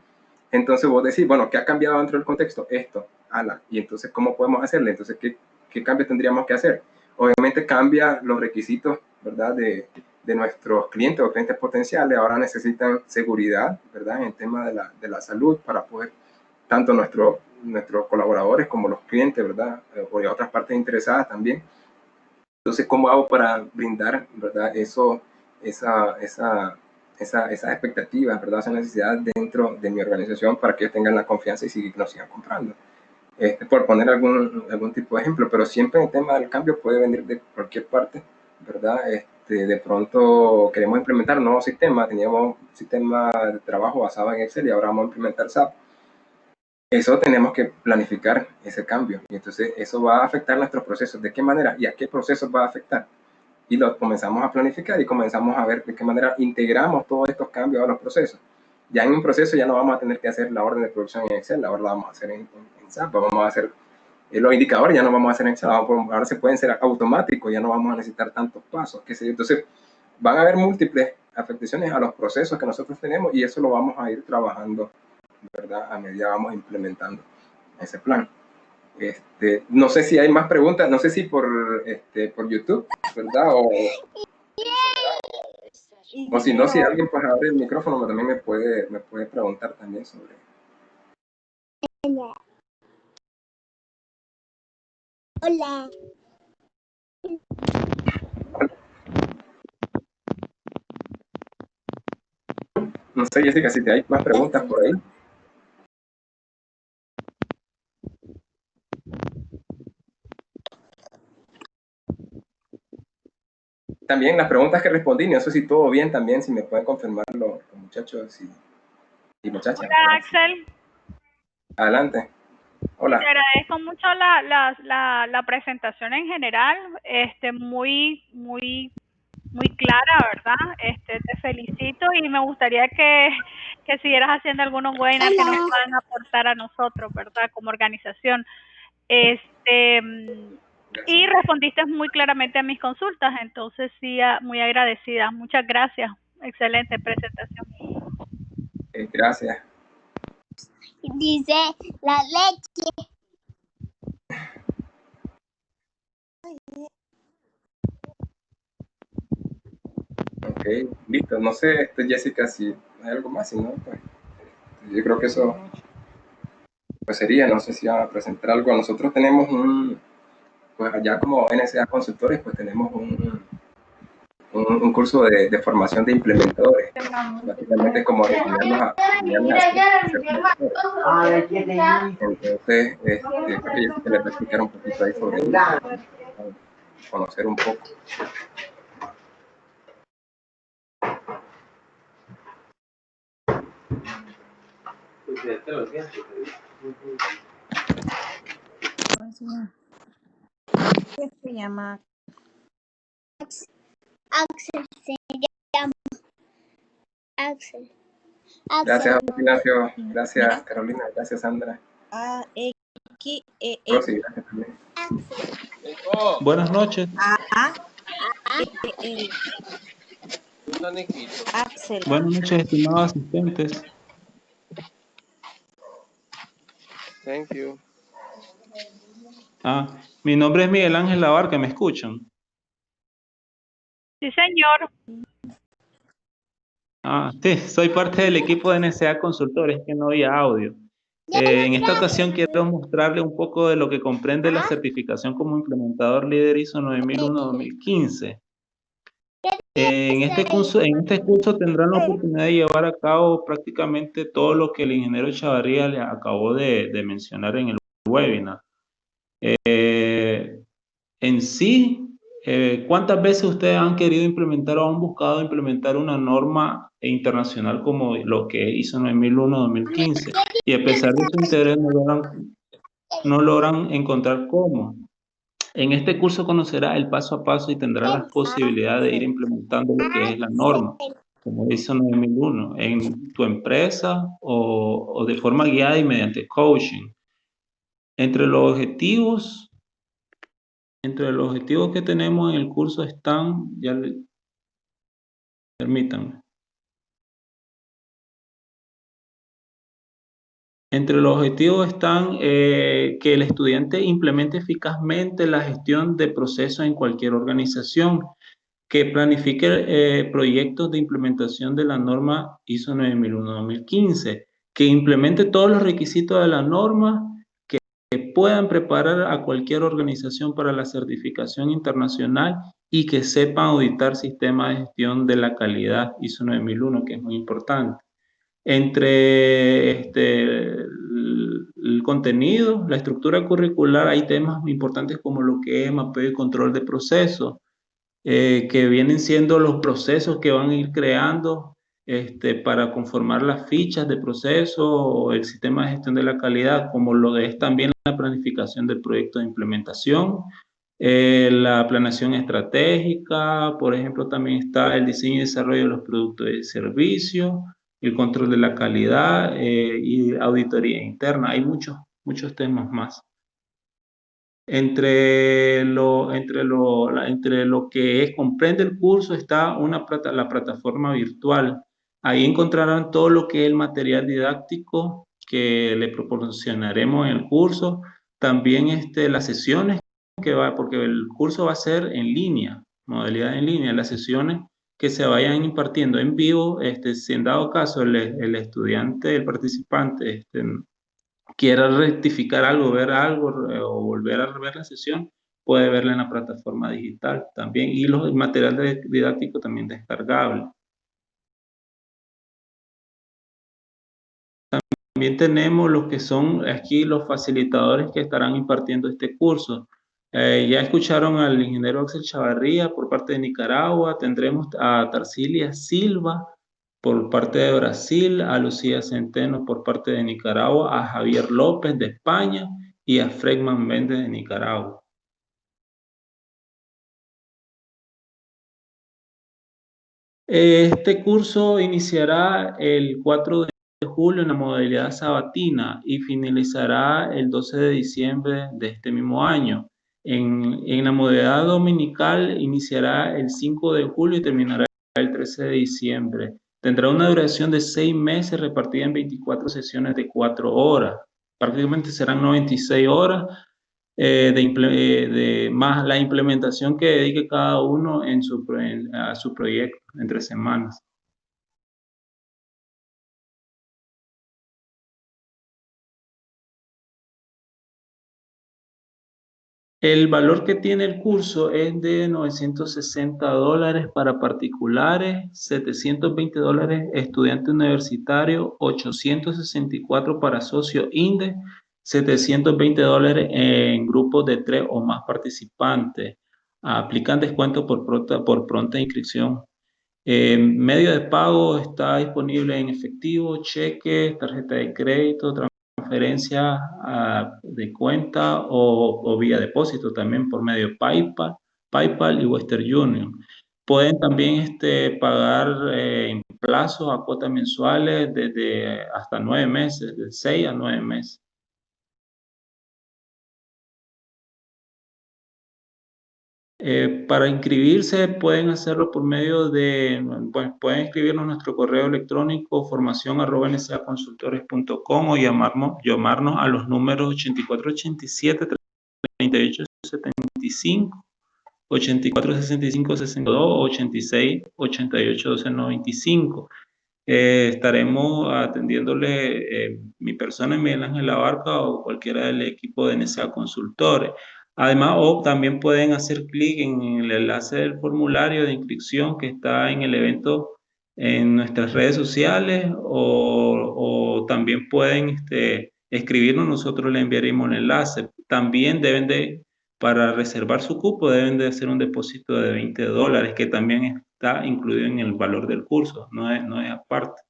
entonces vos decís, bueno, ¿qué ha cambiado dentro del contexto? Esto, ala, y entonces, ¿cómo podemos hacerle? Entonces, ¿qué cambios tendríamos que hacer? Obviamente cambia los requisitos, ¿verdad?, de de nuestros clientes o clientes potenciales ahora necesitan seguridad, ¿verdad? En el tema de la salud para poder, tanto nuestros colaboradores como los clientes, ¿verdad? O de otras partes interesadas también. Entonces, ¿cómo hago para brindar, ¿verdad? Esas expectativas, ¿verdad? Esa necesidad dentro de mi organización para que ellos tengan la confianza y nos sigan comprando. Por poner algún tipo de ejemplo, pero siempre el tema del cambio puede venir de cualquier parte, ¿verdad? De pronto queremos implementar un nuevo sistema, teníamos un sistema de trabajo basado en Excel y ahora vamos a implementar SAP. Eso tenemos que planificar ese cambio y entonces eso va a afectar nuestros procesos. ¿De qué manera y a qué procesos va a afectar? Y lo comenzamos a planificar y comenzamos a ver de qué manera integramos todos estos cambios a los procesos. Ya en un proceso ya no vamos a tener que hacer la orden de producción en Excel, ahora la vamos a hacer en SAP, vamos a hacer los indicadores, ya no vamos a hacer en Excel, ahora se pueden ser automáticos, ya no vamos a necesitar tantos pasos, qué sé yo. Entonces van a haber múltiples afectaciones a los procesos que nosotros tenemos y eso lo vamos a ir trabajando, ¿verdad? A medida vamos implementando ese plan. No sé si hay más preguntas, no sé si por YouTube, ¿verdad? O si no, si alguien pues abre el micrófono también me puede preguntar también sobre. Hola. No sé, Jessica, si te hay más preguntas por ahí. También las preguntas que respondí, no sé si todo bien también, si me pueden confirmar los muchachos y muchachas. Hola, Axel. Adelante. Hola. Te agradezco mucho la presentación en general, muy clara, ¿verdad? Te felicito y me gustaría que siguieras haciendo algunos webinars que nos puedan aportar a nosotros, ¿verdad? Como organización. Y respondiste muy claramente a mis consultas, entonces sí, muy agradecida. Muchas gracias. Excelente presentación. Gracias. Dice la leche. Ok, listo. No sé, Jessica, si hay algo más, si no, pues yo creo que eso pues sería, no sé si van a presentar algo. Nosotros tenemos pues allá como NSA Consultores, pues tenemos un curso de formación de implementadores. Básicamente es como enseñarnos a hacer entonces, creo que Jessica les va a explicar un poquito ahí sobre eso, conocer un poco. ¿Qué se llama? Axel se llama. Axel. Gracias, Ignacio. Gracias, Carolina. Gracias, Sandra. A-X-E-E. Rosy, gracias también. Buenas noches. A-E-L. Axel. Buenas noches, estimados asistentes. Thank you. Mi nombre es Miguel Ángel Labarca, ¿me escuchan? Sí, señor. Sí, soy parte del equipo de NSA Consultores, que no había audio. En esta ocasión quiero mostrarle un poco de lo que comprende la certificación como implementador líder ISO 9001-2015. En este curso tendrán la oportunidad de llevar a cabo prácticamente todo lo que el ingeniero Chavarría le acabó de mencionar en el webinar. En sí, ¿cuántas veces ustedes han querido implementar o han buscado implementar una norma internacional como lo que hizo 9001-2015? Y a pesar de su interés no logran encontrar cómo. En este curso conocerá el paso a paso y tendrá las posibilidades de ir implementando lo que es la norma, como hizo 9001, en tu empresa o de forma guiada y mediante coaching. Entre los objetivos que tenemos en el curso están, permítanme. Entre los objetivos están que el estudiante implemente eficazmente la gestión de procesos en cualquier organización, que planifique proyectos de implementación de la norma ISO 9001-2015, que implemente todos los requisitos de la norma, que puedan preparar a cualquier organización para la certificación internacional y que sepan auditar sistemas de gestión de la calidad ISO 9001, que es muy importante. Entre el contenido, la estructura curricular, hay temas muy importantes como lo que es mapeo y control de procesos, que vienen siendo los procesos que van a ir creando para conformar las fichas de proceso o el sistema de gestión de la calidad, como lo es también la planificación del proyecto de implementación, la planeación estratégica, por ejemplo, también está el diseño y desarrollo de los productos y servicios, el control de la calidad y auditoría interna. Hay muchos temas más. Entre lo que comprende el curso está la plataforma virtual. Ahí encontrarán todo lo que es el material didáctico que le proporcionaremos en el curso. También las sesiones porque el curso va a ser en línea, modalidad en línea. Las sesiones que se vayan impartiendo en vivo, si en dado caso el estudiante, el participante, quiera rectificar algo, ver algo o volver a ver la sesión, puede verla en la plataforma digital también, y el material didáctico también descargable. También tenemos los que son aquí los facilitadores que estarán impartiendo este curso. Ya escucharon al ingeniero Axel Chavarría por parte de Nicaragua, tendremos a Tarsilia Silva por parte de Brasil, a Lucía Centeno por parte de Nicaragua, a Javier López de España y a Fredman Méndez de Nicaragua. Este curso iniciará el 4 de julio en la modalidad sabatina y finalizará el 12 de diciembre de este mismo año. En la modalidad dominical iniciará el 5 de julio y terminará el 13 de diciembre. Tendrá una duración de 6 meses repartida en 24 sesiones de 4 horas. Prácticamente serán 96 horas más la implementación que dedique cada uno a su proyecto entre semanas. El valor que tiene el curso es de $960 para particulares, $720 estudiante universitario, $864 para socio INDE, $720 en grupos de 3 o más participantes. Aplican descuento por pronta inscripción. Medio de pago está disponible en efectivo, cheque, tarjeta de crédito, transferencia de cuenta o vía depósito también por medio de PayPal y Western Union. Pueden también pagar en plazos a cuotas mensuales desde hasta 9 meses, de 6 a 9 meses. Para inscribirse pueden hacerlo por medio de, pueden escribirnos a nuestro correo electrónico formacion@nsaconsultores.com o llamarnos a los números 8487 3875, 8465 62, 86 88 12 95. Estaremos atendiéndole mi persona, Miguel Ángel Abarca, o cualquiera del equipo de NSA Consultores. Además, también pueden hacer clic en el enlace del formulario de inscripción que está en el evento en nuestras redes sociales o también pueden escribirnos, nosotros le enviaremos el enlace. También para reservar su cupo, deben de hacer un depósito de $20, que también está incluido en el valor del curso, no es aparte.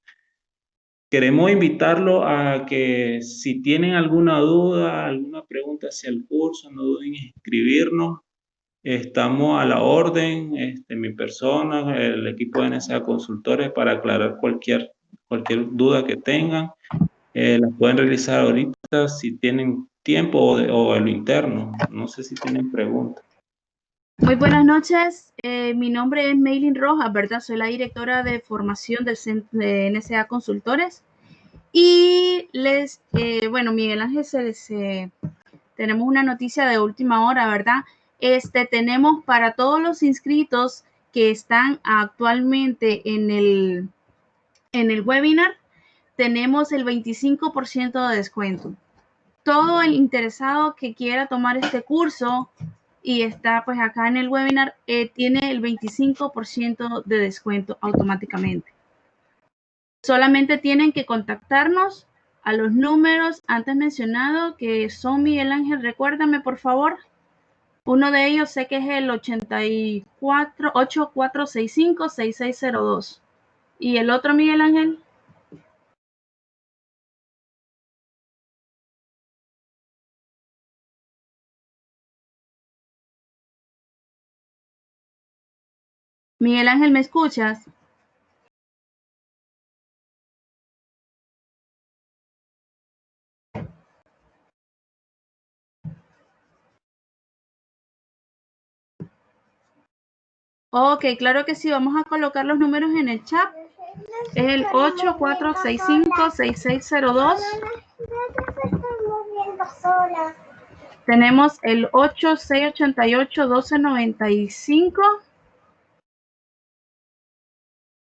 Queremos invitarlo a que si tienen alguna duda, alguna pregunta hacia el curso, no duden en escribirnos. Estamos a la orden, mi persona, el equipo de NSA Consultores, para aclarar cualquier duda que tengan. Las pueden realizar ahorita si tienen tiempo o en lo interno. No sé si tienen preguntas. Muy buenas noches, mi nombre es Maylin Rojas, ¿verdad? Soy la directora de formación del Centro de NSA Consultores y bueno, Miguel Ángel, tenemos una noticia de última hora, ¿verdad? Tenemos para todos los inscritos que están actualmente en el webinar, tenemos el 25% de descuento. Todo el interesado que quiera tomar este curso y está pues acá en el webinar, tiene el 25% de descuento automáticamente. Solamente tienen que contactarnos a los números antes mencionados, que son, Miguel Ángel, recuérdame por favor. Uno de ellos sé que es el 8465-6602. ¿Y el otro, Miguel Ángel? Miguel Ángel, ¿me escuchas? Ok, claro que sí. Vamos a colocar los números en el chat. Es el 8465-6602. Tenemos el 8688-1295.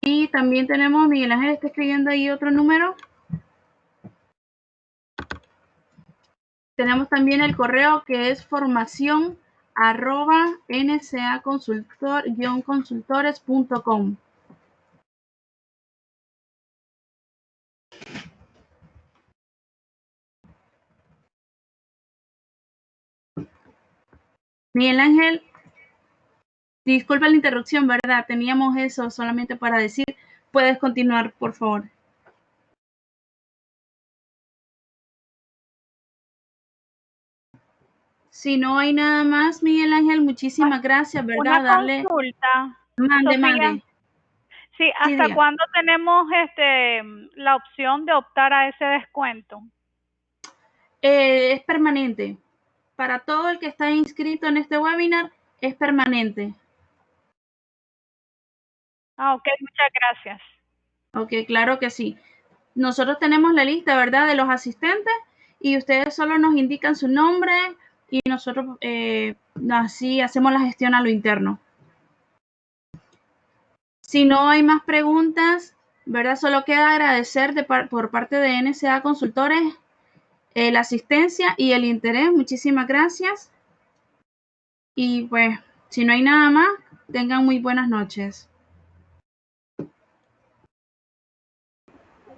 Y también tenemos, Miguel Ángel está escribiendo ahí otro número. Tenemos también el correo que es formación@nsaconsultor-consultores.com. Miguel Ángel, disculpa la interrupción, ¿verdad? Teníamos eso solamente para decir. Puedes continuar, por favor. Si no hay nada más, Miguel Ángel, muchísimas gracias, ¿verdad? Una consulta. Mande, Sofía, mande. sí, ¿hasta diga. cuándo tenemos la opción de optar a ese descuento? Es permanente. Para todo el que está inscrito en este webinar, es permanente. Ah, ok, muchas gracias. Ok, claro que sí. Nosotros tenemos la lista, ¿verdad?, de los asistentes y ustedes solo nos indican su nombre y nosotros así hacemos la gestión a lo interno. Si no hay más preguntas, ¿verdad? Solo queda agradecer por parte de NSA Consultores la asistencia y el interés. Muchísimas gracias. Y pues, si no hay nada más, tengan muy buenas noches.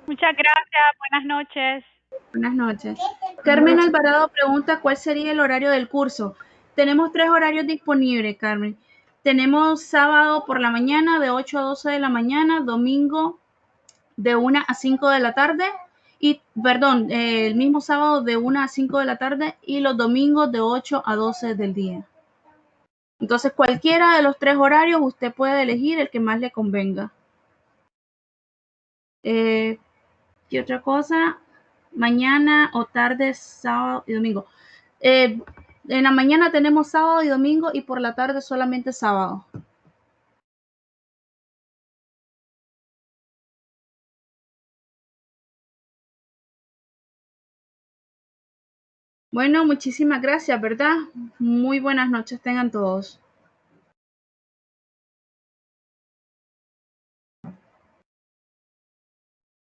Muchas gracias, buenas noches. Buenas noches. Carmen Alvarado pregunta cuál sería el horario del curso. Tenemos 3 horarios disponibles, Carmen. Tenemos sábado por la mañana de 8 a 12 de la mañana, domingo de 1 a 5 de la tarde y, perdón, el mismo sábado de 1 a 5 de la tarde y los domingos de 8 a 12 del día. Entonces, cualquiera de los 3 horarios usted puede elegir el que más le convenga. ¿Qué otra cosa? Mañana o tarde, sábado y domingo. En la mañana tenemos sábado y domingo y por la tarde solamente sábado. Bueno, muchísimas gracias, ¿verdad? Muy buenas noches tengan todos.